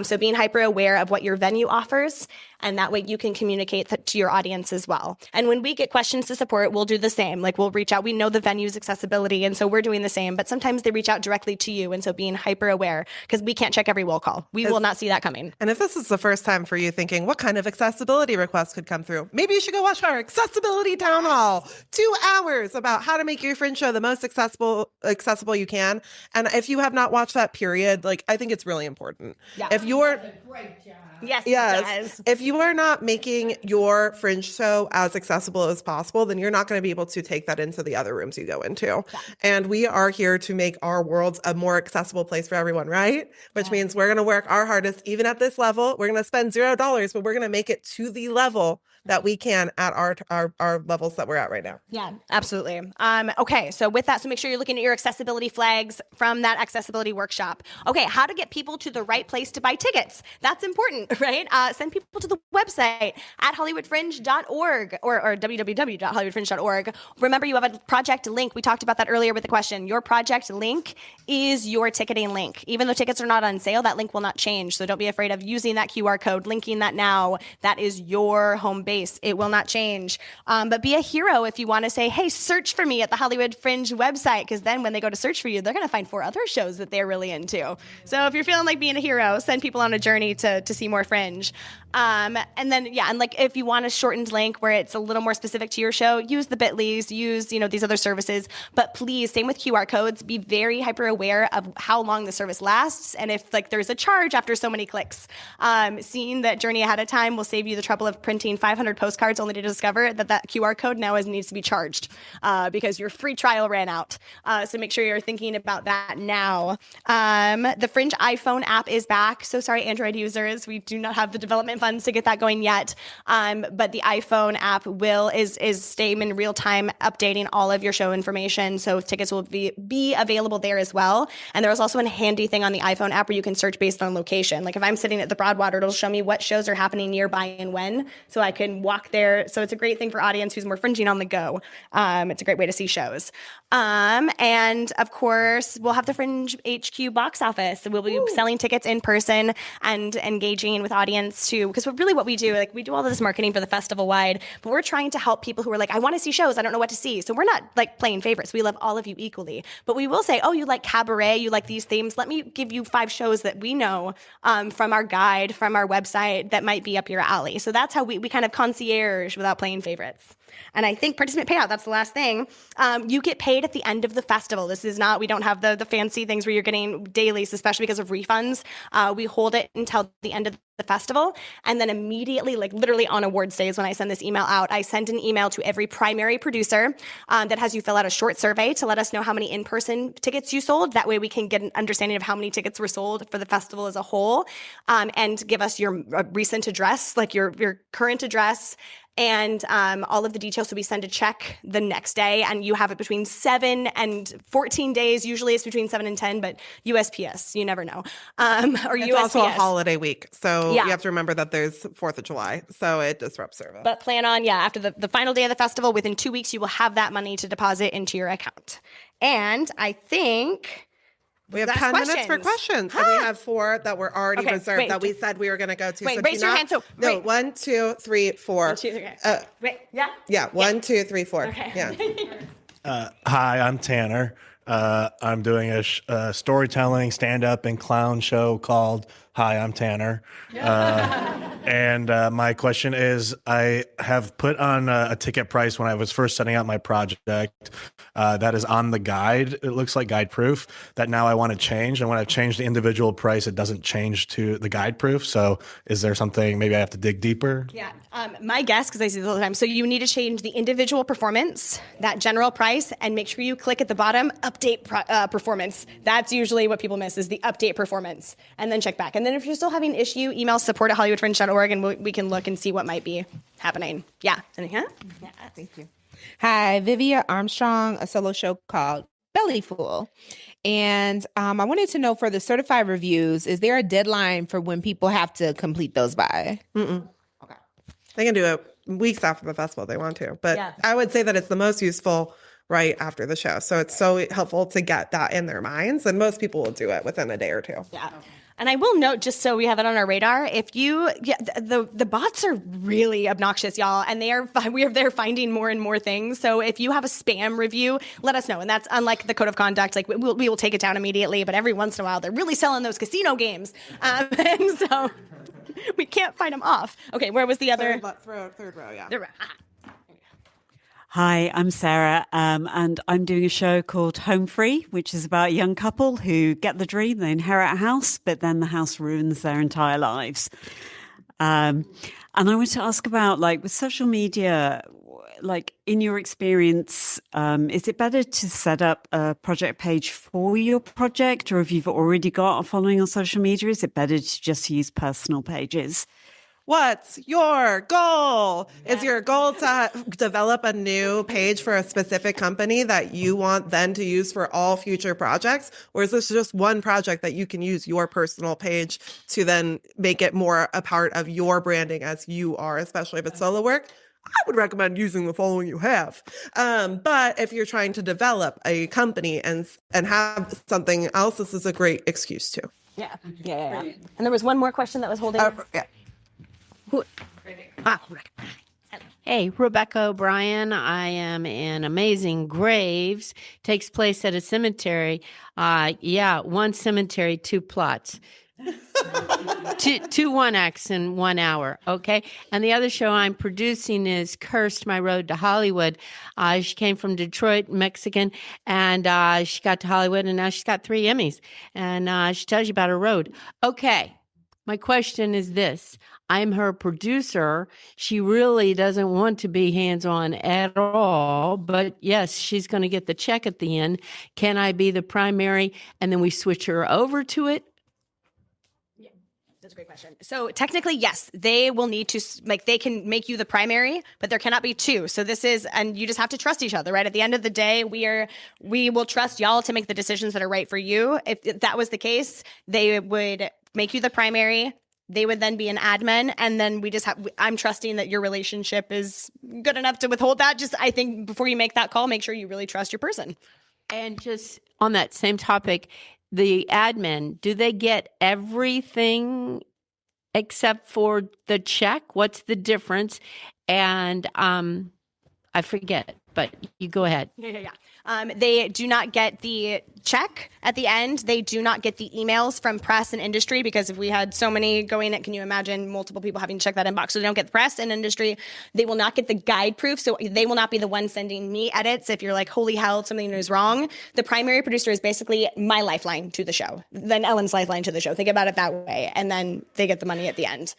So being hyper aware of what your venue offers, and that way you can communicate to your audience as well. And when we get questions to support, we'll do the same. We'll reach out. We know the venue's accessibility, and so we're doing the same, but sometimes they reach out directly to you, and so being hyper aware, because we can't check every will call. We will not see that coming. And if this is the first time for you thinking, what kind of accessibility requests could come through? Maybe you should go watch our accessibility town hall. 2 hours about how to make your fringe show the most accessible you can. And if you have not watched that period, I think it's really important. Yeah. If you're Great job. Yes. If you are not making your fringe show as accessible as possible, then you're not going to be able to take that into the other rooms you go into. Yeah. And we are here to make our worlds a more accessible place for everyone, right? Which means we're going to work our hardest, even at this level. We're going to spend $0, but we're going to make it to the level that we can at our levels that we're at right now. Yeah, absolutely. Okay, so with that, so make sure you're looking at your accessibility flags from that accessibility workshop. Okay, how to get people to the right place to buy tickets. That's important, right? Send people to the website at hollywoodfringe.org or www.hollywoodfringe.org. Remember, you have a project link. We talked about that earlier with the question. Your project link is your ticketing link. Even though tickets are not on sale, that link will not change. So don't be afraid of using that QR code, linking that now. That is your home base. It will not change. But be a hero if you want to say, hey, search for me at the Hollywood Fringe website, because then when they go to search for you, they're going to find 4 other shows that they're really into. So if you're feeling like being a hero, send people on a journey to see more Fringe. And then, yeah, and like if you want a shortened link where it's a little more specific to your show, use the bit.lys, use, these other services. But please, same with QR codes, be very hyper aware of how long the service lasts. And if like there's a charge after so many clicks, seeing that journey ahead of time will save you the trouble of printing 500 postcards only to discover that QR code now needs to be charged because your free trial ran out. So make sure you're thinking about that now. The Fringe iPhone app is back. So sorry, Android users, we do not have the development funds to get that going yet. But the iPhone app is staying in real time, updating all of your show information. So tickets will be available there as well. And there's also a handy thing on the iPhone app where you can search based on location. Like if I'm sitting at the Broadwater, it'll show me what shows are happening nearby and when, so I can walk there. So it's a great thing for audience who's more fringing on the go. It's a great way to see shows. And of course, we'll have the Fringe HQ box office. So we'll be selling tickets in person and engaging with audience too. Because really what we do, like we do all of this marketing for the festival wide, but we're trying to help people who are like, I want to see shows, I don't know what to see. So we're not like playing favorites. We love all of you equally. But we will say, oh, you like cabaret, you like these themes. Let me give you 5 shows that we know from our guide, from our website that might be up your alley. So that's how we kind of concierge without playing favorites. And I think participant payout, that's the last thing. You get paid at the end of the festival. This is not, we don't have the fancy things where you're getting dailies, especially because of refunds. We hold it until the end of the festival. And then immediately, like literally on awards days when I send this email out, I send an email to every primary producer that has you fill out a short survey to let us know how many in-person tickets you sold. That way we can get an understanding of how many tickets were sold for the festival as a whole, and give us your recent address, like your current address, and all of the details. So we send a check the next day, and you have it between 7 and 14 days. Usually it's between 7 and 10, but USPS, you never know. Or it's USPS. also a holiday week. So you have to remember that there's 4th of July. So it disrupts service. But plan on, after the final day of the festival, within 2 weeks, you will have that money to deposit into your account. And I think... We have 10 minutes for questions. And we have 4 that were already reserved that we said we were going to go to. Wait, so raise your hand. No, 1, 2, 3, 4. 1, 2, 3, okay. Wait, yeah? Yeah, 1, 2, 3, 4. Okay. Yeah. Hi, I'm Tanner. I'm doing a storytelling, stand-up, and clown show called Hi, I'm Tanner. And my question is, I have put on a ticket price when I was first setting out my project that is on the guide. It looks like guide proof that now I want to change. And when I've changed the individual price, it doesn't change to the guide proof. So is there something, maybe I have to dig deeper? Yeah. My guess, because I see this all the time, so you need to change the individual performance, that general price, and make sure you click at the bottom, update performance. That's usually what people miss, is the update performance, and then check back. And then if you're still having an issue, email support@hollywoodfringe.org, and we can look and see what might be happening. Yeah. Yeah, thank you. Hi, Vivia Armstrong, a solo show called Bellyful. And I wanted to know, for the certified reviews, is there a deadline for when people have to complete those by? Okay. They can do it weeks after the festival if they want to. But I would say that it's the most useful right after the show. So it's so helpful to get that in their minds. And most people will do it within a day or 2. Yeah. And I will note, just so we have it on our radar, if you, the bots are really obnoxious, y'all, and they're finding more and more things. So if you have a spam review, let us know. And that's unlike the code of conduct. Like we will take it down immediately, but every once in a while, they're really selling those casino games. And so we can't fight them off. Okay, where was the other? Third row, yeah. Hi, I'm Sarah, and I'm doing a show called Home Free, which is about a young couple who get the dream, they inherit a house, but then the house ruins their entire lives. And I want to ask about, like, with social media, like, in your experience, is it better to set up a project page for your project, or if you've already got a following on social media, is it better to just use personal pages? What's your goal? Is your goal to develop a new page for a specific company that you want then to use for all future projects? Or is this just one project that you can use your personal page to then make it more a part of your branding as you are, especially if it's solo work? I would recommend using the following you have. But if you're trying to develop a company and have something else, this is a great excuse too. Yeah. And there was one more question that was holding. Yeah. Hey, Rebecca O'Brien. I am in Amazing Graves. Takes place at a cemetery. One cemetery, two plots. two one acts in 1 hour, okay? And the other show I'm producing is Cursed, My Road to Hollywood. She came from Detroit, Mexican, and she got to Hollywood, and now she's got 3 Emmys. And she tells you about her road. Okay, my question is this. I'm her producer. She really doesn't want to be hands-on at all, but yes, she's going to get the check at the end. Can I be the primary, and then we switch her over to it? That's a great question. So technically, yes, they will need to, they can make you the primary, but there cannot be 2. So this is, and you just have to trust each other, right? At the end of the day, we will trust y'all to make the decisions that are right for you. If that was the case, they would make you the primary. They would then be an admin, and then I'm trusting that your relationship is good enough to withhold that. Just, I think before you make that call, make sure you really trust your person. And just on that same topic, the admin, do they get everything except for the check? What's the difference? And I forget, but you go ahead. Yeah. They do not get the check at the end. They do not get the emails from press and industry, because if we had so many going in, can you imagine multiple people having to check that inbox? So they don't get the press and industry. They will not get the guide proof. So they will not be the one sending me edits. If you're like, holy hell, something is wrong. The primary producer is basically my lifeline to the show, then Ellen's lifeline to the show. Think about it that way. And then they get the money at the end.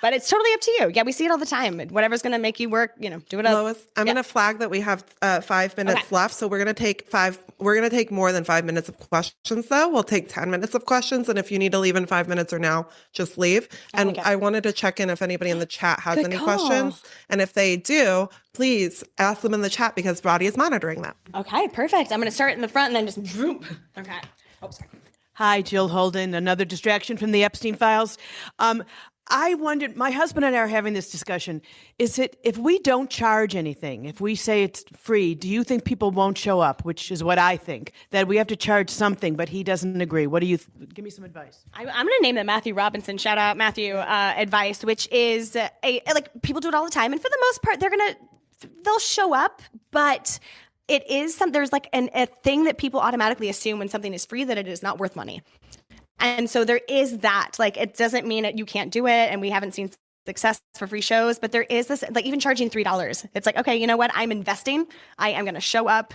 But it's totally up to you. Yeah, we see it all the time. Whatever's going to make you work, do it up. Lois, I'm going to flag that we have 5 minutes left. So we're going to take more than 5 minutes of questions though. We'll take 10 minutes of questions. And if you need to leave in 5 minutes or now, just leave. And I wanted to check in if anybody in the chat has any questions. And if they do, please ask them in the chat, because Roddy is monitoring them. Okay, perfect. I'm going to start in the front and then just droop. Okay. Oh, sorry. Hi, Jill Holden, another distraction from the Epstein files. I wondered, my husband and I are having this discussion. Is it, if we don't charge anything, if we say it's free, do you think people won't show up? Which is what I think, that we have to charge something, but he doesn't agree. What do you, give me some advice. I'm going to name the Matthew Robinson, shout out Matthew, advice, which is people do it all the time. And for the most part, they'll show up, but it is there's like a thing that people automatically assume when something is free, that it is not worth money. And so there is that, it doesn't mean that you can't do it. And we haven't seen success for free shows, but there is this, even charging $3. It's like, okay, you know what? I'm investing. I am going to show up.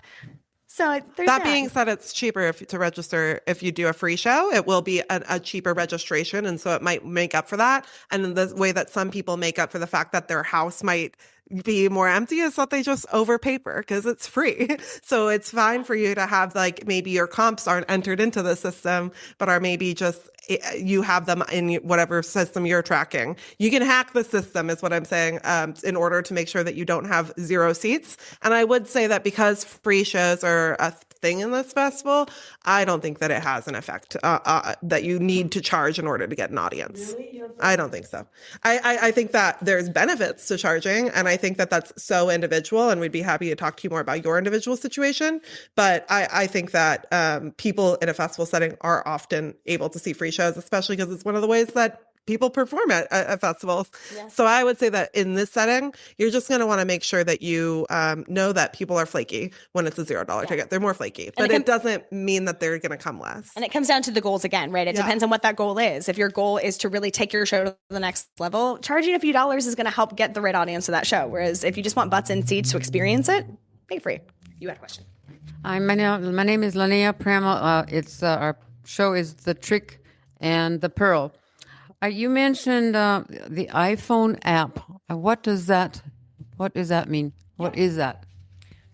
So that being said, it's cheaper to register if you do a free show. It will be a cheaper registration. And so it might make up for that. And the way that some people make up for the fact that their house might be more empty is that they just over paper because it's free. So it's fine for you to have maybe your comps aren't entered into the system, but are maybe just you have them in whatever system you're tracking. You can hack the system is what I'm saying, in order to make sure that you don't have 0 seats. And I would say that because free shows are a thing in this festival, I don't think that it has an effect that you need to charge in order to get an audience. Really? I don't think so. I think that there's benefits to charging, and I think that that's so individual, and we'd be happy to talk to you more about your individual situation. But I think that people in a festival setting are often able to see free shows, especially because it's one of the ways that people perform at festivals. Yes. So I would say that in this setting, you're just going to want to make sure that you know that people are flaky when it's a $0 ticket. They're more flaky, but it doesn't mean that they're going to come less. And it comes down to the goals again, right? It depends on what that goal is. If your goal is to really take your show to the next level, charging a few dollars is going to help get the right audience to that show. Whereas if you just want butts in seats to experience it, pay free. You had a question. My name is Linnea Pramel. Our show is The Trick and the Pearl. You mentioned the iPhone app. What does that mean? What is that?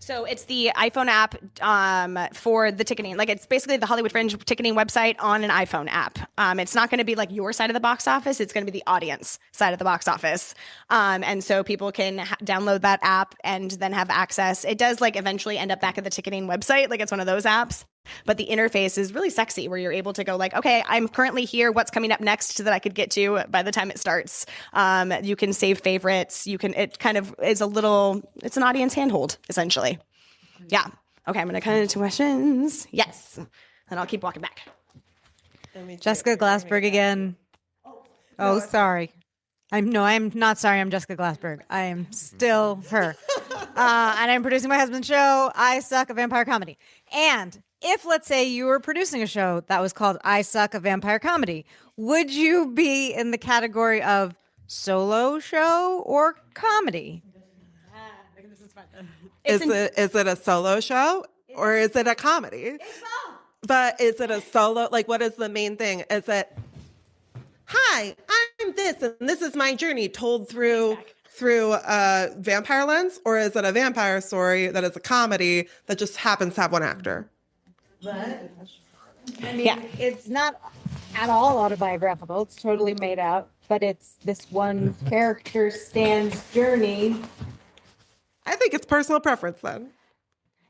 So it's the iPhone app for the ticketing. Like it's basically the Hollywood Fringe ticketing website on an iPhone app. It's not going to be like your side of the box office. It's going to be the audience side of the box office. And so people can download that app and then have access. It does like eventually end up back at the ticketing website. Like it's one of those apps. But the interface is really sexy where you're able to go like, okay, I'm currently here. What's coming up next that I could get to by the time it starts? You can save favorites. It kind of is it's an audience handhold, essentially. Yeah. Okay, I'm going to cut into questions. Yes. And I'll keep walking back. Jessica Glassberg again. Oh, sorry. I'm not sorry. I'm Jessica Glassberg. I am still her. And I'm producing my husband's show, I Suck, a Vampire Comedy. And if, let's say, you were producing a show that was called I Suck, a Vampire Comedy, would you be in the category of solo show or comedy? Is it a solo show or is it a comedy? But is it a solo? Like, what is the main thing? Is it, hi, I'm this, and this is my journey told through a vampire lens, or is it a vampire story that is a comedy that just happens to have one actor? I mean, it's not at all autobiographical. It's totally made out, but it's this one character Stan's journey. I think it's personal preference then.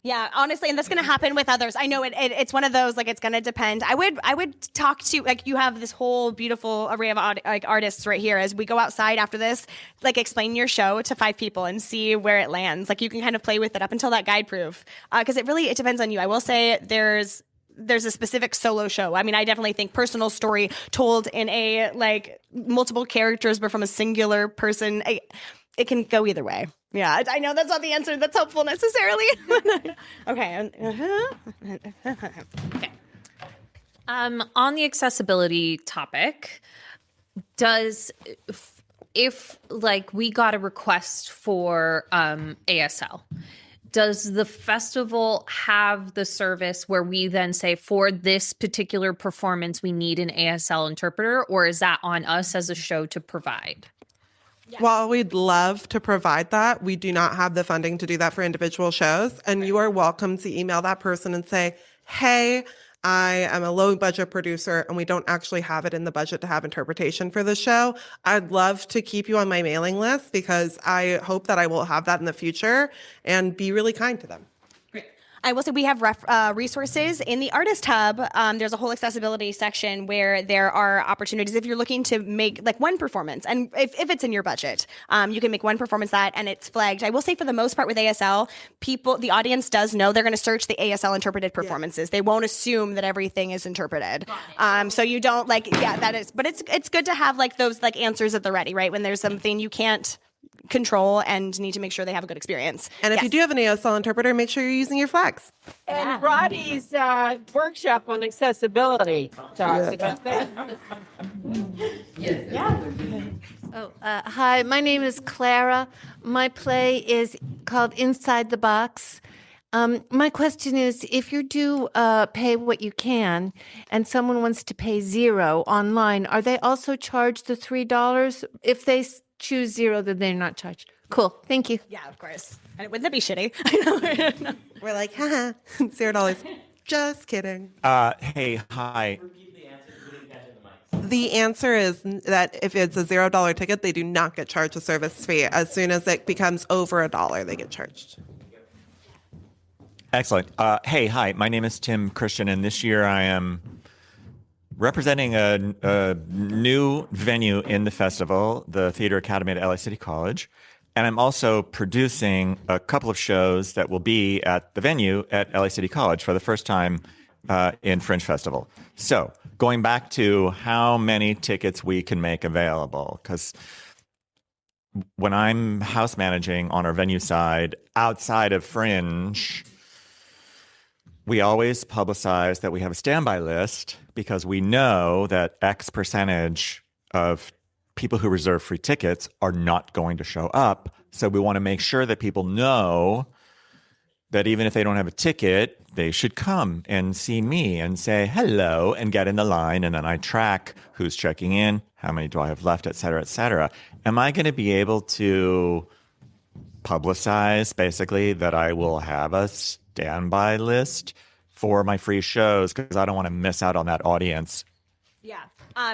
Yeah, honestly, and that's going to happen with others. I know it's one of those, like, it's going to depend. I would talk to, like, you have this whole beautiful array of artists right here. As we go outside after this, like, explain your show to 5 people and see where it lands. Like, you can kind of play with it up until that guide proof. Because it depends on you. I will say there's a specific solo show. I mean, I definitely think personal story told in a, like, multiple characters, but from a singular person, it can go either way. Yeah, I know that's not the answer that's helpful necessarily. Okay. Okay. On the accessibility topic, if like we got a request for ASL, does the festival have the service where we then say for this particular performance we need an ASL interpreter, or is that on us as a show to provide? While we'd love to provide that, we do not have the funding to do that for individual shows. And you are welcome to email that person and say, hey, I am a low budget producer and we don't actually have it in the budget to have interpretation for the show. I'd love to keep you on my mailing list because I hope that I will have that in the future, and be really kind to them. I will say we have resources in the Artist Hub. There's a whole accessibility section where there are opportunities if you're looking to make like one performance, and if it's in your budget, you can make one performance that, and it's flagged. I will say for the most part with ASL, the audience does know they're going to search the ASL interpreted performances. They won't assume that everything is interpreted. So you don't that is, but it's good to have like those like answers at the ready, right? When there's something you can't control and need to make sure they have a good experience. And if you do have an ASL interpreter, make sure you're using your flags. And Roddy's workshop on accessibility talks about that. Hi, my name is Clara. My play is called Inside the Box. My question is, if you do pay what you can and someone wants to pay $0 online, are they also charged the $3? If they choose 0, then they're not charged. Cool. Thank you. Yeah, of course. Wouldn't that be shitty? I know. We're like, haha, $0. Just kidding. Hey, hi. The answer is that if it's a $0 ticket, they do not get charged a service fee. As soon as it becomes over $1, they get charged. Excellent. Hey, hi. My name is Tim Christian, and this year I am representing a new venue in the festival, the Theater Academy at LA City College. And I'm also producing a couple of shows that will be at the venue at LA City College for the first time in Fringe Festival. So going back to how many tickets we can make available, because when I'm house managing on our venue side outside of Fringe, we always publicize that we have a standby list because we know that X percentage of people who reserve free tickets are not going to show up. So we want to make sure that people know that even if they don't have a ticket, they should come and see me and say hello and get in the line. And then I track who's checking in, how many do I have left, et cetera, et cetera. Am I going to be able to publicize basically that I will have a standby list for my free shows because I don't want to miss out on that audience. Yeah.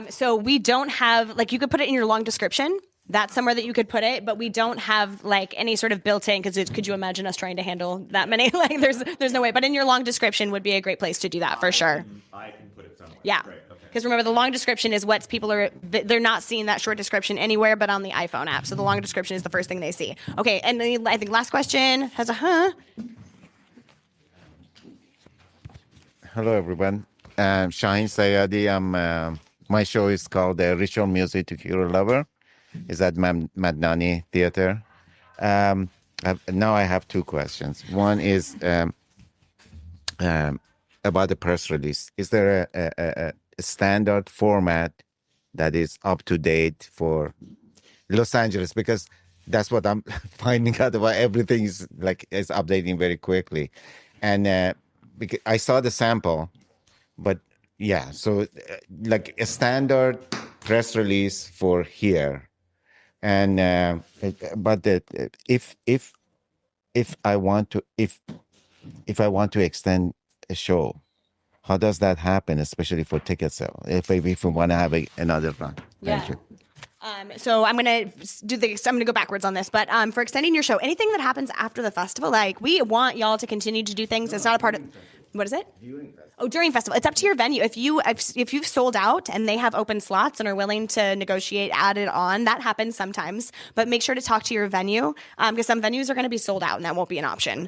So we don't have, like, you could put it in your long description. That's somewhere that you could put it, but we don't have like any sort of built-in, because could you imagine us trying to handle that many? Like there's no way, but in your long description would be a great place to do that for sure. I can put it somewhere. Yeah. Because remember, the long description is what people are, they're not seeing that short description anywhere but on the iPhone app. So the long description is the first thing they see. Okay, and then I think last question has a Hello, everyone. Shaheen Sayadi. My show is called Ritual Music to Cure a Lover. Is at Madnani Theater. Now I have two questions. One is about the press release. Is there a standard format that is up to date for Los Angeles? Because that's what I'm finding out about. Everything is updating very quickly, and because I saw the sample, but yeah, so like a standard press release for here. And if I want to extend a show, how does that happen? Especially for ticket sale, if we want to have another run. Thank you. So I'm gonna go backwards on this, but for extending your show, anything that happens after the festival, like we want y'all to continue to do things. It's not a part of. What is it? During festival. It's up to your venue. If you've sold out and they have open slots and are willing to negotiate, add it on, that happens sometimes. But make sure to talk to your venue because some venues are going to be sold out and that won't be an option.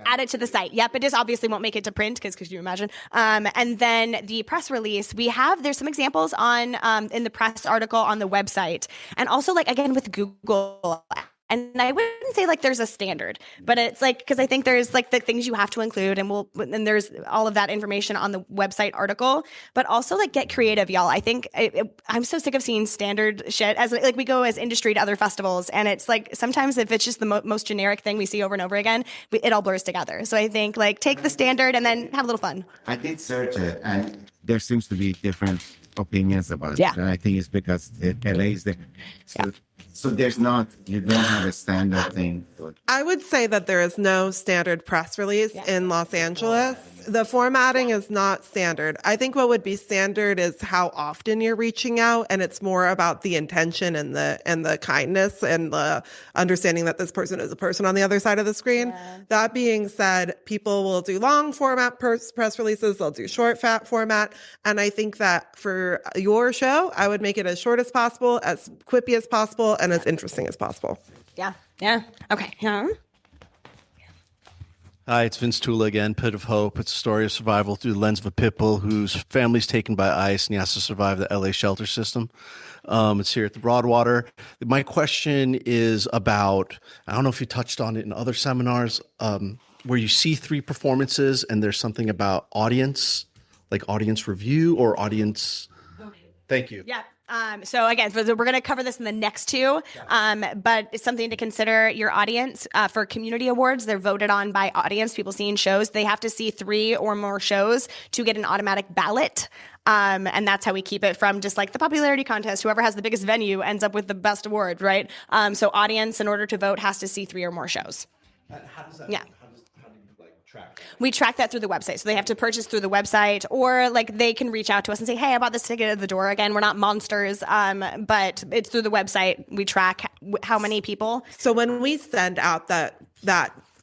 Add it to the site. Yep, it just obviously won't make it to print because could you imagine? And then the press release, there's some examples on in the press article on the website, and also like again with Google. And I wouldn't say like there's a standard, but it's like, because I think there's like the things you have to include and there's all of that information on the website article, but also like get creative, y'all. I think I'm so sick of seeing standard shit as like we go as industry to other festivals. And it's like, sometimes if it's just the most generic thing we see over and over again, it all blurs together. So I think like take the standard and then have a little fun. I did search it and there seems to be different opinions about it. And I think it's because LA is there. So you don't have a standard thing. I would say that there is no standard press release in Los Angeles. The formatting is not standard. I think what would be standard is how often you're reaching out, and it's more about the intention and the kindness and the understanding that this person is a person on the other side of the screen. Yeah. That being said, people will do long format press releases, they'll do short format, and I think that for your show, I would make it as short as possible, as quippy as possible, and as interesting as possible. Yeah. Okay. Hi, it's Vince Tula again, Pit of Hope. It's a story of survival through the lens of a pit bull whose family's taken by ICE and he has to survive the LA shelter system. It's here at the Broadwater. My question is about, I don't know if you touched on it in other seminars, where you see three performances and there's something about audience, like audience review or audience. Thank you. Yeah. So again, we're going to cover this in the next two, but it's something to consider. Your audience for community awards, they're voted on by audience, people seeing shows. They have to see 3 or more shows to get an automatic ballot. And that's how we keep it from just like the popularity contest. Whoever has the biggest venue ends up with the best award, right? So audience, in order to vote, has to see 3 or more shows. How does that? Yeah. Track? We track that through the website. So they have to purchase through the website, or like they can reach out to us and say, hey, I bought this ticket at the door. Again, we're not monsters, but it's through the website. We track how many people. So when we send out that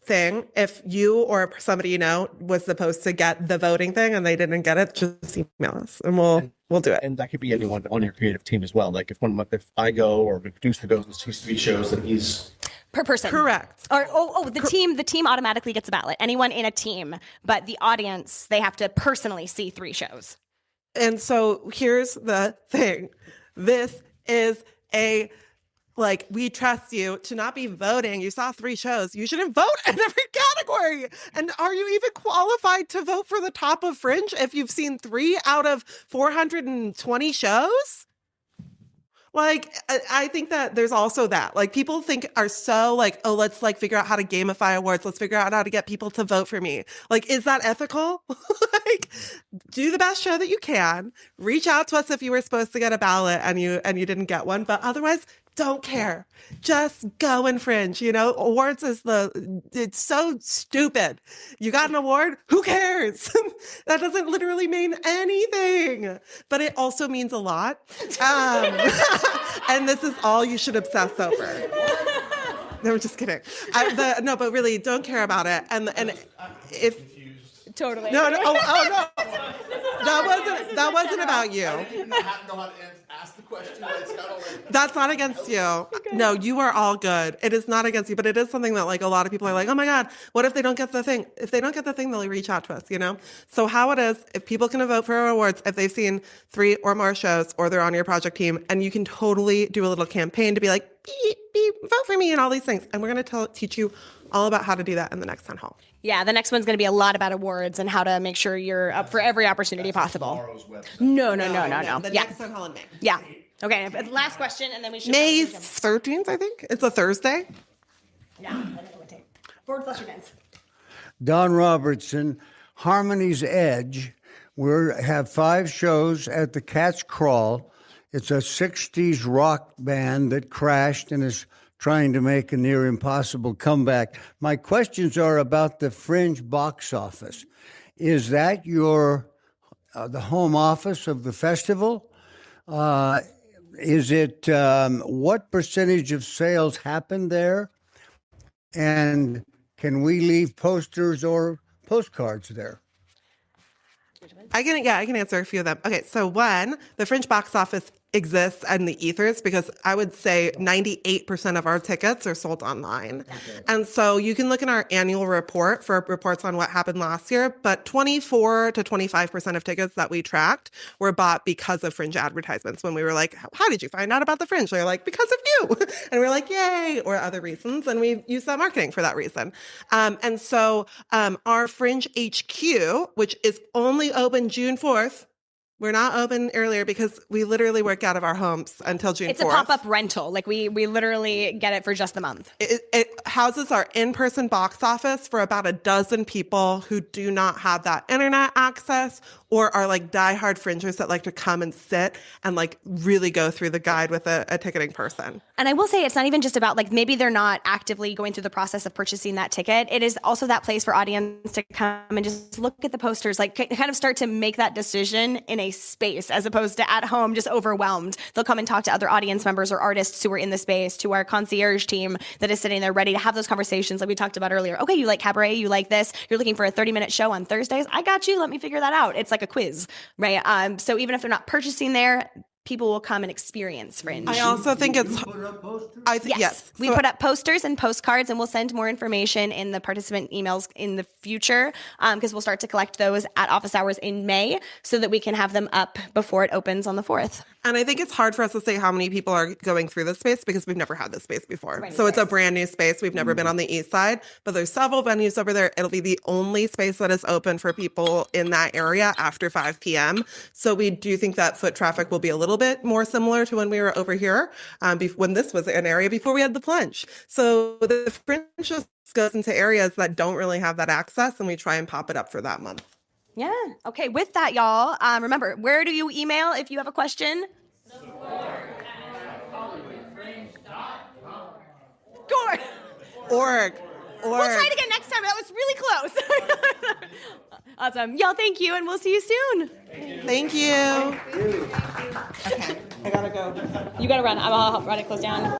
thing, if you or somebody you know was supposed to get the voting thing and they didn't get it, just email us and we'll do it. And that could be anyone on your creative team as well. Like if I go or the producer goes and sees 3 shows and he's per person. Correct. Or the team automatically gets a ballot. Anyone in a team, but the audience, they have to personally see 3 shows. And so here's the thing. This is we trust you to not be voting. You saw 3 shows. You shouldn't vote in every category. And are you even qualified to vote for the top of Fringe if you've seen 3 out of 420 shows? Like, I think that there's also that. Like, people are so oh, let's figure out how to gamify awards. Let's figure out how to get people to vote for me. Like, is that ethical? like, do the best show that you can. Reach out to us if you were supposed to get a ballot and you didn't get one, but otherwise, don't care. Just go and Fringe. Awards it's so stupid. You got an award? Who cares? That doesn't literally mean anything, but it also means a lot. And this is all you should obsess over. No, I'm just kidding. No, but really, don't care about it. And if totally no, oh no, that wasn't about you. Ask the question. That's not against you. Okay. No, you are all good. It is not against you, but it is something that like a lot of people are like, oh my God, what if they don't get the thing? If they don't get the thing, they'll reach out to us, So how it is, if people can vote for our awards, if they've seen 3 or more shows or they're on your project team, and you can totally do a little campaign to be like, beep, beep, vote for me and all these things. And we're going to teach you all about how to do that in the next town hall. Yeah, the next one's going to be a lot about awards and how to make sure you're up for every opportunity possible. No. The next town hall in May. Yeah. Okay, last question, and then we should... May 13th, I think. It's a Thursday. Yeah, forward slash events. Don Robertson, Harmony's Edge. We have 5 shows at the Cat's Crawl. It's a 60s rock band that crashed and is trying to make a near impossible comeback. My questions are about the Fringe box office. Is that the home office of the festival? Is it, what percentage of sales happen there? And can we leave posters or postcards there? I can answer a few of them. Okay, so one, the Fringe box office exists in the ethers because I would say 98% of our tickets are sold online. Okay. And so you can look in our annual report for reports on what happened last year, but 24 to 25% of tickets that we tracked were bought because of Fringe advertisements. When we were like, how did you find out about the Fringe? They're like, because of you. And we're like, yay, or other reasons. And we use that marketing for that reason. And so our Fringe HQ, which is only open June 4th, we're not open earlier because we literally work out of our homes until June 4th. It's a pop-up rental. Like we literally get it for just the month. It houses our in-person box office for about a dozen people who do not have that internet access or are like diehard Fringers that like to come and sit and like really go through the guide with a ticketing person. And I will say it's not even just about like maybe they're not actively going through the process of purchasing that ticket. It is also that place for audience to come and just look at the posters, like kind of start to make that decision in a space as opposed to at home just overwhelmed. They'll come and talk to other audience members or artists who are in the space, to our concierge team that is sitting there ready to have those conversations like we talked about earlier. Okay, you like cabaret, you like this, you're looking for a 30-minute show on Thursdays. I got you. Let me figure that out. It's like a quiz, right? So even if they're not purchasing there, people will come and experience Fringe. I also think it's... Yes. We put up posters and postcards, and we'll send more information in the participant emails in the future because we'll start to collect those at office hours in May so that we can have them up before it opens on the 4th. And I think it's hard for us to say how many people are going through this space because we've never had this space before. So it's a brand new space. We've never been on the east side, but there's several venues over there. It'll be the only space that is open for people in that area after 5 p.m. So we do think that foot traffic will be a little bit more similar to when we were over here, when this was an area before we had the plunge. So the Fringe just goes into areas that don't really have that access, and we try and pop it up for that month. Yeah. Okay. With that, y'all, remember, where do you email if you have a question? Org. We'll try it again next time. That was really close. Awesome. Y'all, thank you, and we'll see you soon. Thank you. Okay. I gotta go. You gotta run. I'll help run it close down.